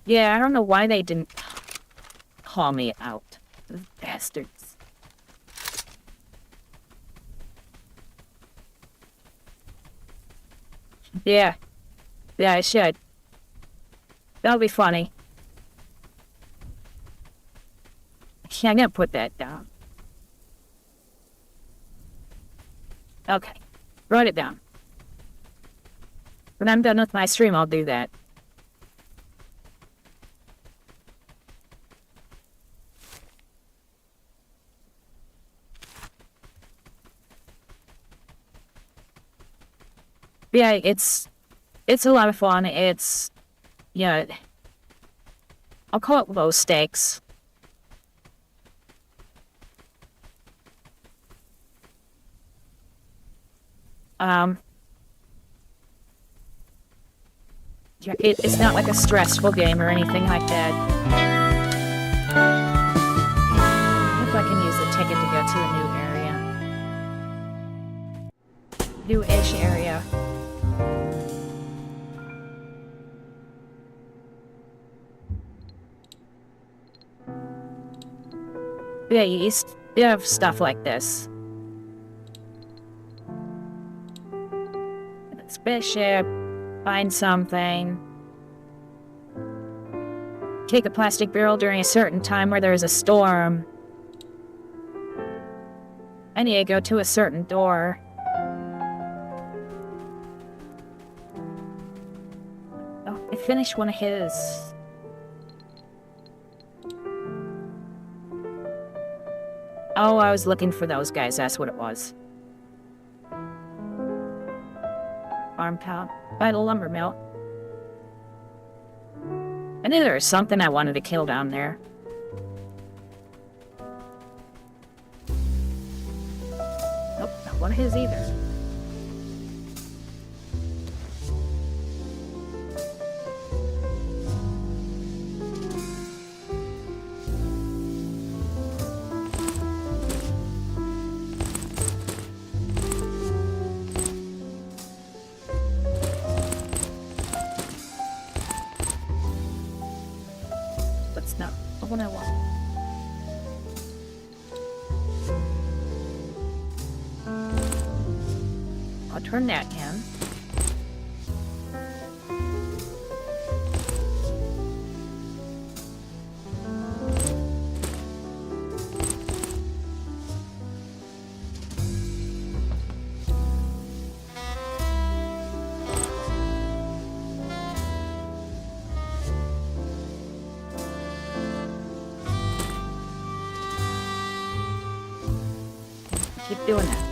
Yeah, I don't know why they didn't call me out. Those bastards. Yeah. Yeah, I should. That'll be funny. Yeah, I'm gonna put that down. Okay. Write it down. When I'm done with my stream, I'll do that. Yeah, it's a lot of fun. It's, yeah, I'll call it low stakes. Yeah, it's not like a stressful game or anything like that. If I can use the ticket to go to a new area. New-ish area. Yeah, you have stuff like this. Spaceship, find something. Take a plastic barrel during a certain time where there is a storm. I need to go to a certain door. Oh, I finished one of his. Oh, I was looking for those guys, that's what it was. Farm town by the lumber mill. I knew there was something I wanted to kill down there. Nope, not one of his either. That's not what I want. I'll turn that in. Keep doing that.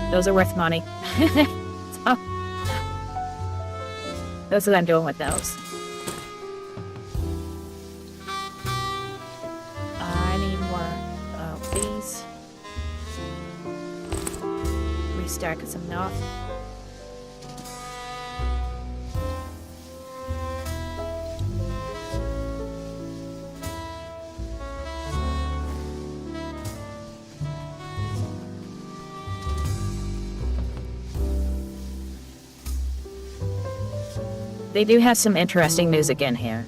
Those are worth money. So, that's what I'm doing with those. I need more of these. Restack is enough. They do have some interesting music in here.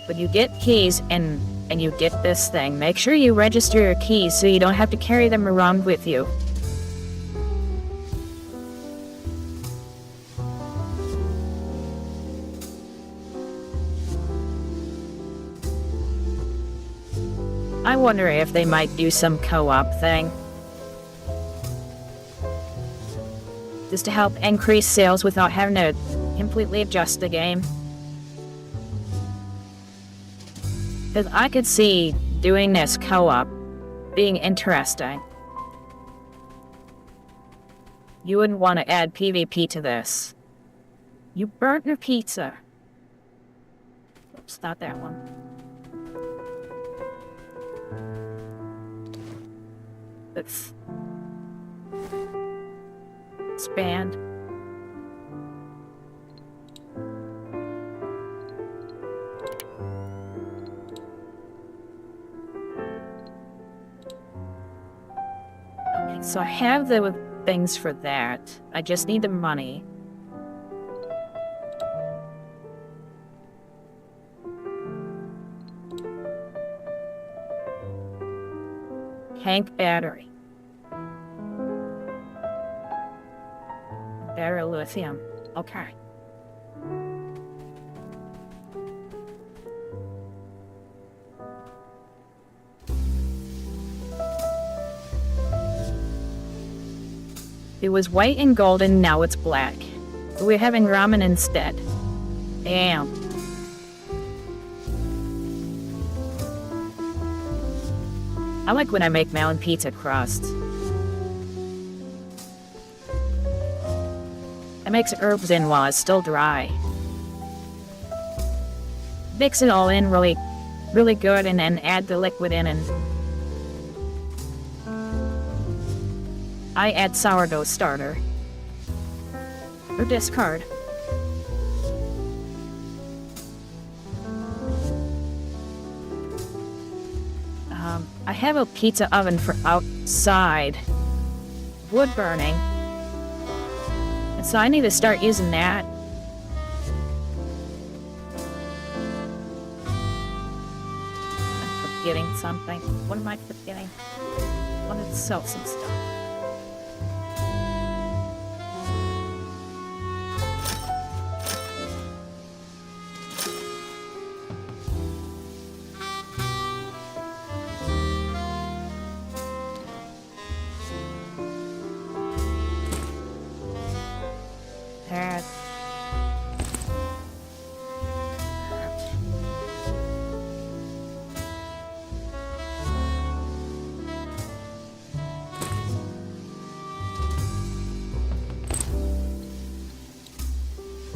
When you get keys and you get this thing, make sure you register your keys so you don't have to carry them around with you. I wonder if they might do some co-op thing. Just to help increase sales without having to completely adjust the game. Because I could see doing this co-op being interesting. You wouldn't want to add PvP to this. You burnt your pizza. Oops, not that one. Let's expand. Okay, so I have the things for that. I just need the money. Tank battery. Battery lithium. Okay. It was white and golden, now it's black. We're having ramen instead. Damn. I like when I make my own pizza crust. It makes herbs in while it's still dry. Mix it all in really good and then add the liquid in, and I add sourdough starter. Or discard. I have a pizza oven for outside. Wood burning. And so I need to start using that. I'm forgetting something. What am I forgetting? I wanted to sell some stuff. There.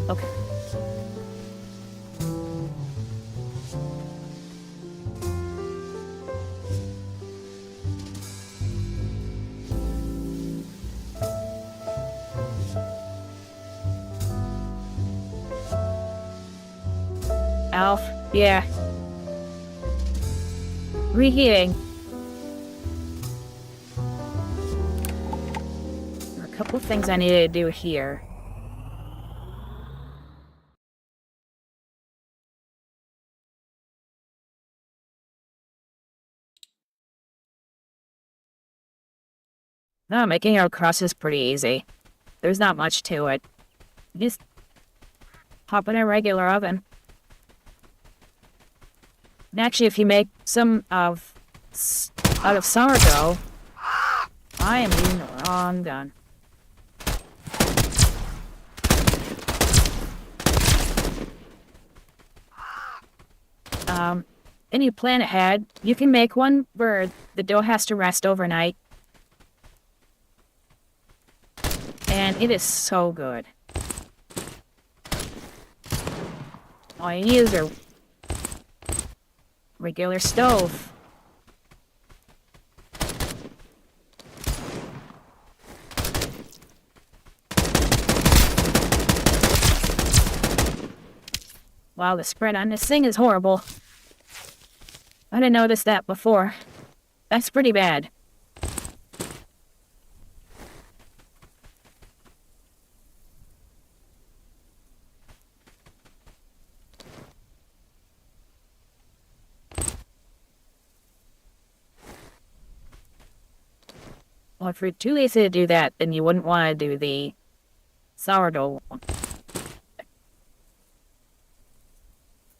Okay. Alf, yeah. Reheating. There are a couple of things I need to do here. No, making a crust is pretty easy. There's not much to it. Just pop in a regular oven. And actually, if you make some out of sourdough, I am using the wrong gun. And you plan ahead. You can make one where the dough has to rest overnight. And it is so good. All you need is a regular stove. Wow, the spread on this thing is horrible. I didn't notice that before. That's pretty bad. Well, if you're too lazy to do that, then you wouldn't want to do the sourdough one.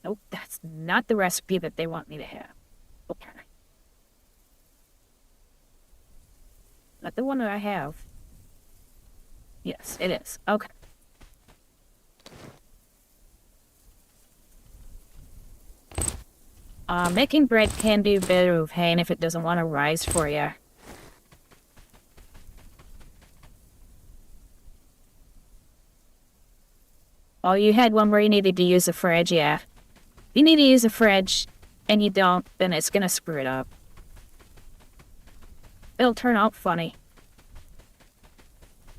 Nope, that's not the recipe that they want me to have. Okay. Not the one that I have. Yes, it is. Okay. Making bread can be a bit of a pain if it doesn't want to rise for you. Oh, you had one where you needed to use a fridge, yeah. If you need to use a fridge and you don't, then it's gonna screw it up. It'll turn out funny.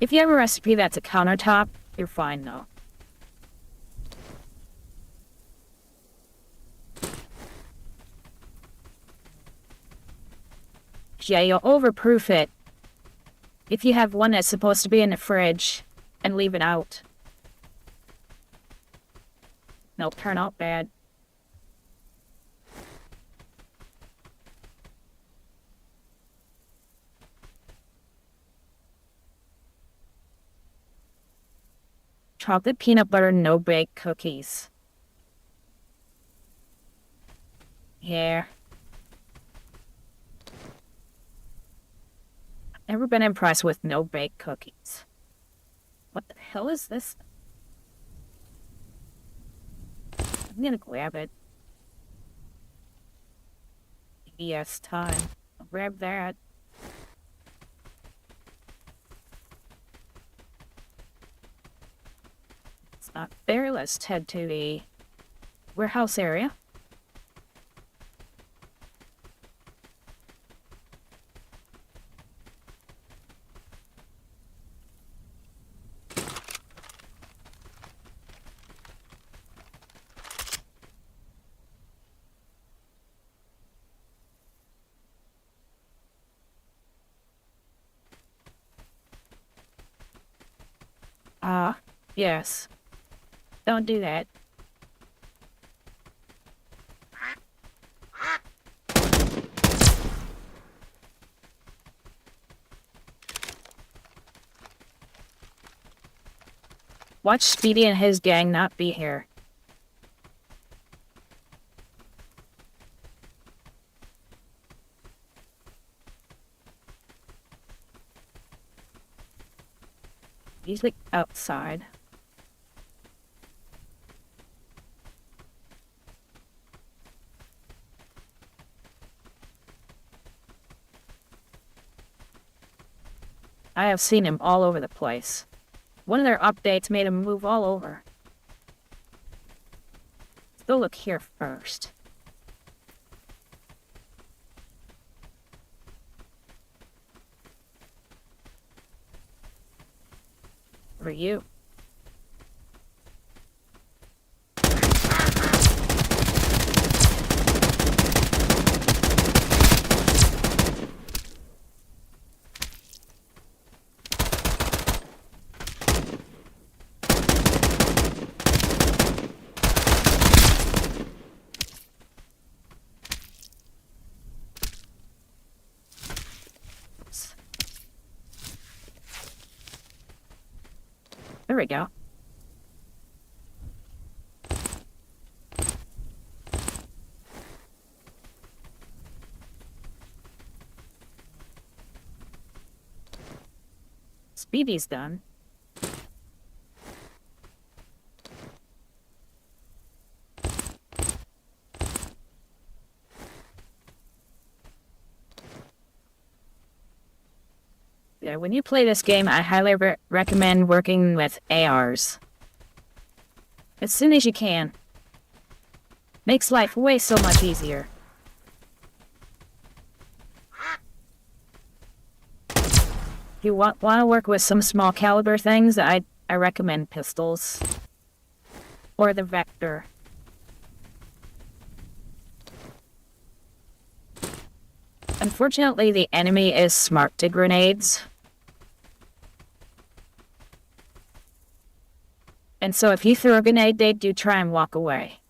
If you have a recipe that's a countertop, you're fine though. Yeah, you'll overproof it if you have one that's supposed to be in the fridge and leave it out. They'll turn out bad. Chocolate peanut butter no-bake cookies. Yeah. Never been impressed with no-bake cookies. What the hell is this? I'm gonna grab it. Yes, time. Grab that. It's not there. Let's head to the warehouse area. Yes. Don't do that. Watch Speedy and his gang not be here. He's like outside. I have seen him all over the place. One of their updates made him move all over. Let's go look here first. For you. There we go. Speedy's done. Yeah, when you play this game, I highly recommend working with ARs. As soon as you can. Makes life way so much easier. If you want to work with some small caliber things, I recommend pistols. Or the Vector. Unfortunately, the enemy is smart to grenades. And so if you throw a grenade, they do try and walk away.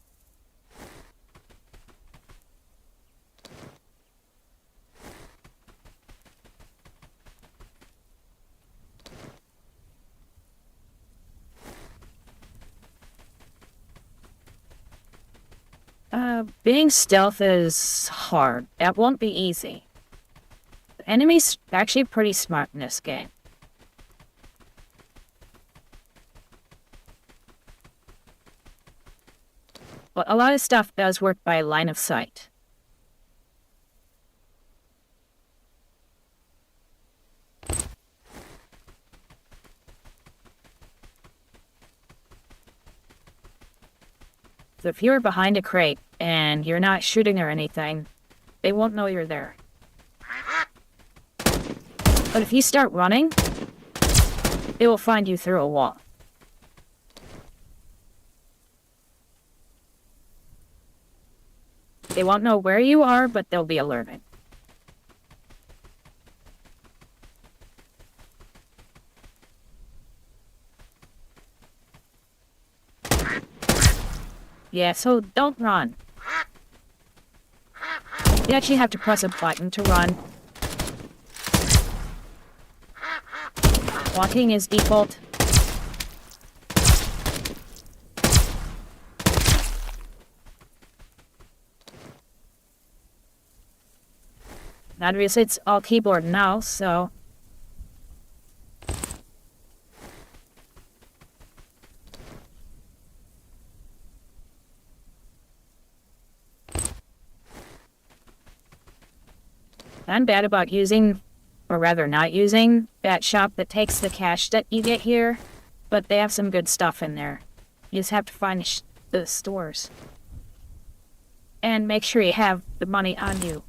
Being stealth is hard. That won't be easy. The enemy's actually pretty smart in this game. But a lot of stuff does work by line of sight. So if you're behind a crate and you're not shooting or anything, they won't know you're there. But if you start running, they will find you through a wall. They won't know where you are, but they'll be alerted. Yeah, so don't run. You actually have to press a button to run. Walking is default. Obviously, it's all keyboard now, so... I'm bad about using, or rather not using, that shop that takes the cash that you get here, but they have some good stuff in there. You just have to find the stores. And make sure you have the money on you.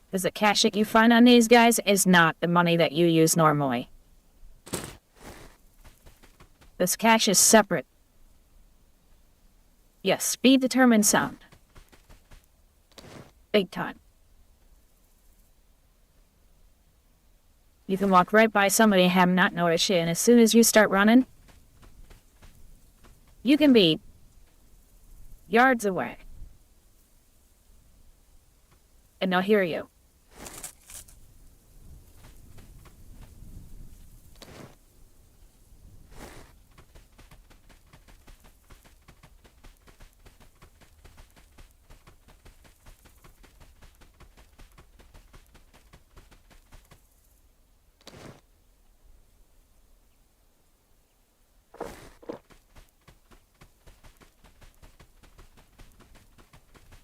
Because the cash that you find on these guys is not the money that you use normally. This cash is separate. Yes, speed determines sound. Big time. You can walk right by somebody and have not noticed you, and as soon as you start running, you can be yards away. And they'll hear you.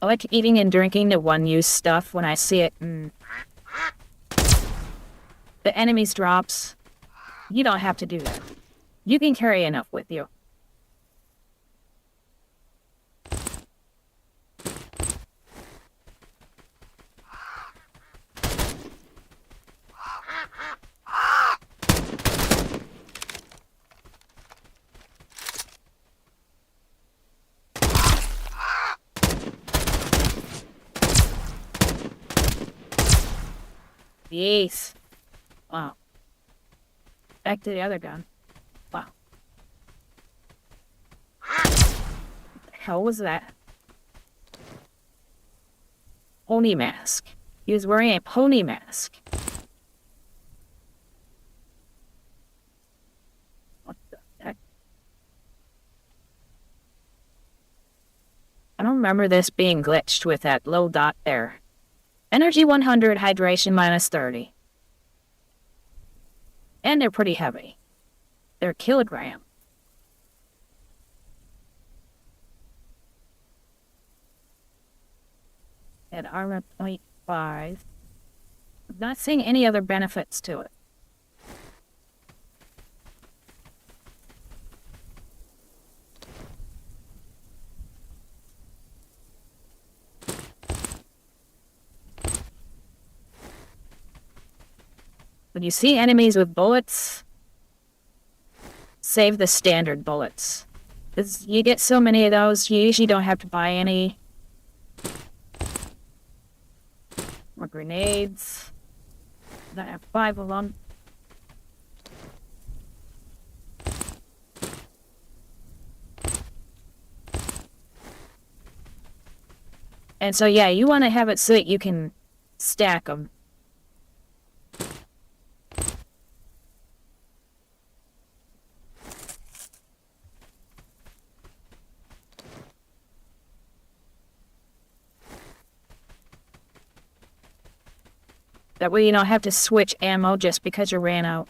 I like eating and drinking the one-use stuff when I see it. The enemy's drops. You don't have to do that. You can carry enough with you. Yes. Wow. Back to the other gun. Wow. What the hell was that? Pony mask. He was wearing a pony mask. What the heck? I don't remember this being glitched with that low dot there. Energy 100, hydration minus 30. And they're pretty heavy. They're a kilogram. And armor 0.5. I'm not seeing any other benefits to it. When you see enemies with bullets, save the standard bullets. Because you get so many of those, you usually don't have to buy any. More grenades. I have 5 of them. And so yeah, you want to have it so that you can stack them. That way you don't have to switch ammo just because you ran out.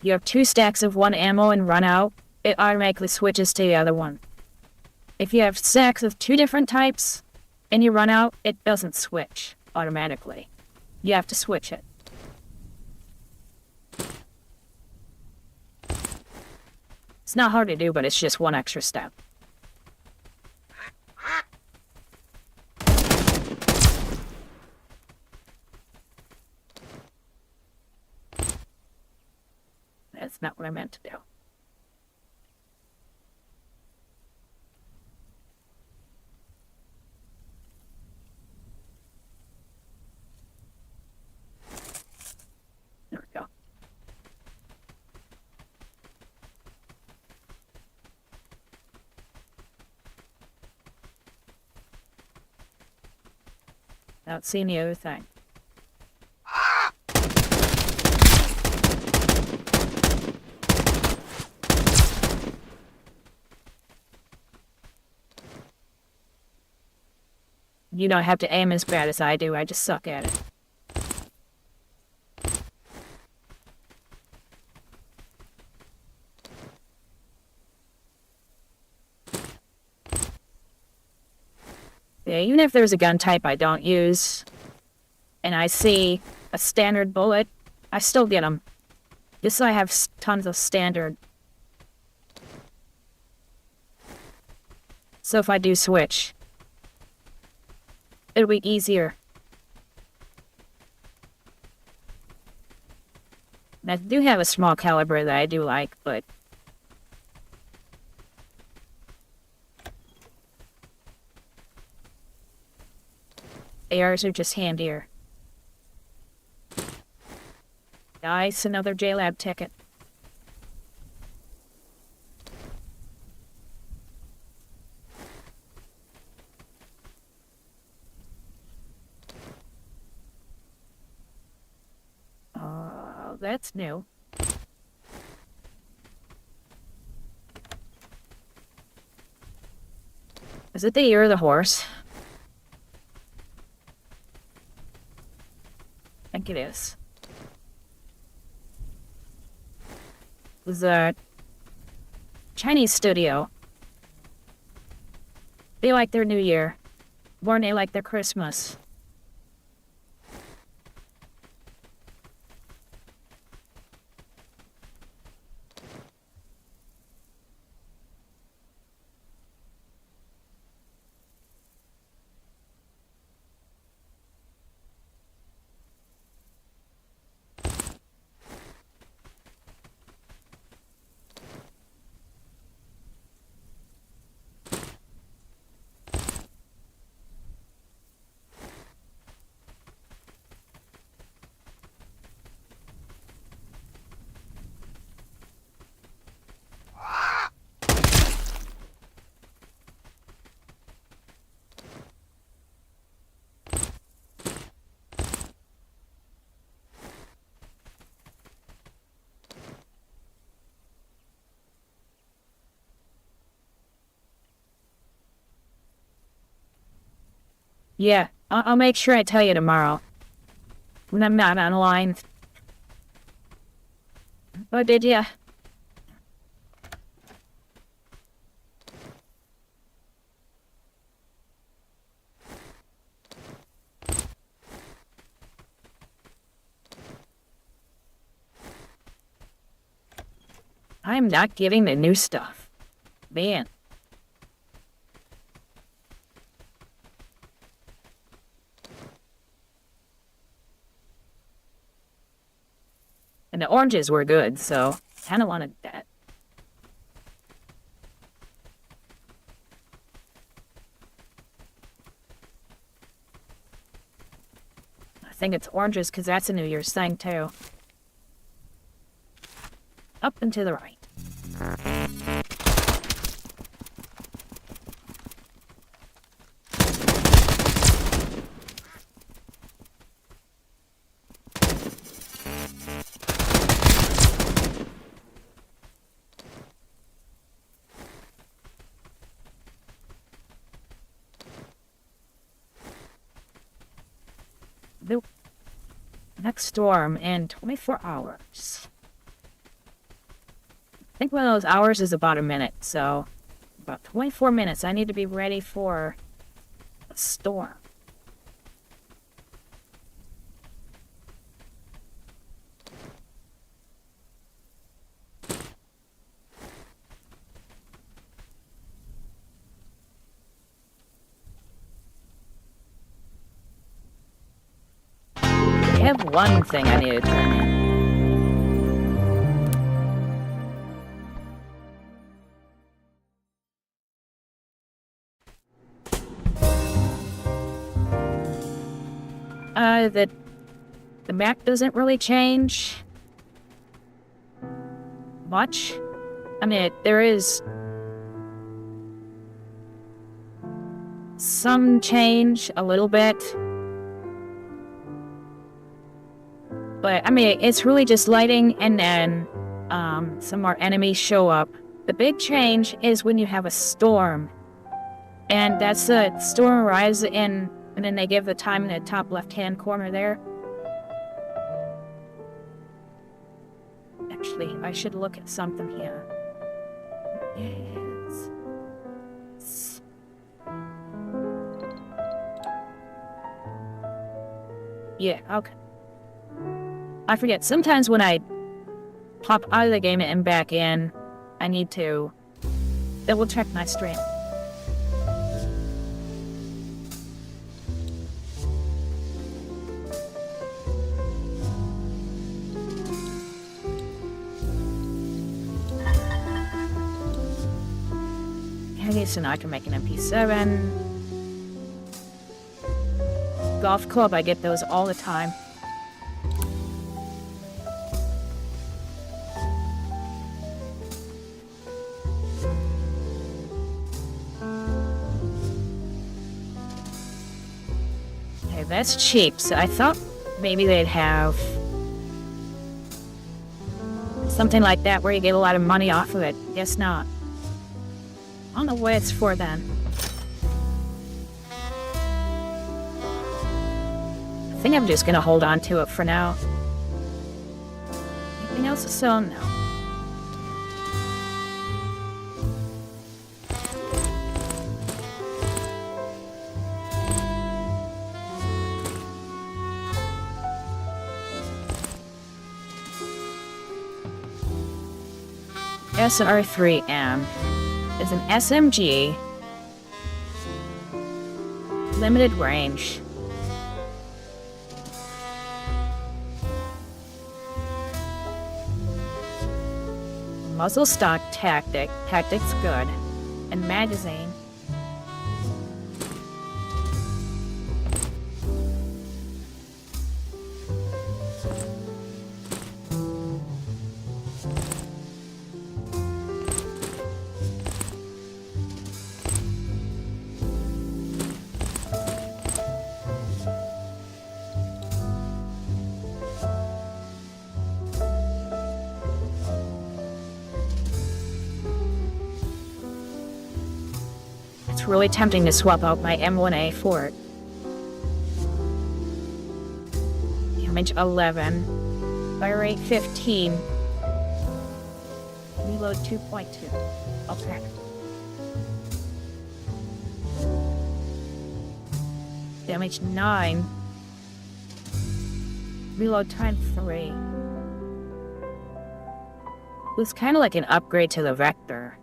You have 2 stacks of one ammo and run out, it automatically switches to the other one. If you have stacks of 2 different types and you run out, it doesn't switch automatically. You have to switch it. It's not hard to do, but it's just one extra step. That's not what I meant to do. There we go. Not seeing the other thing. You don't have to aim as bad as I do, I just suck at it. Yeah, even if there's a gun type I don't use, and I see a standard bullet, I still get them. Just so I have tons of standard. So if I do switch, it'll be easier. And I do have a small caliber that I do like, but ARs are just handier. Nice, another JLab ticket. That's new. Is it the ear of the horse? I think it is. It was a Chinese studio. They like their New Year. More than they like their Christmas. Yeah, I'll make sure I tell you tomorrow. When I'm not online. Oh, did ya? I'm not getting the new stuff. Man. And the oranges were good, so kind of wanted that. I think it's oranges because that's a New Year's thing, too. Up and to the right. The next storm in 24 hours. I think one of those hours is about a minute, so about 24 minutes. I need to be ready for a storm. I have one thing I need to turn in. The map doesn't really change much. I mean, there is some change, a little bit. But, I mean, it's really just lighting and then some more enemies show up. The big change is when you have a storm. And that's a storm arrives in, and then they give the time in the top left-hand corner there. Actually, I should look at something here. Yes. Yeah, okay. I forget, sometimes when I pop out of the game and back in, I need to double check my stream. Okay, so now I can make an MP7. Golf club, I get those all the time. Okay, that's cheap, so I thought maybe they'd have something like that where you get a lot of money off of it. Guess not. I don't know what it's for then. I think I'm just gonna hold on to it for now. Anything else to sell? No. SR3M is an SMG, limited range. Muzzle stock tactics good, and magazine. It's really tempting to swap out my M1A for it. Damage 11. Fire rate 15. Reload 2.2. Okay. Damage 9. Reload time 3. It was kind of like an upgrade to the Vector.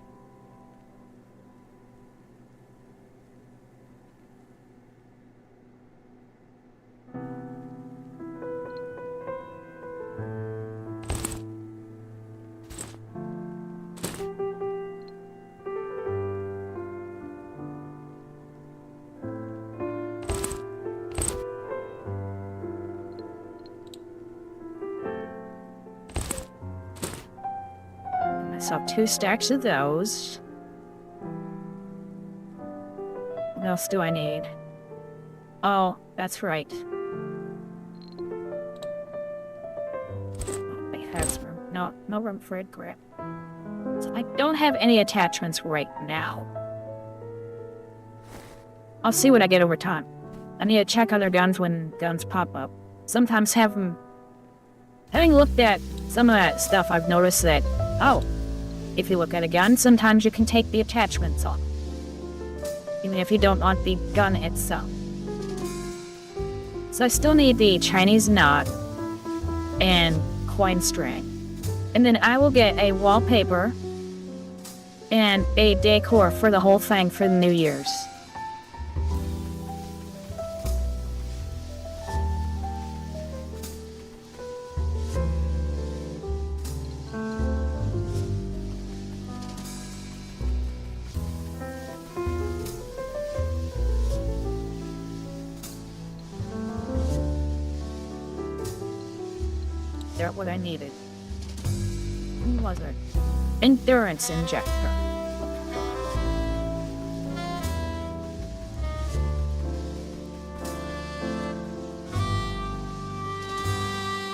So 2 stacks of those. What else do I need? Oh, that's right. Oh, it has room. No room for a grip. So I don't have any attachments right now. I'll see what I get over time. I need to check other guns when guns pop up. Sometimes having looked at some of that stuff, I've noticed that, oh, if you look at a gun, sometimes you can take the attachments off, even if you don't want the gun itself. So I still need the Chinese knot and coin string. And then I will get a wallpaper and a decor for the whole thing for the New Year's. That's what I needed. Who was it? Endurance injector.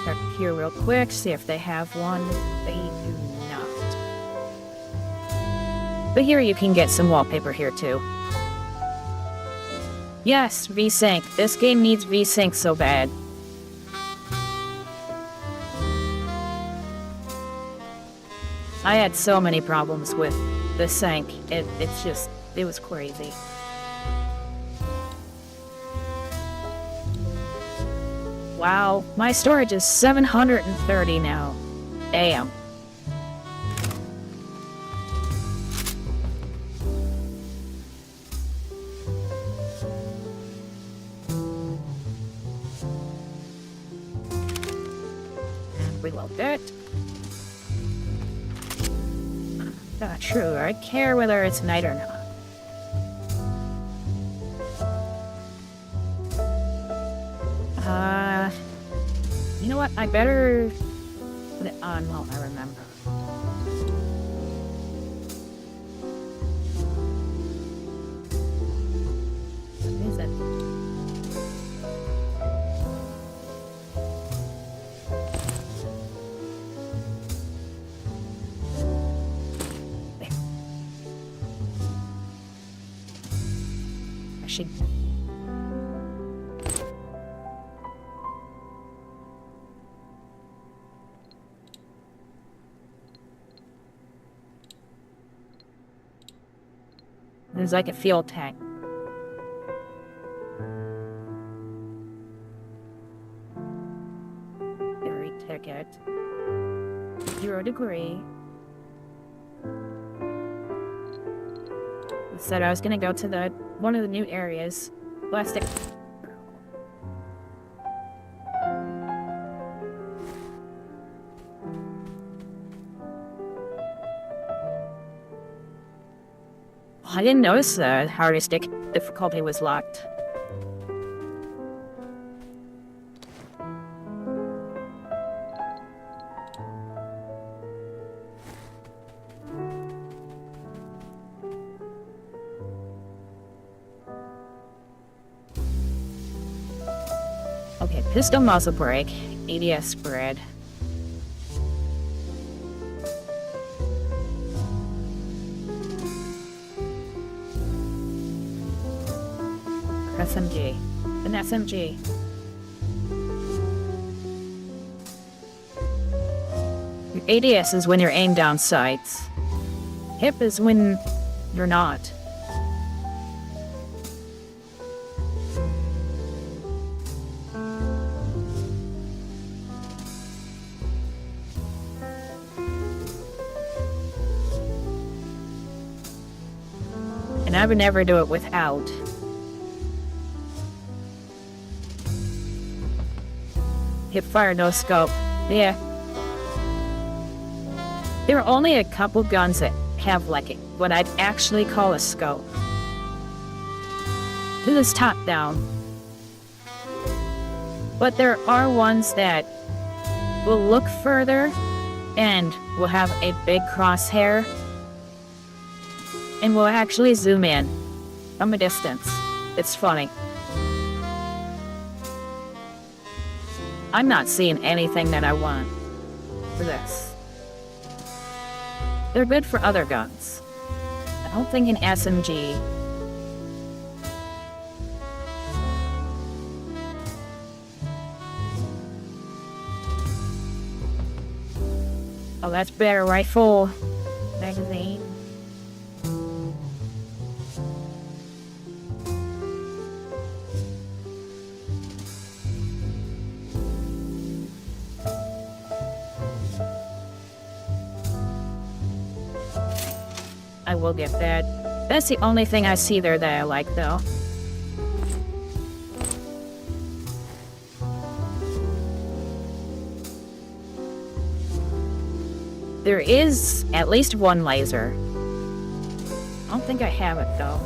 Check here real quick, see if they have one. They do not. But here you can get some wallpaper here too. Yes, VSync. This game needs VSync so bad. I had so many problems with the sync. It was crazy. Wow, my storage is 730 now. Damn. Reload that. Not true. I care whether it's night or not. You know what? I better put it on while I remember. What is it? I should. There's like a fuel tank. Ferry ticket. 0 degree. I said I was gonna go to one of the new areas. Plastic. I didn't notice the hardest difficulty was locked. Okay, pistol muzzle brake, ADS spread. SMG. An SMG. Your ADS is when you're aimed down sights. Hip is when you're not. And I would never do it without. Hip fire, no scope. Yeah. There are only a couple guns that have like what I'd actually call a scope. Do this top down. But there are ones that will look further and will have a big crosshair and will actually zoom in from a distance. It's funny. I'm not seeing anything that I want for this. They're good for other guns. I don't think an SMG. Oh, that's better rifle magazine. I will get that. That's the only thing I see there that I like, though. There is at least one laser. I don't think I have it, though.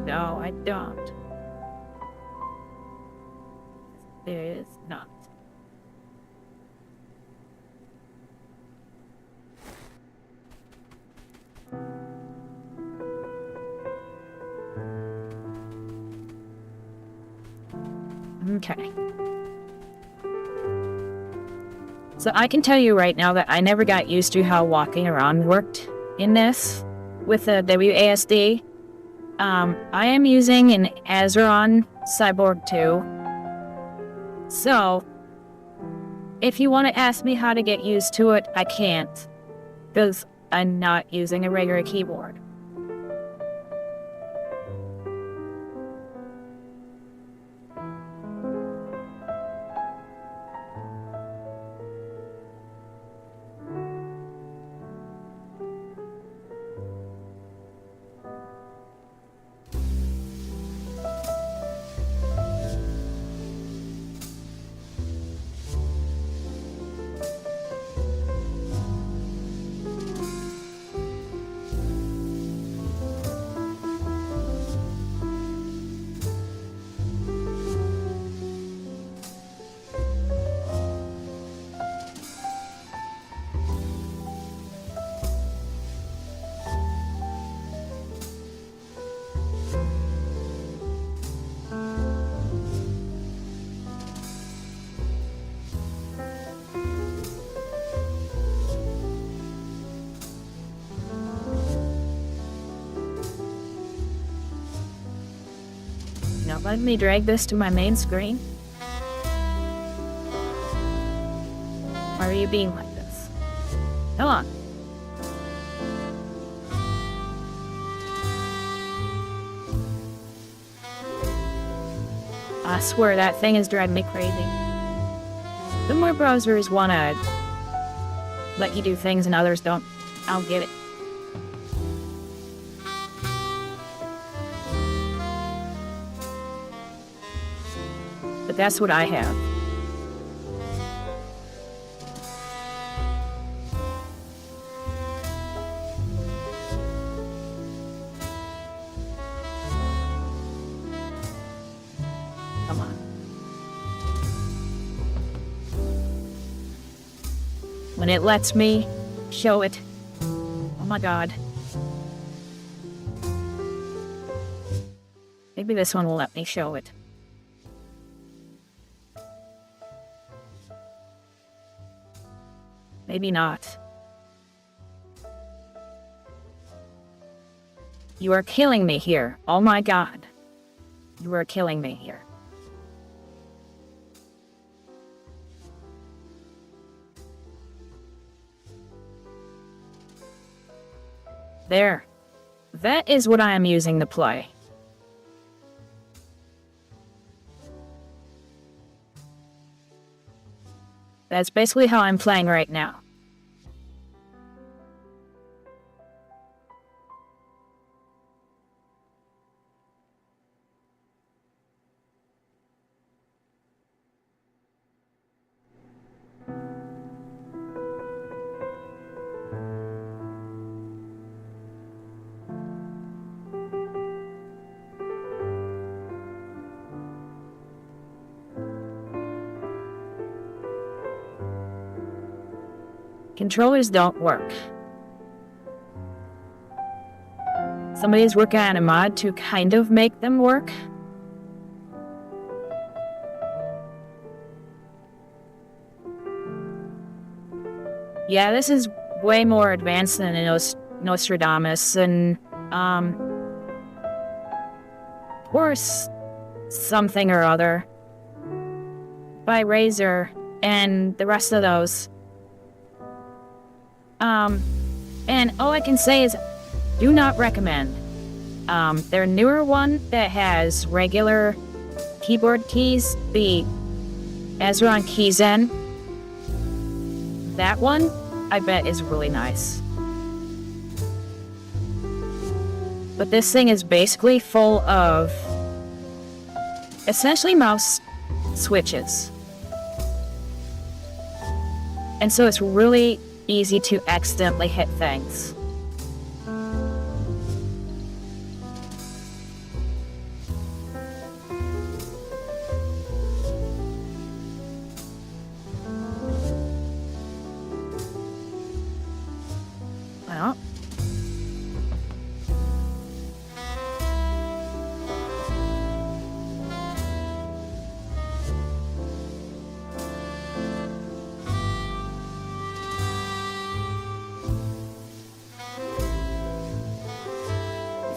No, I don't. There is not. Okay. So I can tell you right now that I never got used to how walking around worked in this with the WASD. I am using an Azeron Cyborg 2. So, if you want to ask me how to get used to it, I can't. Because I'm not using a regular keyboard. Now let me drag this to my main screen. Why are you being like this? Come on. I swear that thing is driving me crazy. Some more browsers wanna let you do things and others don't. I don't get it. But that's what I have. Come on. When it lets me show it. Oh my god. Maybe this one will let me show it. Maybe not. You are killing me here. Oh my god. You are killing me here. There. That is what I am using to play. That's basically how I'm playing right now. Controllers don't work. Somebody's working on a mod to kind of make them work. Yeah, this is way more advanced than Nostradamus and, or something or other by Razor and the rest of those. And all I can say is, do not recommend. Their newer one that has regular keyboard keys, the Ezra and Keyzen, that one, I bet is really nice. But this thing is basically full of, essentially mouse switches. And so it's really easy to accidentally hit things. Well.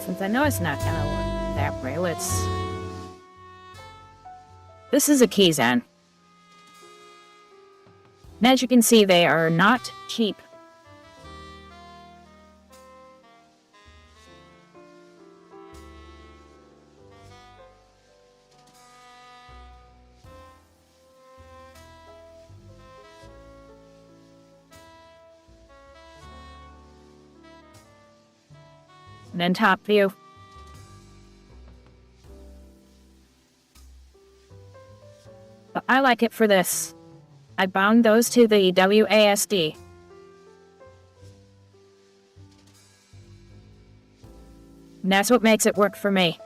Since I know it's not gonna work that way, this is a Keyzen. And as you can see, they are not cheap. And then top view. But I like it for this. I bound those to the WASD. And that's what makes it work for me.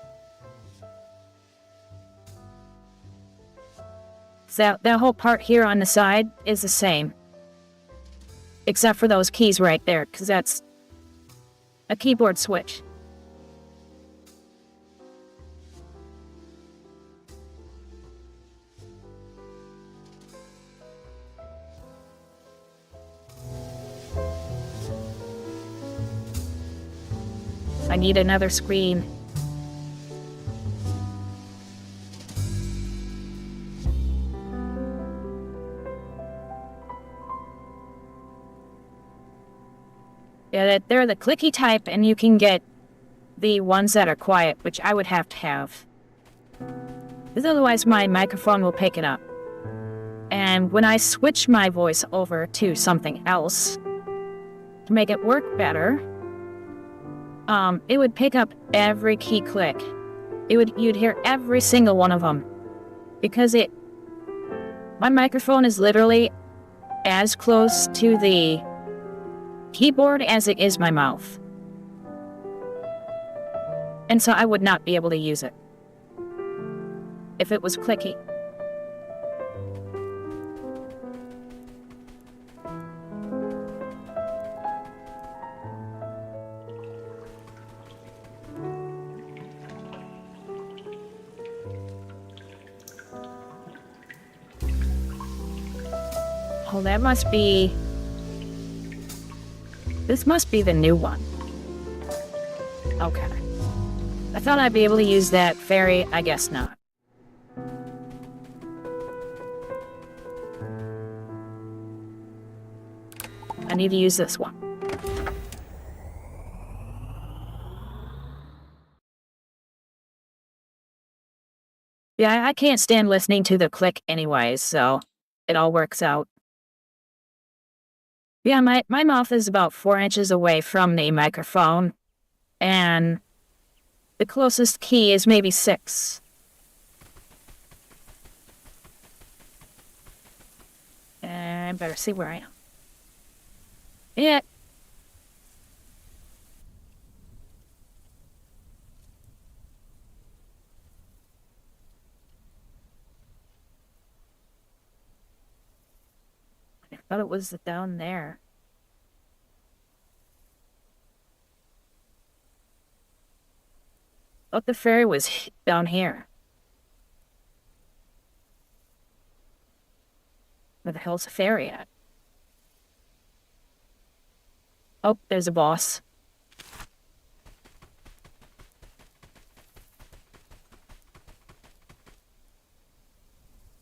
So that whole part here on the side is the same. Except for those keys right there, because that's a keyboard switch. I need another screen. Yeah, they're the clicky type, and you can get the ones that are quiet, which I would have to have. Because otherwise my microphone will pick it up. And when I switch my voice over to something else, to make it work better, it would pick up every key click. You'd hear every single one of them. Because my microphone is literally as close to the keyboard as it is my mouth. And so I would not be able to use it if it was clicky. Oh, that must be... This must be the new one. Okay. I thought I'd be able to use that fairy. I guess not. I need to use this one. Yeah, I can't stand listening to the click anyways, so it all works out. Yeah, my mouth is about 4 inches away from the microphone, and the closest key is maybe 6. And I better see where I am. Yeah. I thought it was down there. I thought the fairy was down here. Where the hell's the fairy at? Oh, there's a boss.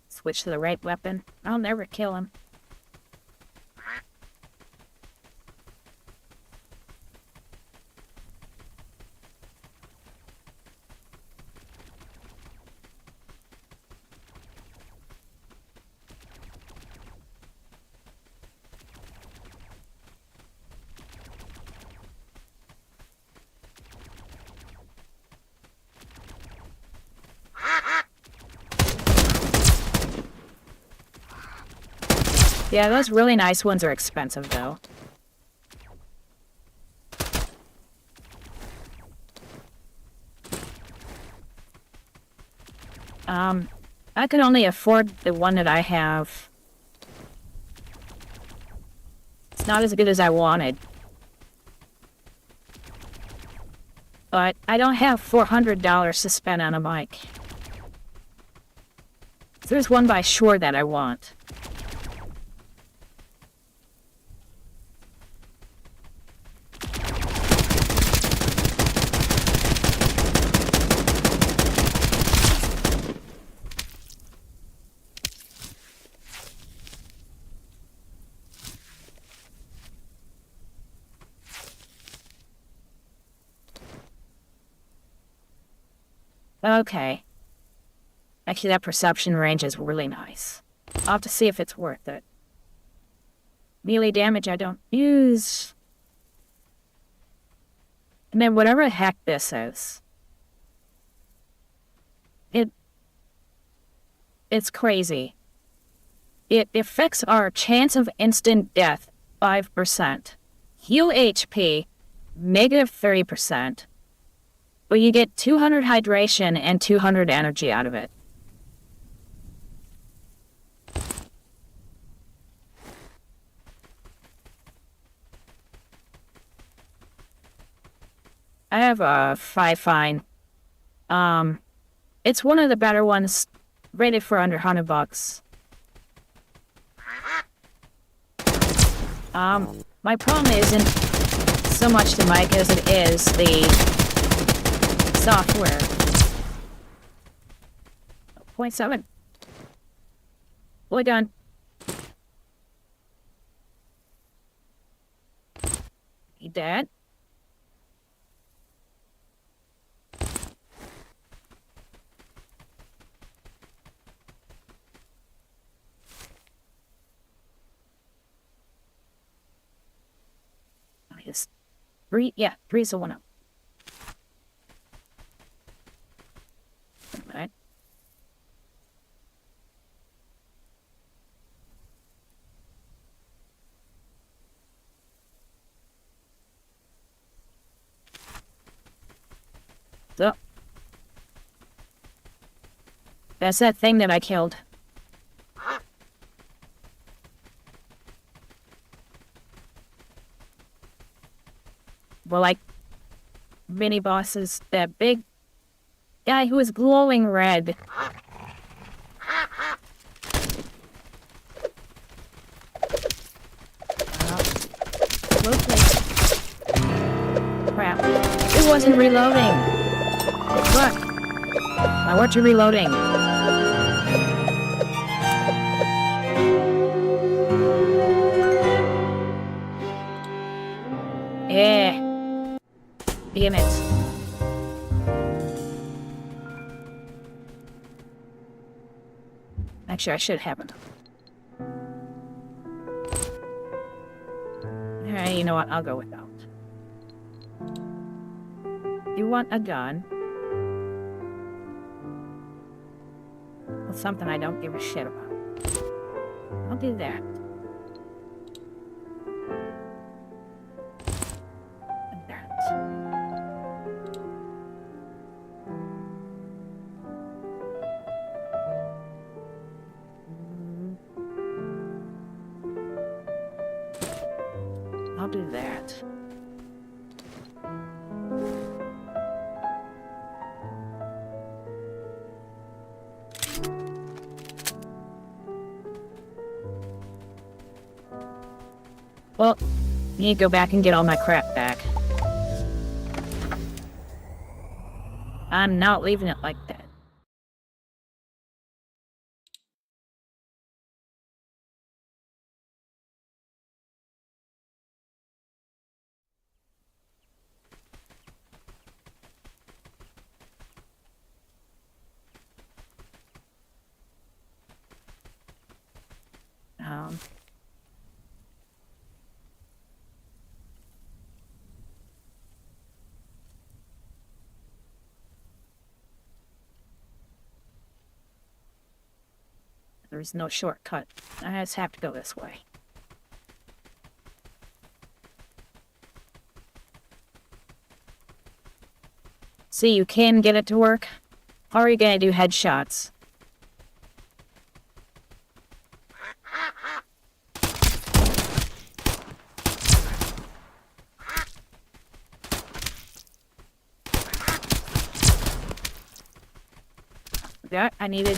Switch to the right weapon. I'll never kill him. Yeah, those really nice ones are expensive, though. I can only afford the one that I have. It's not as good as I wanted. But I don't have $400 to spend on a mic. There's one by Shure that I want. Okay. Actually, that perception range is really nice. I'll have to see if it's worth it. Melee damage I don't use. And then whatever the heck this is. It's crazy. It affects our chance of instant death 5%. Heal HP -30%. But you get 200 hydration and 200 energy out of it. I have a 5 fine. It's one of the better ones, rated for under $100. My problem isn't so much the mic as it is the software. 0.7. Fully done. He dead? Is 3? Yeah, 3 is a 1 up. Alright. So. That's that thing that I killed. Well, like, mini bosses, that big guy who is glowing red. Crap. It wasn't reloading. What? Why weren't you reloading? Yeah. Damn it. Actually, I should have it. Alright, you know what? I'll go without. You want a gun? Well, something I don't give a shit about. I'll do that. I'll do that. Well, I need to go back and get all my crap back. I'm not leaving it like that. There's no shortcut. I just have to go this way. See, you can get it to work. How are you gonna do headshots? Yeah, I needed...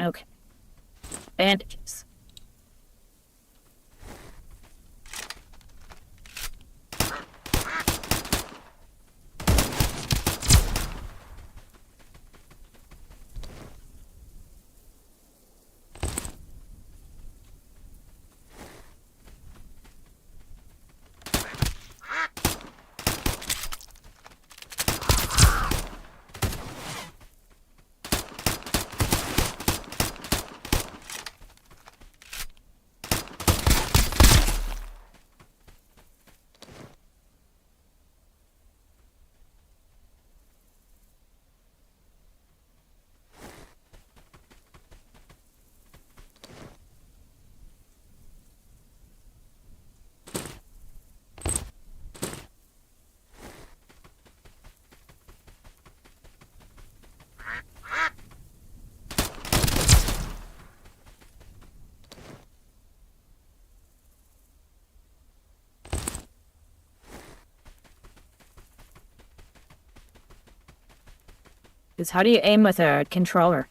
Okay. Bandages. Because how do you aim with a controller?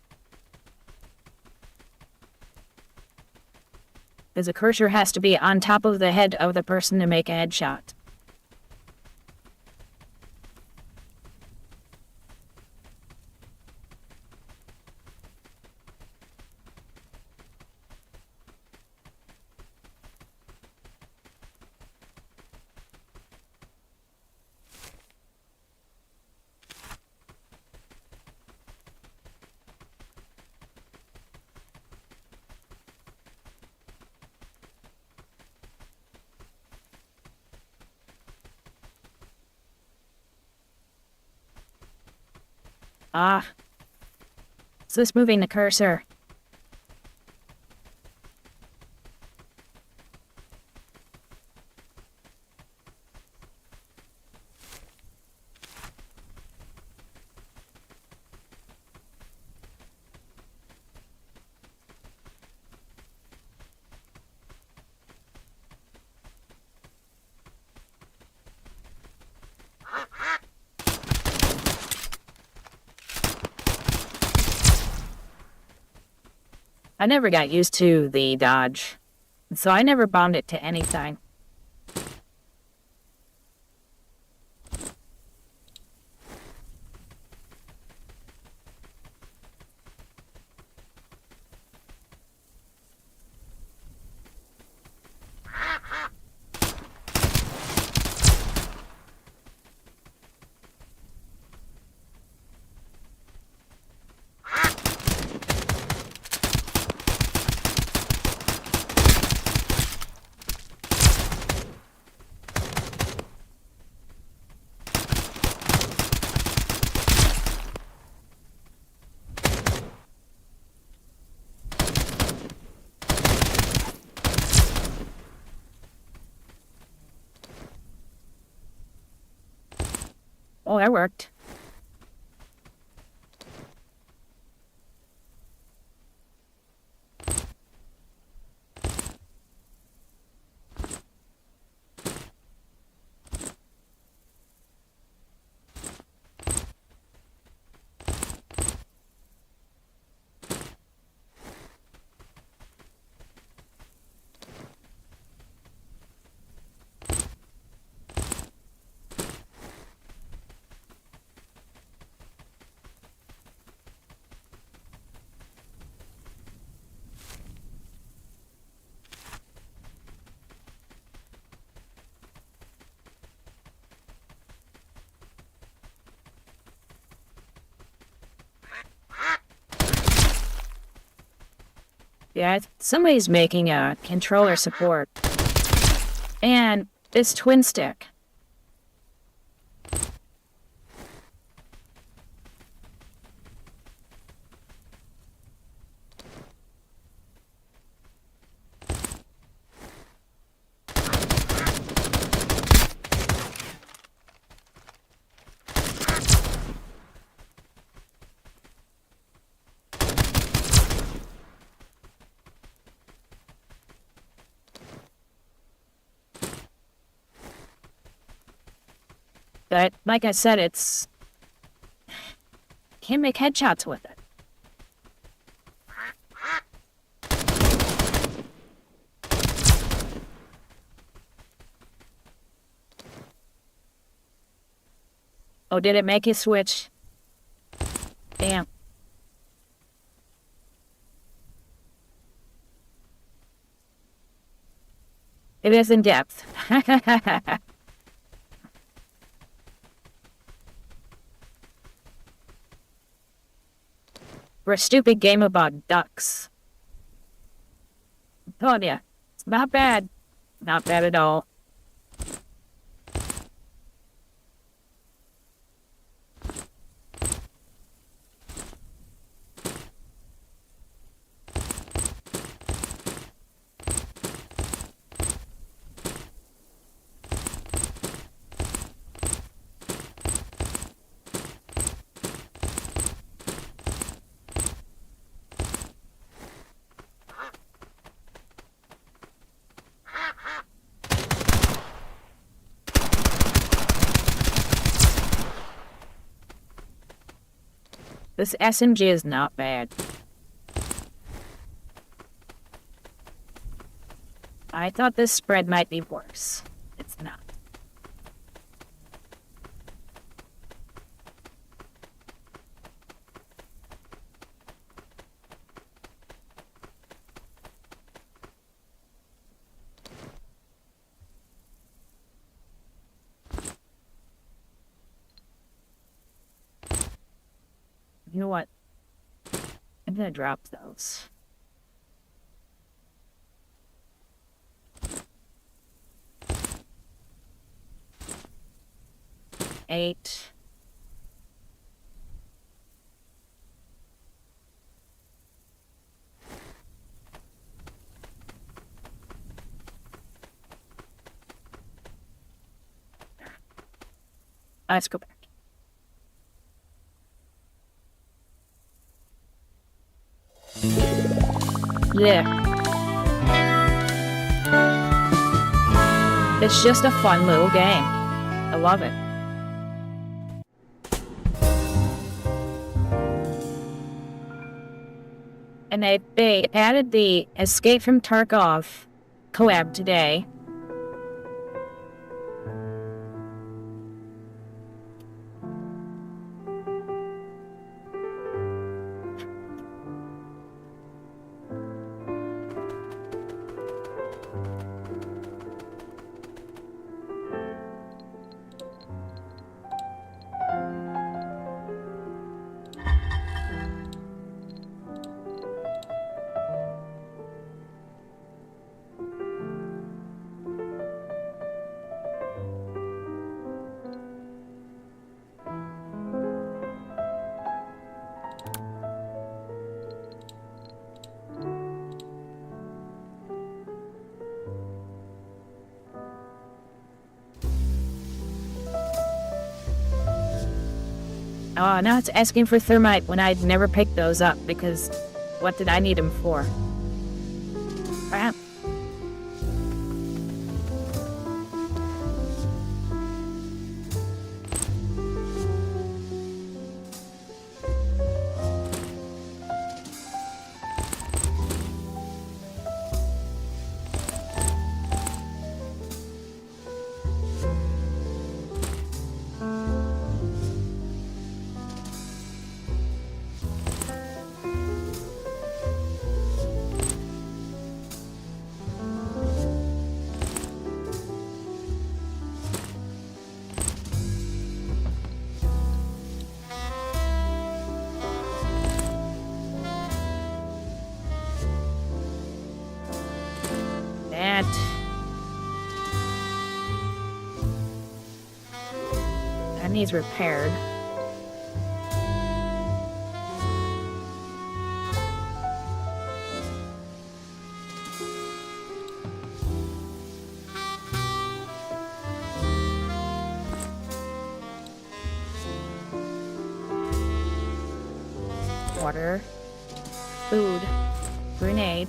Because a cursor has to be on top of the head of the person to make a headshot. Ah. Is this moving the cursor? I never got used to the dodge, so I never bound it to anything. Oh, that worked. Yeah, somebody's making a controller support. And it's twin stick. But like I said, can't make headshots with it. Oh, did it make you switch? Damn. It is in depth. For a stupid game about ducks. I told ya, it's not bad. Not bad at all. This SMG is not bad. I thought this spread might be worse. It's not. You know what? I'm gonna drop those. Eight. Let's go back. Yeah. It's just a fun little game. I love it. And they added the Escape from Tarkov collab today. Oh, now it's asking for thermite when I'd never picked those up because what did I need them for? Crap. That needs repaired. Water, food, grenade.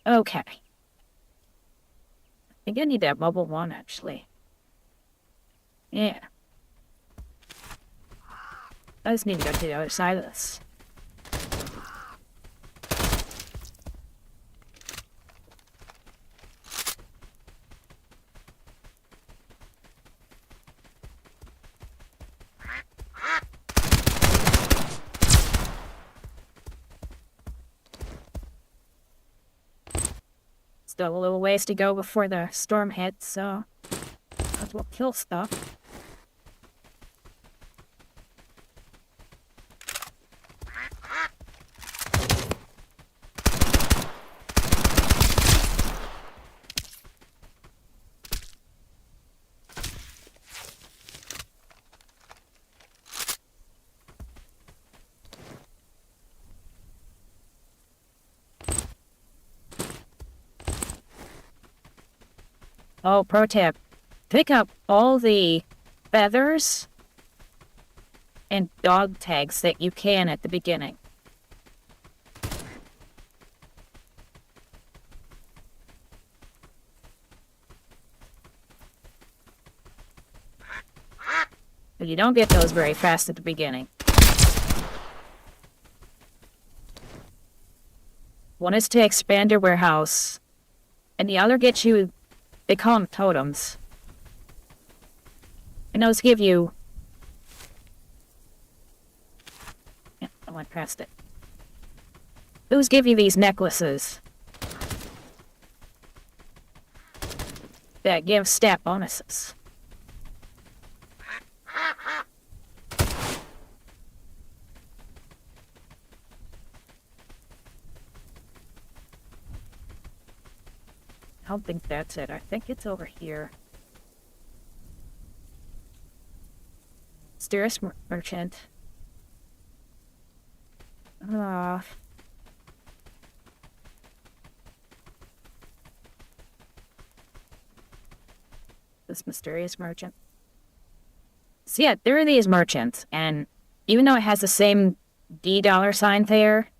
Okay. I think I need that mobile one, actually. Yeah. I just need to go to the other side of this. Still a little ways to go before the storm hits, so might as well kill stuff. Oh, pro tip. Pick up all the feathers and dog tags that you can at the beginning. But you don't get those very fast at the beginning. One is to expand your warehouse, and the other gets you, they call them totems. And those give you... Yeah, I went past it. Those give you these necklaces that give stat bonuses. I don't think that's it. I think it's over here. Mysterious merchant. This mysterious merchant. So yeah, there are these merchants, and even though it has the same D dollar sign there,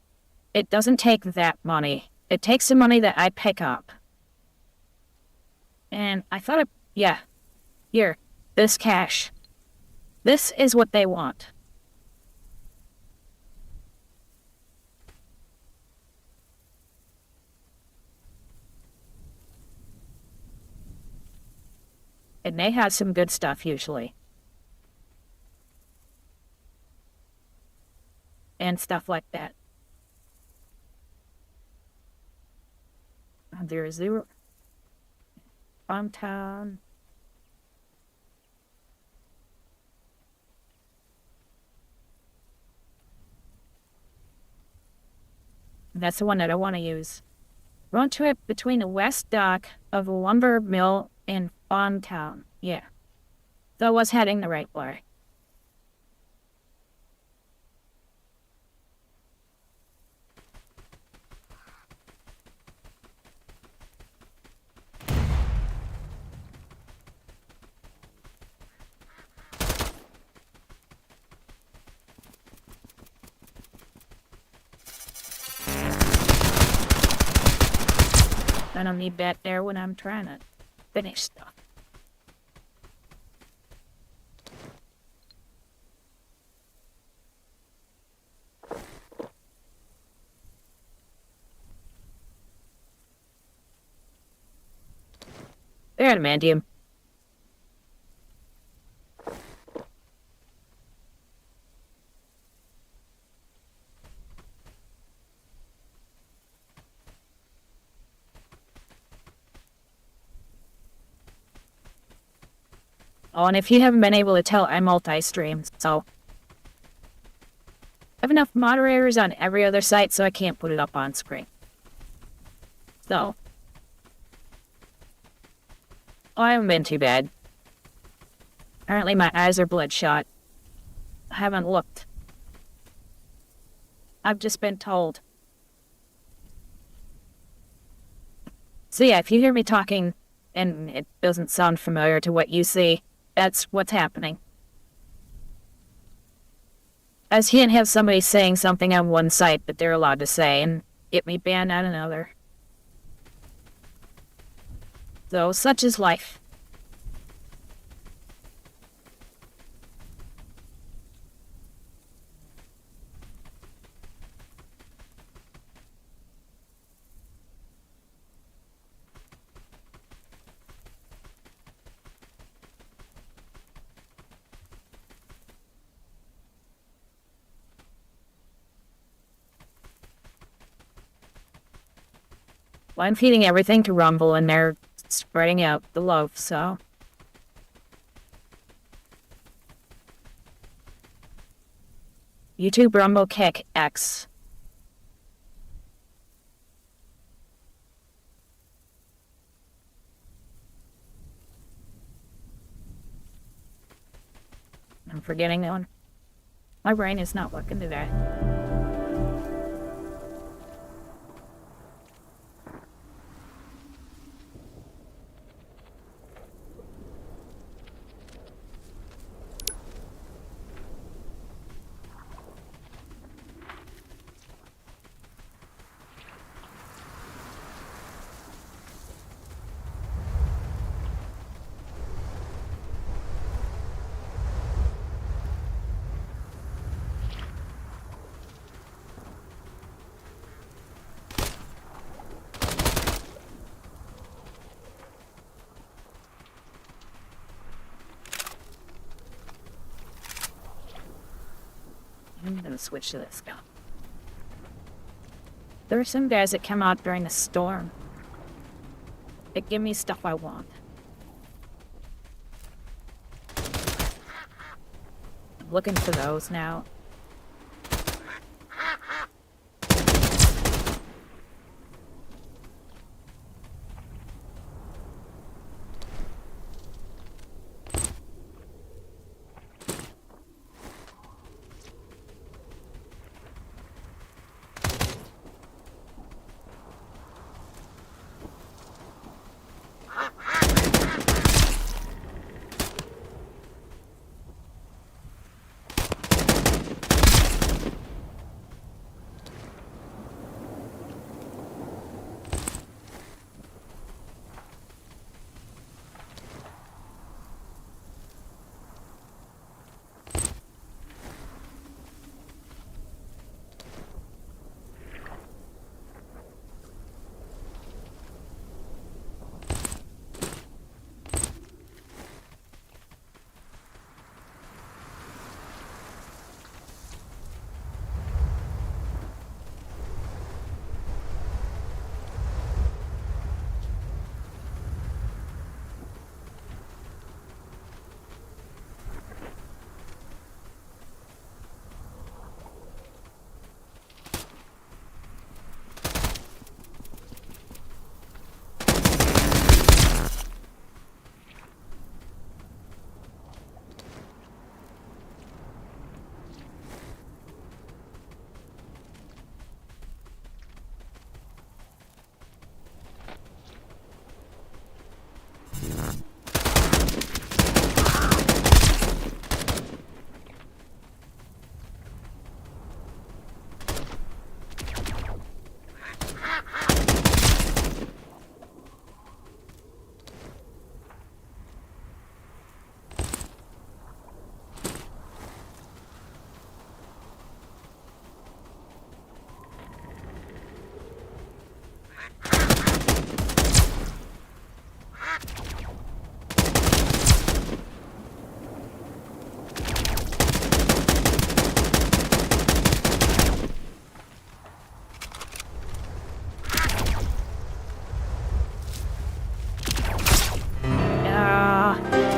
it doesn't take that money. It takes the money that I pick up. And I thought, yeah, here, this cash. This is what they want. And they have some good stuff, usually. And stuff like that. There is zero. Farm town. That's the one that I want to use. Road trip between the west dock of the lumber mill and Farm Town. Yeah. So I was heading the right way. I don't need that there when I'm trying to finish stuff. There, adamantium. Oh, and if you haven't been able to tell, I multi-stream, so... I have enough moderators on every other site, so I can't put it up on screen. So... Oh, I haven't been too bad. Apparently my eyes are bloodshot. I haven't looked. I've just been told. So yeah, if you hear me talking and it doesn't sound familiar to what you see, that's what's happening. I just can't have somebody saying something on one site that they're allowed to say and get me banned on another. Though such is life. Well, I'm feeding everything to Rumble, and they're spreading out the loaf, so... YouTube Rumble Kick X. I'm forgetting that one. My brain is not working today. I'm gonna switch to this gun. There are some guys that come out during the storm. They give me stuff I want. I'm looking for those now.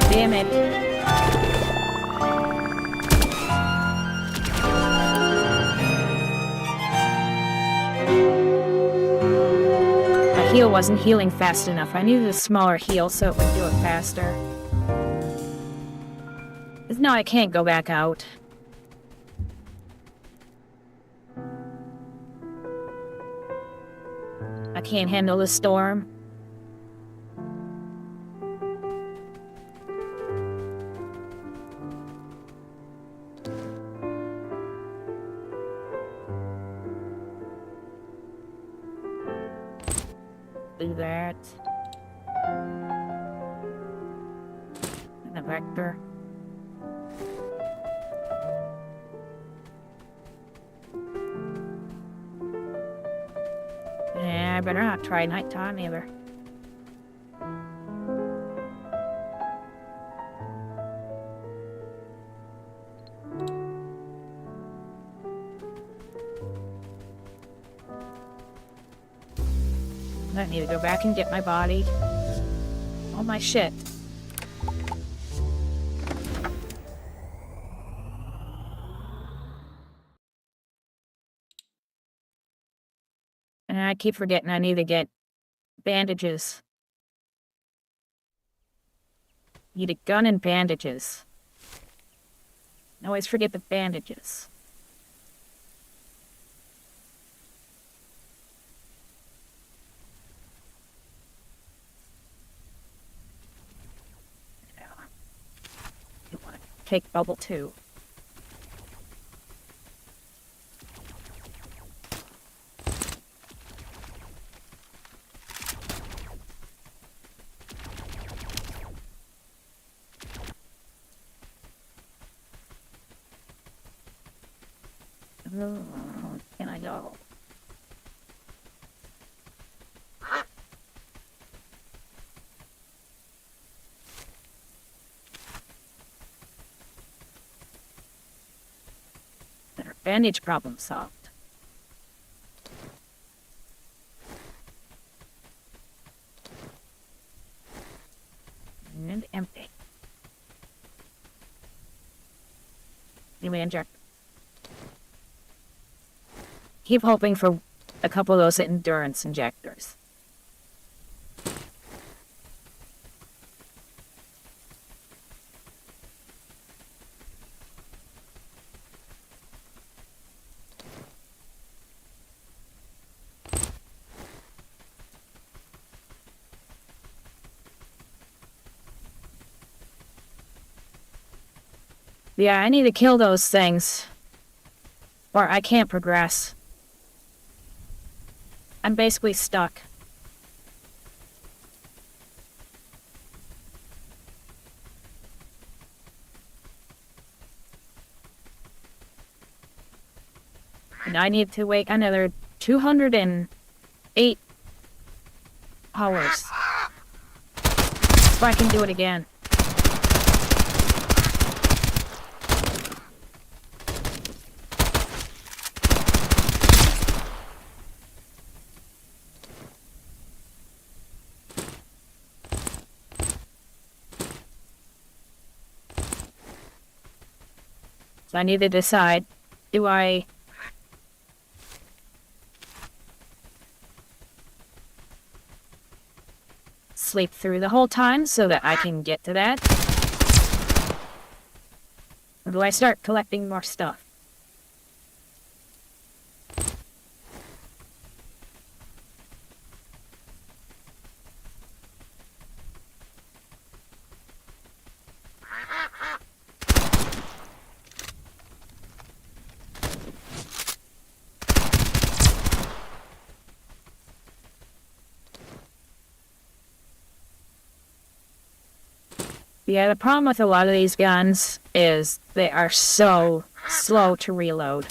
Damn it. My heal wasn't healing fast enough. I needed a smaller heal so it would do it faster. 'Cause now I can't go back out. I can't handle the storm. Do that. vector. Yeah, I better not try nighttime either. I need to go back and get my body. All my shit. And I keep forgetting I need to get bandages. Need a gun and bandages. I always forget the bandages. You want to take bubble too. Oh, can I go? Their bandage problem solved. And empty. Anyway, inject. Keep hoping for a couple of those endurance injectors. Yeah, I need to kill those things, or I can't progress. I'm basically stuck. And I need to wait another 208 hours. So I can do it again. So I need to decide, do I sleep through the whole time so that I can get to that? Or do I start collecting more stuff? Yeah, the problem with a lot of these guns is they are so slow to reload.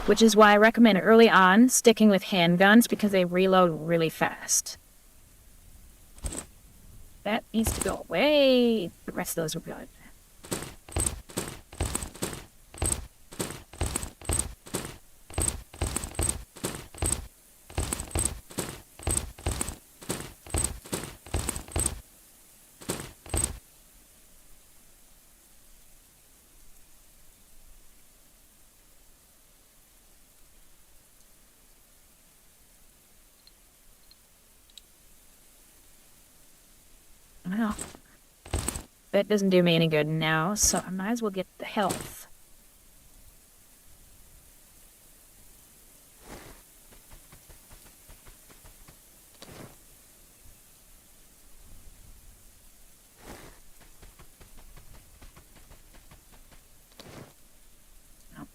Which is why I recommend early on sticking with handguns, because they reload really fast. That needs to go away. The rest of those are good. Well, that doesn't do me any good now, so I might as well get the health.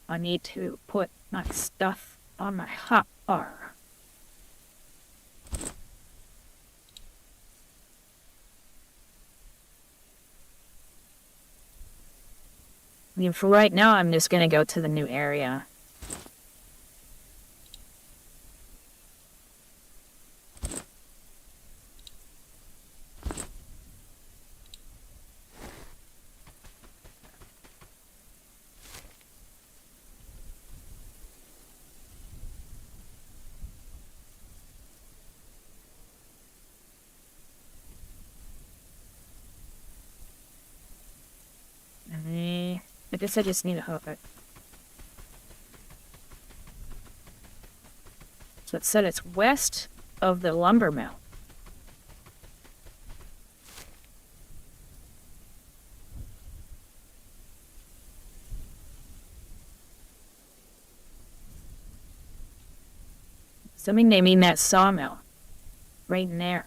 I need to put my stuff on my hot bar. mean, for right now, I'm just gonna go to the new area. I guess I just need a hook. So it said it's west of the lumber mill. Assuming they mean that sawmill. Right in there.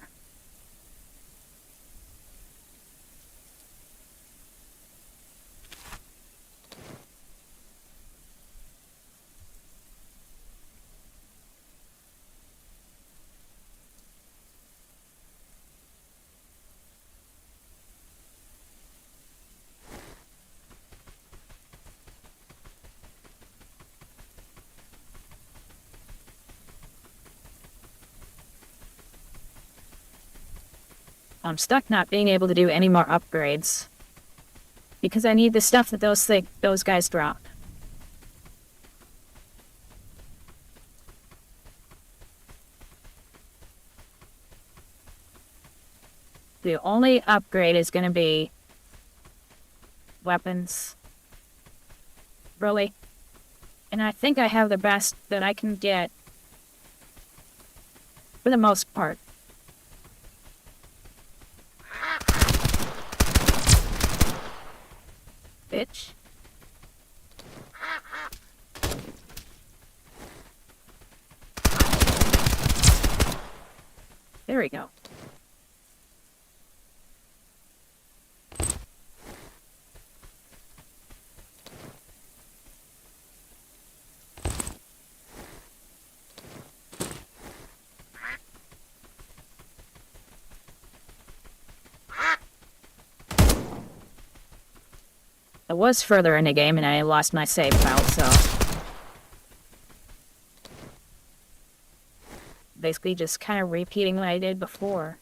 I'm stuck not being able to do any more upgrades. Because I need the stuff that those guys dropped. The only upgrade is going to be weapons. Really. And I think I have the best that I can get. For the most part. Bitch. There we go. I was further in the game and I lost my save file, so... Basically just kind of repeating what I did before.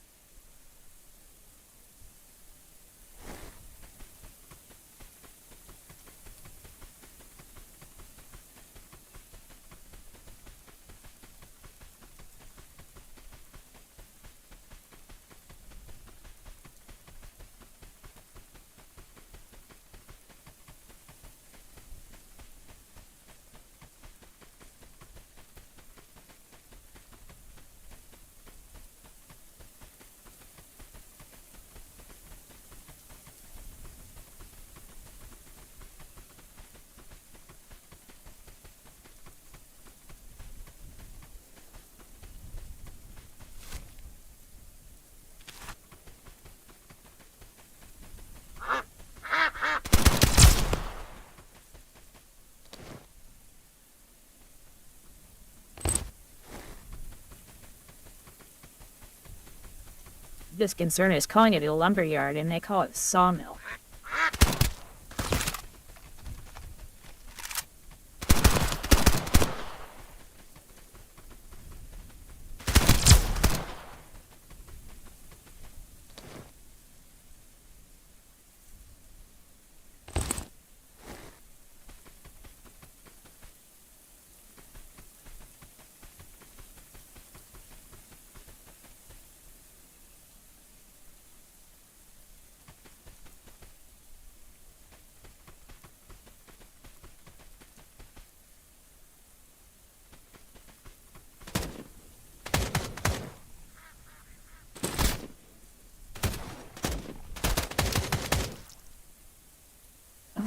This concern is calling it a lumber yard, and they call it sawmill.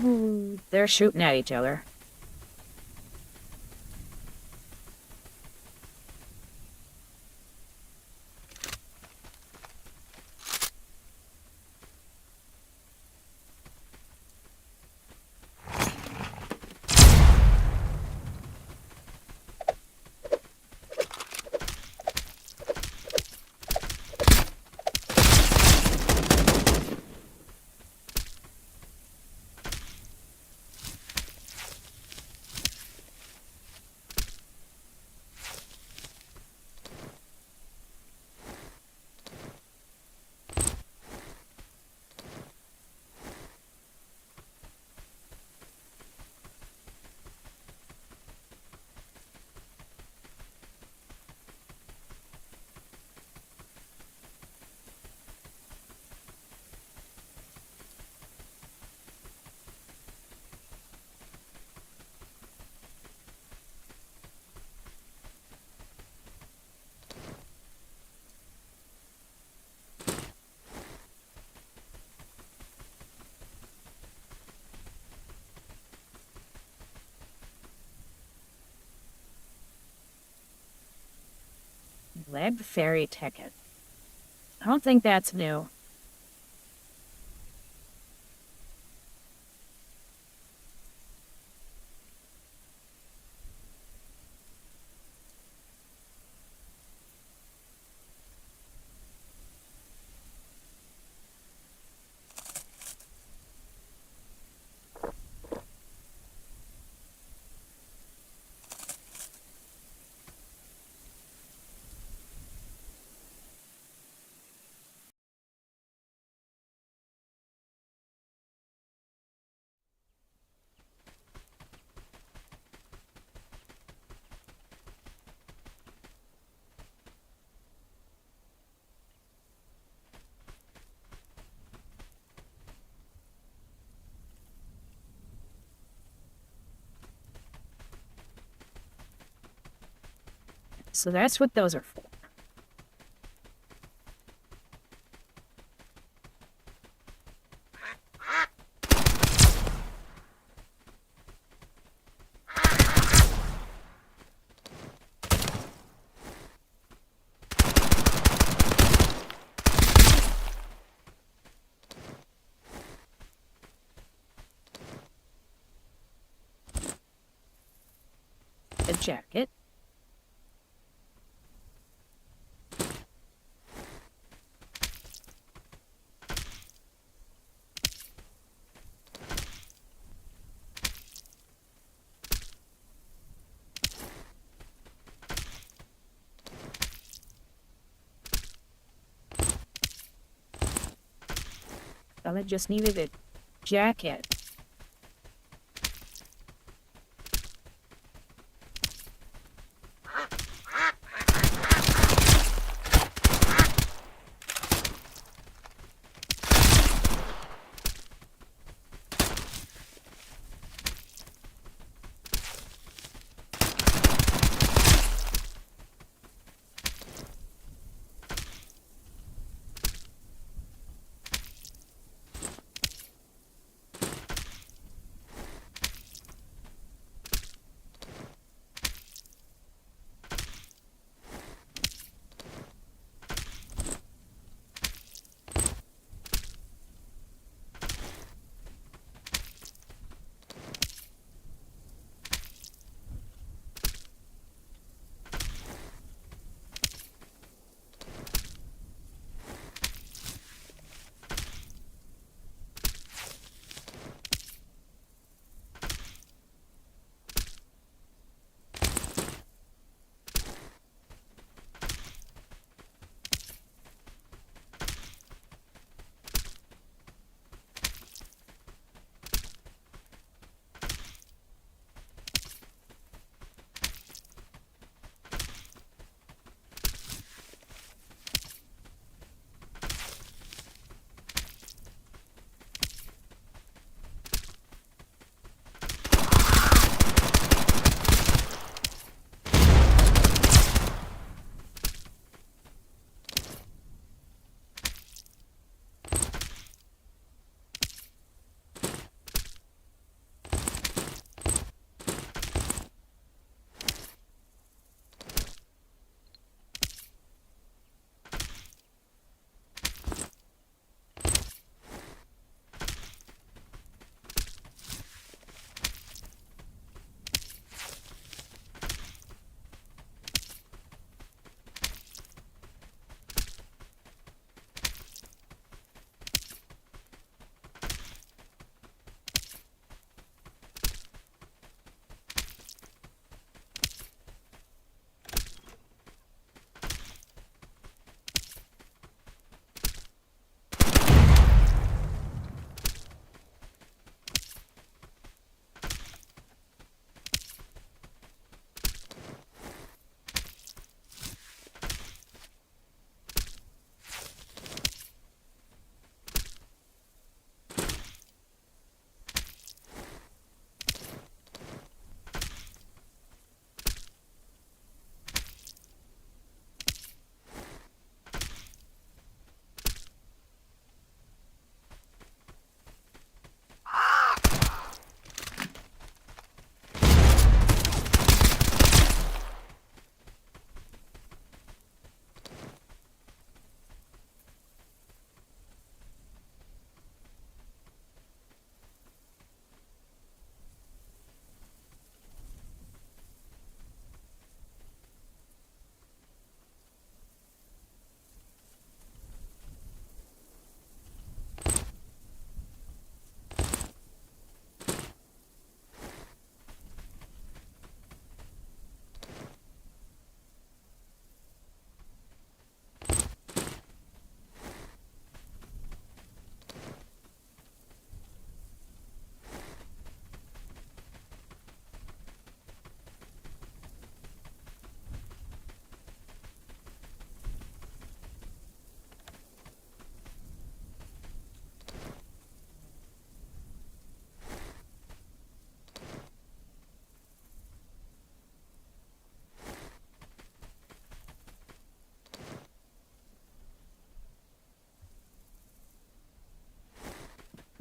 Oh, they're shooting at each other. Collab ferry ticket. I don't think that's new. So that's what those are for. A jacket. Well, I just needed a jacket.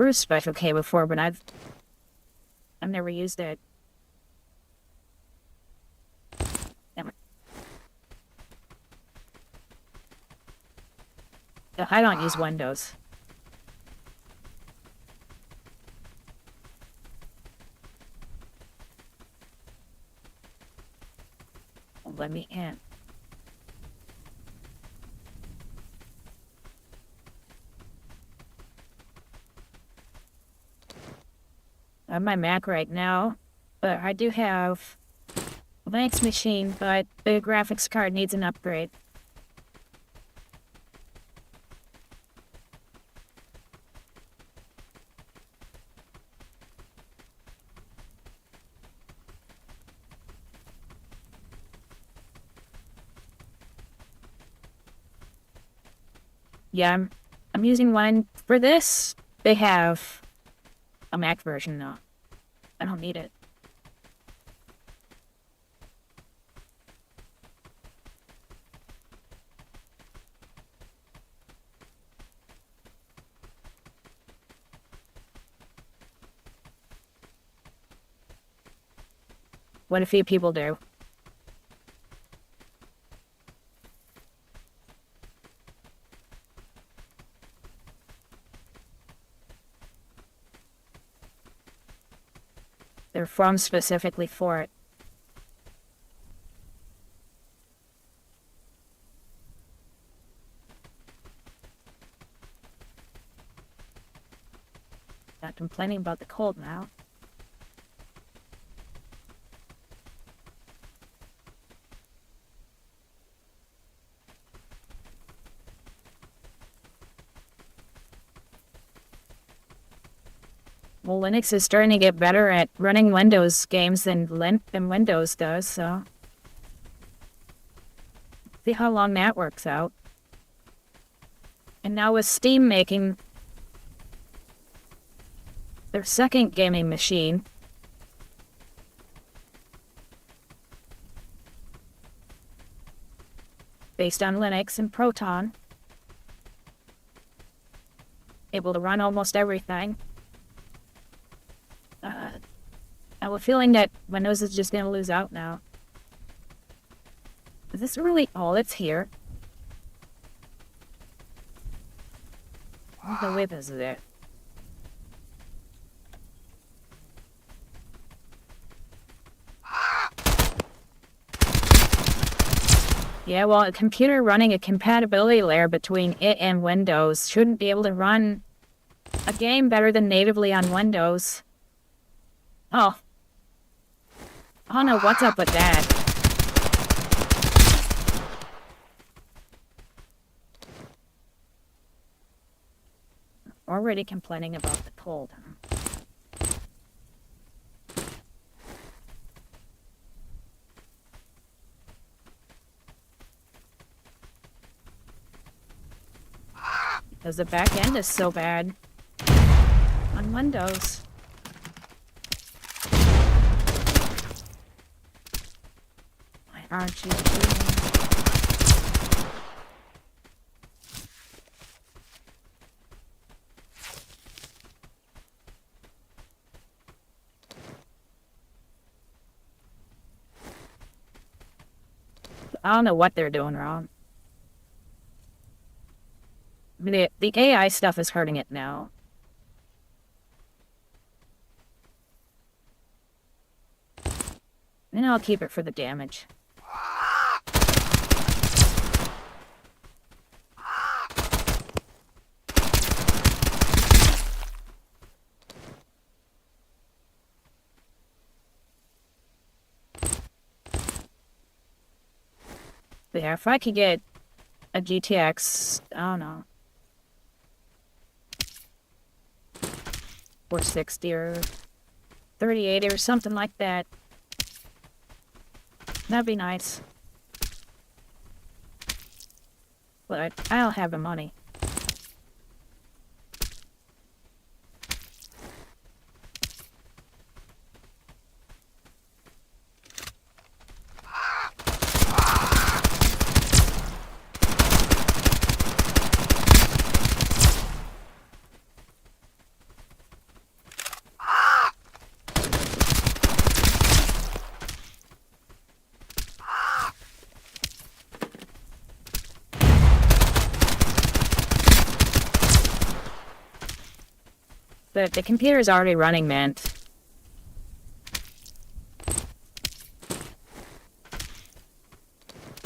heard of Special K before, but I've never used it. Damn it. I don't use Windows. Let me in. I have my Mac right now, but I do have a Linux machine, but the graphics card needs an upgrade. Yeah, I'm using one for this. They have a Mac version though. I don't need it. What a few people do. They're from specifically for it. Not complaining about the cold now. Well, Linux is starting to get better at running Windows games than Windows does, so see how long that works out. And now with Steam making their second gaming machine, based on Linux and Proton, able to run almost everything. I have a feeling that Windows is just going to lose out now. Is this really all that's here? What the whip is it? Yeah, well, a computer running a compatibility layer between it and Windows shouldn't be able to run a game better than natively on Windows. Oh. I don't know what's up with that. Already complaining about the cold. Because the back end is so bad on Windows. Why aren't you doing? I don't know what they're doing wrong. The AI stuff is hurting it now. And I'll keep it for the damage. But yeah, if I could get a GTX, I don't know, 460 or 3080 or something like that, that'd be nice. But I don't have the money. But the computer's already running, man.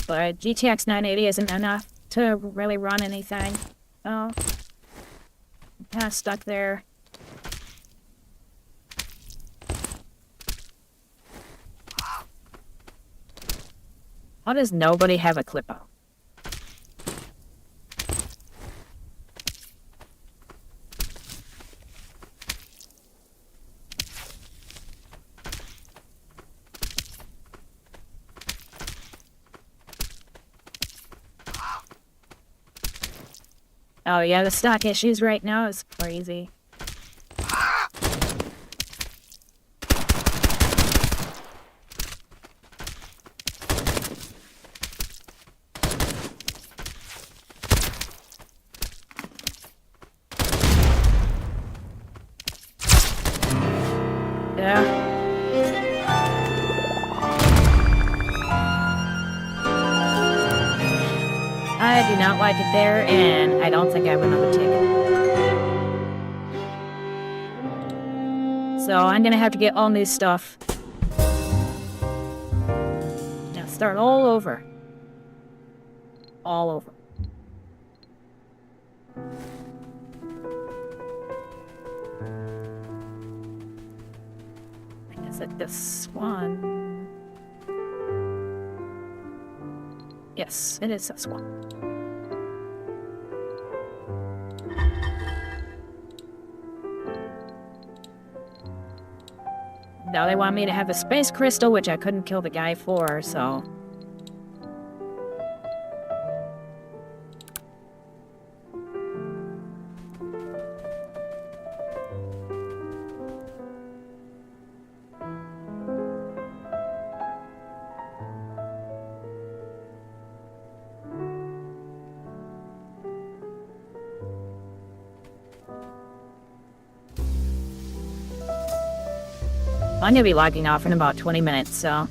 But GTX 980 isn't enough to really run anything. Oh. I'm kind of stuck there. How does nobody have a clip out? Oh yeah, the stock issues right now is crazy. Yeah. I do not like it there, and I don't think I have another ticket. So I'm gonna have to get all new stuff. Now start all over. All over. Is it this one? Yes, it is this one. Now they want me to have a space crystal, which I couldn't kill the guy for, so... I'm gonna be logging off in about 20 minutes, so...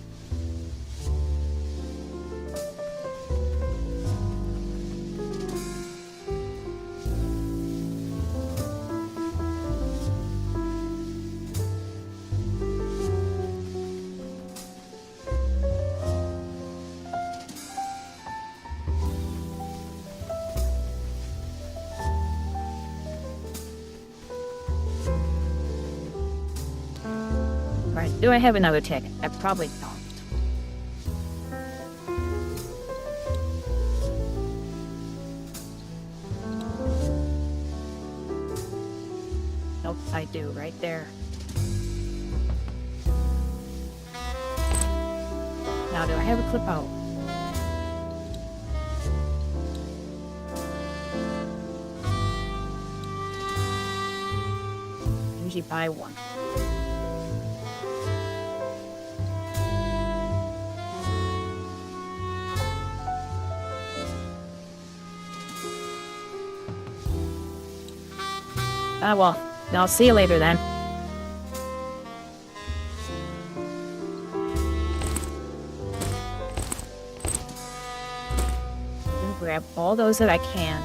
Right, do I have another ticket? I probably don't. Nope, I do, right there. Now, do I have a clip out? Usually buy one. Ah, well, I'll see you later then. Grab all those that I can.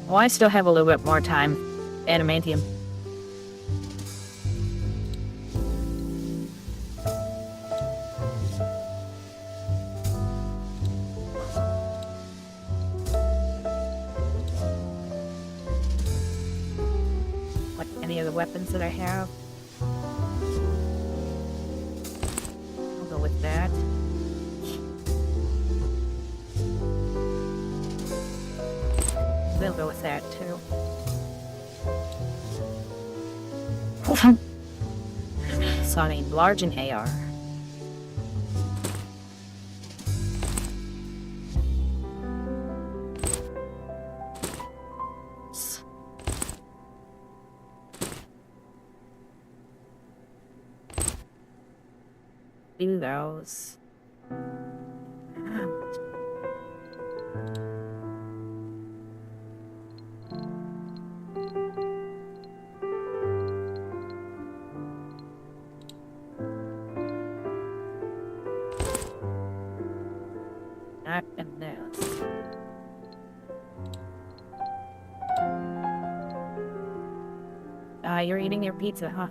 Oh, I still have a little bit more time. Adamantium. Like any of the weapons that I have. I'll go with that. We'll go with that too. So I mean, large and AR. Do those. that and this. You're eating your pizza, huh?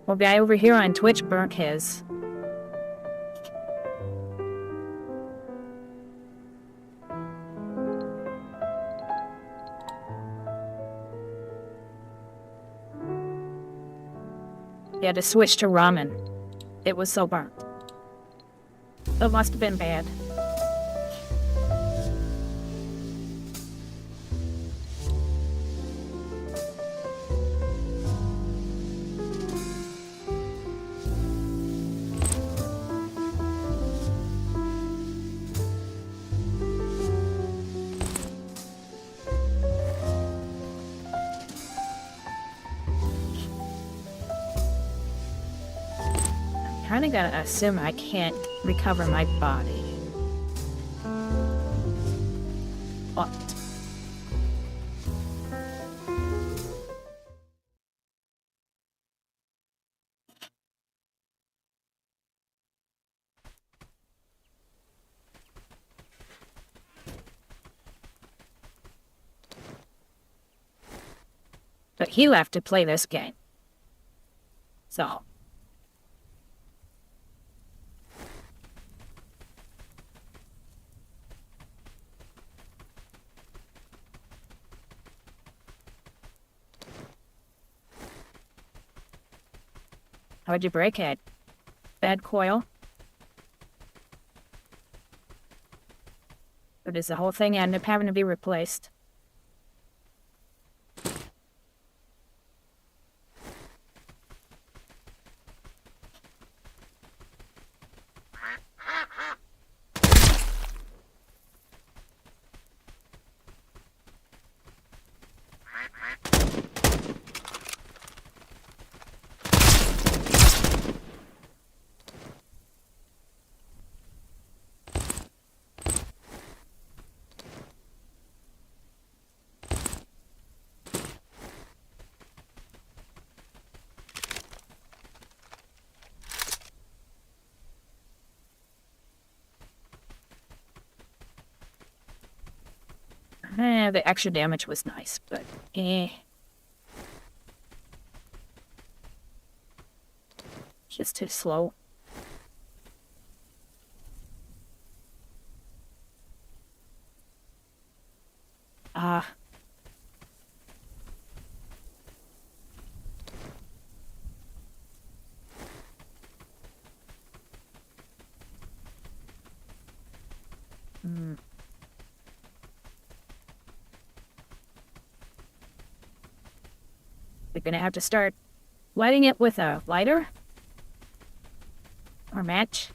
Well, guy over here on Twitch burnt his. He had to switch to ramen. It was so burnt. It must have been bad. Kinda gotta assume I can't recover my body. What? But he left to play this game. So. How'd you break it? Bad coil? Or does the whole thing end up having to be replaced? The extra damage was nice, but just too slow. We're gonna have to start lighting it with a lighter or match.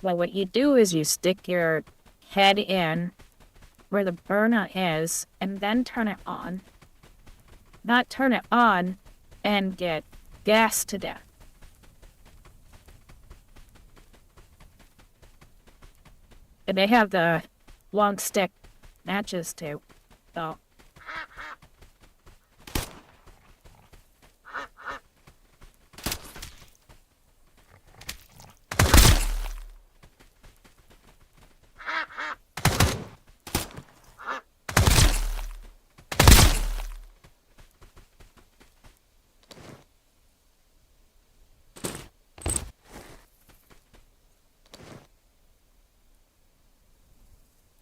Well, what you do is you stick your head in where the burner is and then turn it on. Not turn it on and get gassed to death. And they have the long stick matches too, so.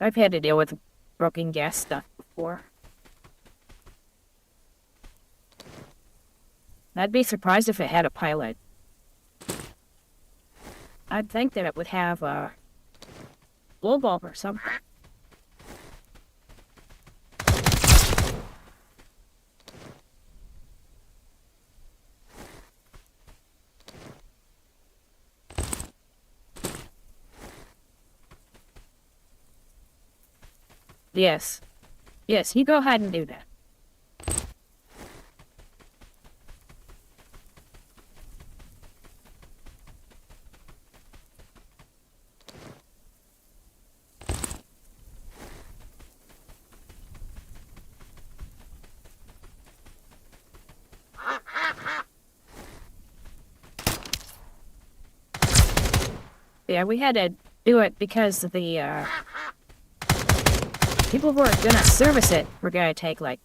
I've had to deal with broken gas stuff before. I'd be surprised if it had a pilot. I'd think that it would have a glow bulb or something. Yes. Yes, you go ahead and do that. Yeah, we had to do it because the people who are gonna service it were gonna take like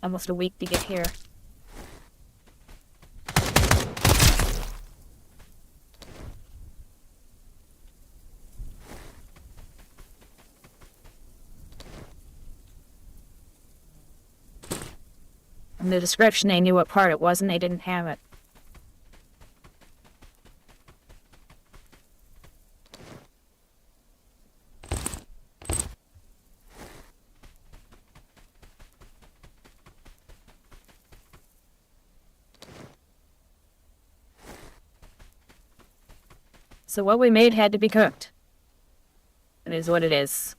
almost a week to get here. In the description, they knew what part it was and they didn't have it. So what we made had to be cooked. It is what it is.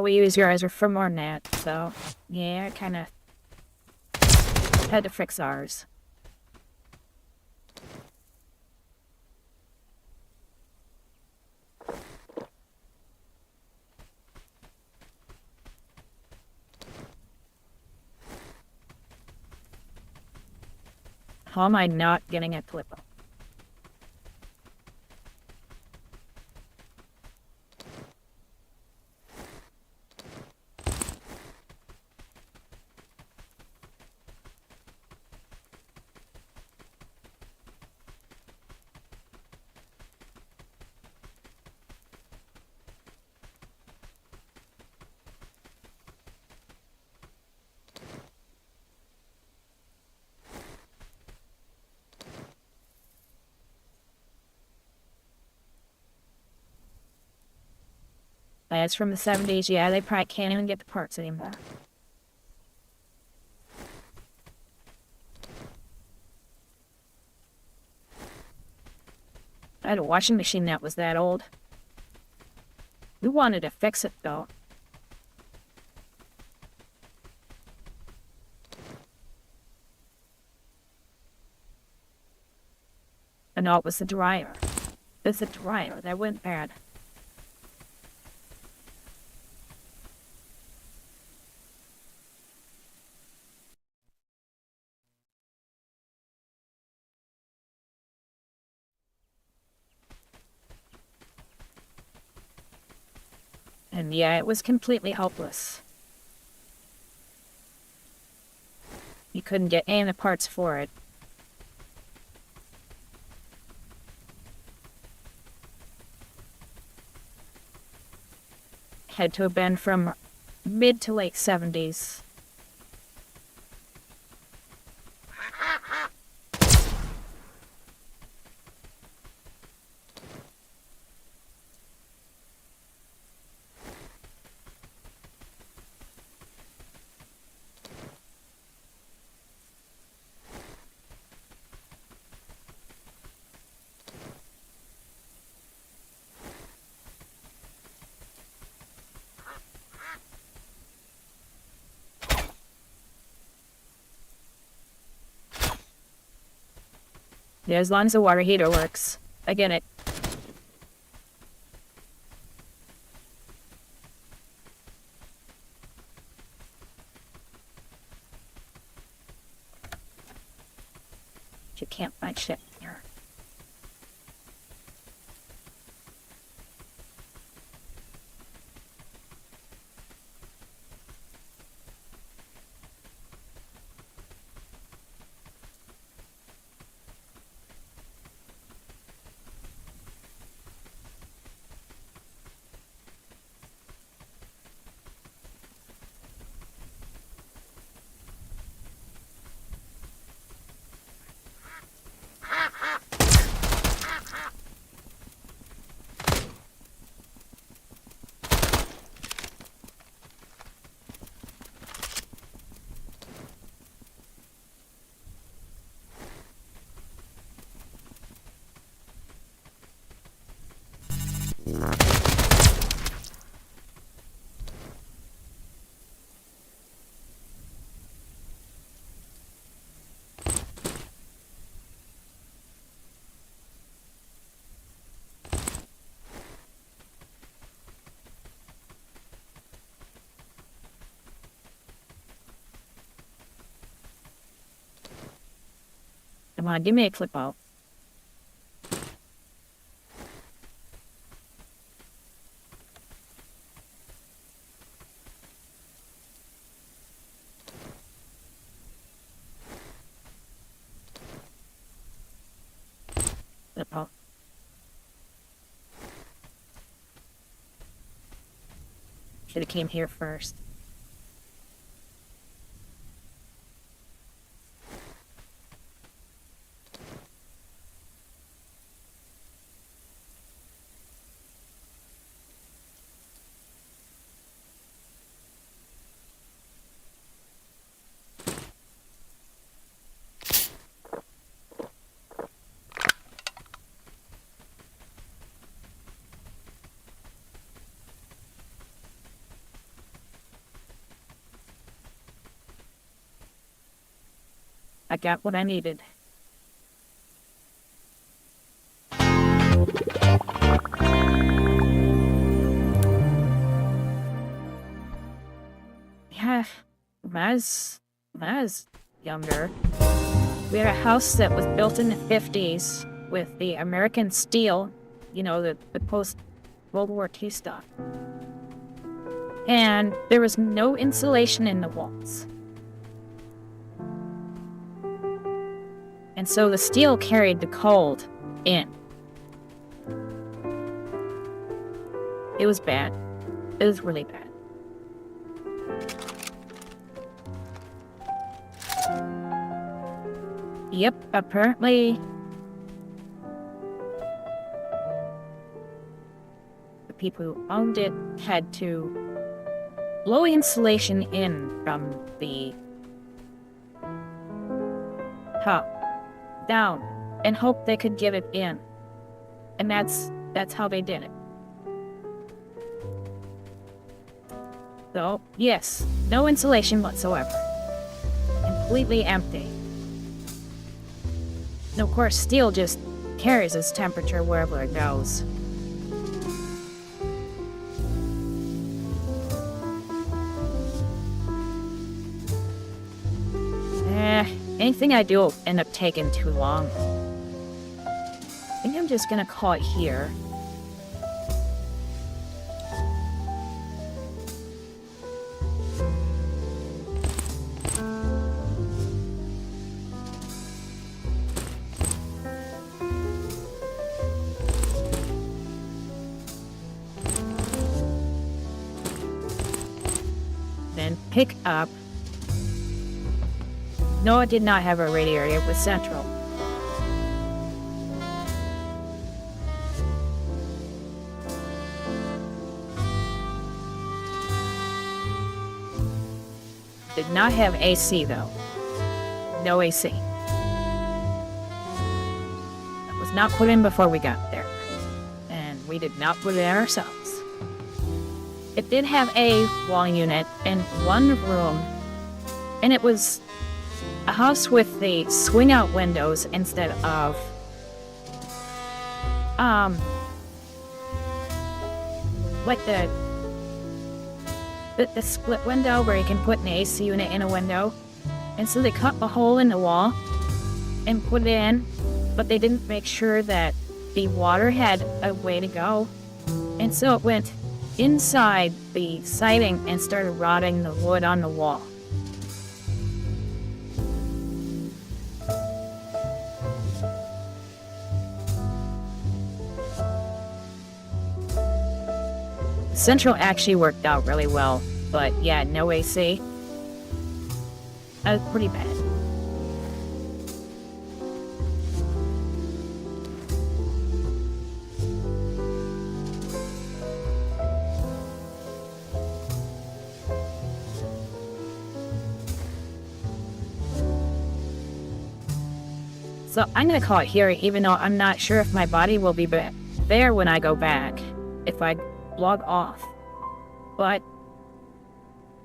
We use yours for more than that, so yeah, I kind of had to fix ours. How am I not getting a clip? That's from the 70s, yeah, they probably can't even get the parts anymore. I had a washing machine that was that old. We wanted to fix it, though. And no, it was the dryer. It was the dryer that went bad. And yeah, it was completely helpless. You couldn't get any of the parts for it. Had to have been from mid to late 70s. Yeah, as long as the water heater works. I get it. You can't find shit here. Come on, give me a clip out. Clip out. Should have came here first. I got what I needed. Yeah, when I was younger, we had a house that was built in the 50s with the American steel, you know, the post-World War II stuff. And there was no insulation in the walls. And so the steel carried the cold in. It was bad. It was really bad. Yep, apparently the people who owned it had to blow insulation in from the top down and hope they could get it in. And that's how they did it. So, yes, no insulation whatsoever. Completely empty. And of course, steel just carries its temperature wherever it goes. Anything I do will end up taking too long. I think I'm just gonna call it here. Then pick up. No, it did not have a radiator, it was central. Did not have AC though. No AC. That was not put in before we got there. And we did not put it in ourselves. It did have a wall unit in one room, and it was a house with the swing out windows instead of like the split window where you can put an AC unit in a window. And so they cut a hole in the wall and put it in, but they didn't make sure that the water had a way to go. And so it went inside the siding and started rotting the wood on the wall. Central actually worked out really well, but yeah, no AC. That was pretty bad. So I'm gonna call it here, even though I'm not sure if my body will be there when I go back, if I log off. But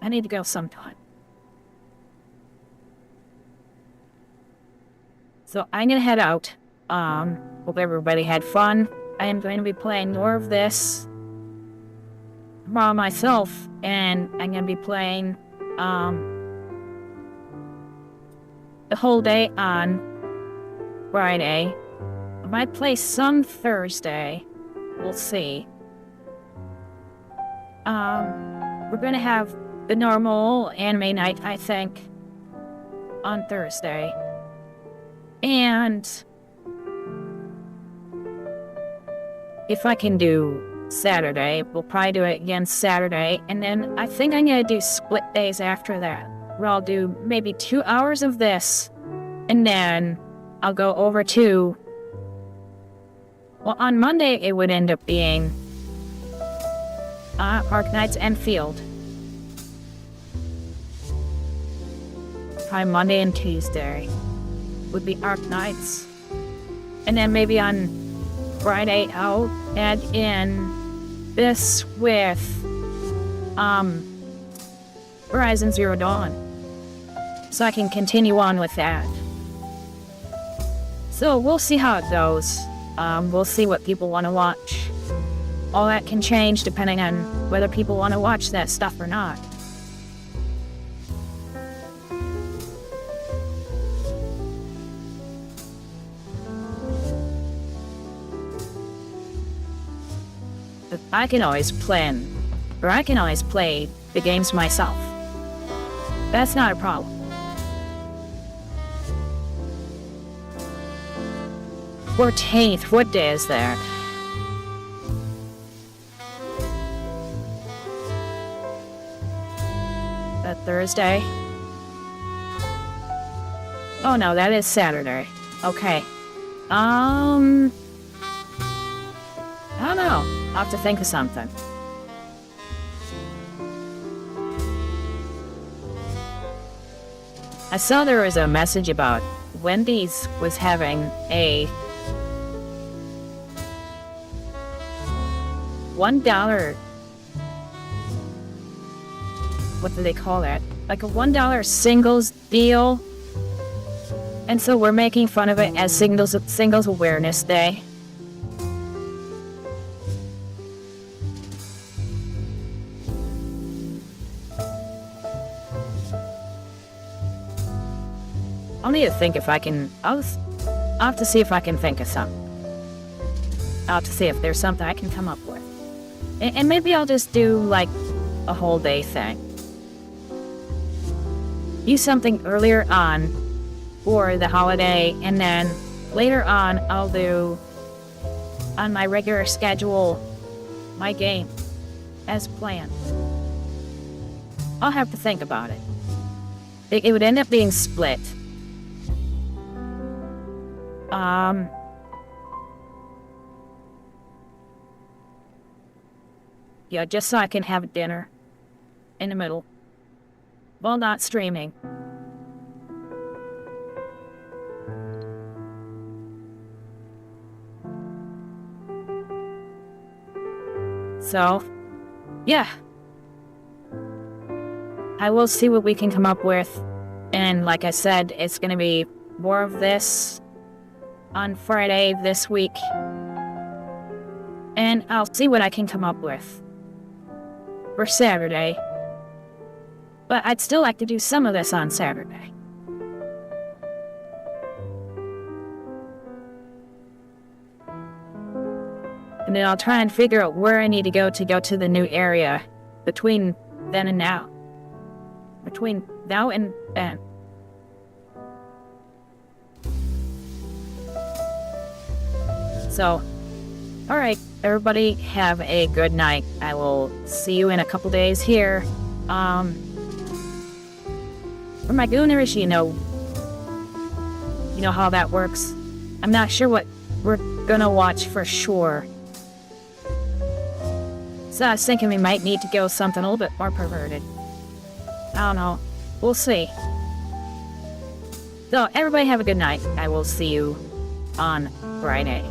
I need to go sometime. So I'm gonna head out. Hope everybody had fun. I am going to be playing more of this tomorrow myself, and I'm gonna be playing the whole day on Friday. I might play some Thursday. We'll see. We're gonna have the normal anime night, I think, on Thursday. And if I can do Saturday, we'll probably do it again Saturday. And then I think I'm gonna do split days after that, where I'll do maybe 2 hours of this, and then I'll go over to... Well, on Monday, it would end up being Arknights Enfield. Probably Monday and Tuesday would be Arknights. And then maybe on Friday, I'll add in this with Horizon Zero Dawn. So I can continue on with that. So we'll see how it goes. We'll see what people want to watch. All that can change depending on whether people want to watch that stuff or not. But I can always plan, or I can always play the games myself. That's not a problem. 14th, what day is that? That Thursday? Oh no, that is Saturday. Okay. I don't know. I'll have to think of something. I saw there was a message about Wendy's was having a $1, what do they call that? Like a $1 singles deal. And so we're making fun of it as Singles Awareness Day. I'll need to think if I can... I'll have to see if I can think of something. I'll have to see if there's something I can come up with. And maybe I'll just do, like, a whole day thing. Use something earlier on for the holiday, and then later on I'll do, on my regular schedule, my game as planned. I'll have to think about it. It would end up being split. Yeah, just so I can have dinner in the middle while not streaming. So, yeah. I will see what we can come up with. And like I said, it's gonna be more of this on Friday this week. And I'll see what I can come up with for Saturday. But I'd still like to do some of this on Saturday. And then I'll try and figure out where I need to go to the new area between then and now. Between now and then. So, alright, everybody have a good night. I will see you in a couple days here. For my Goonerish, you know how that works. I'm not sure what we're gonna watch for sure. So I was thinking we might need to go something a little bit more perverted. I don't know. We'll see. So, everybody have a good night. I will see you on Friday.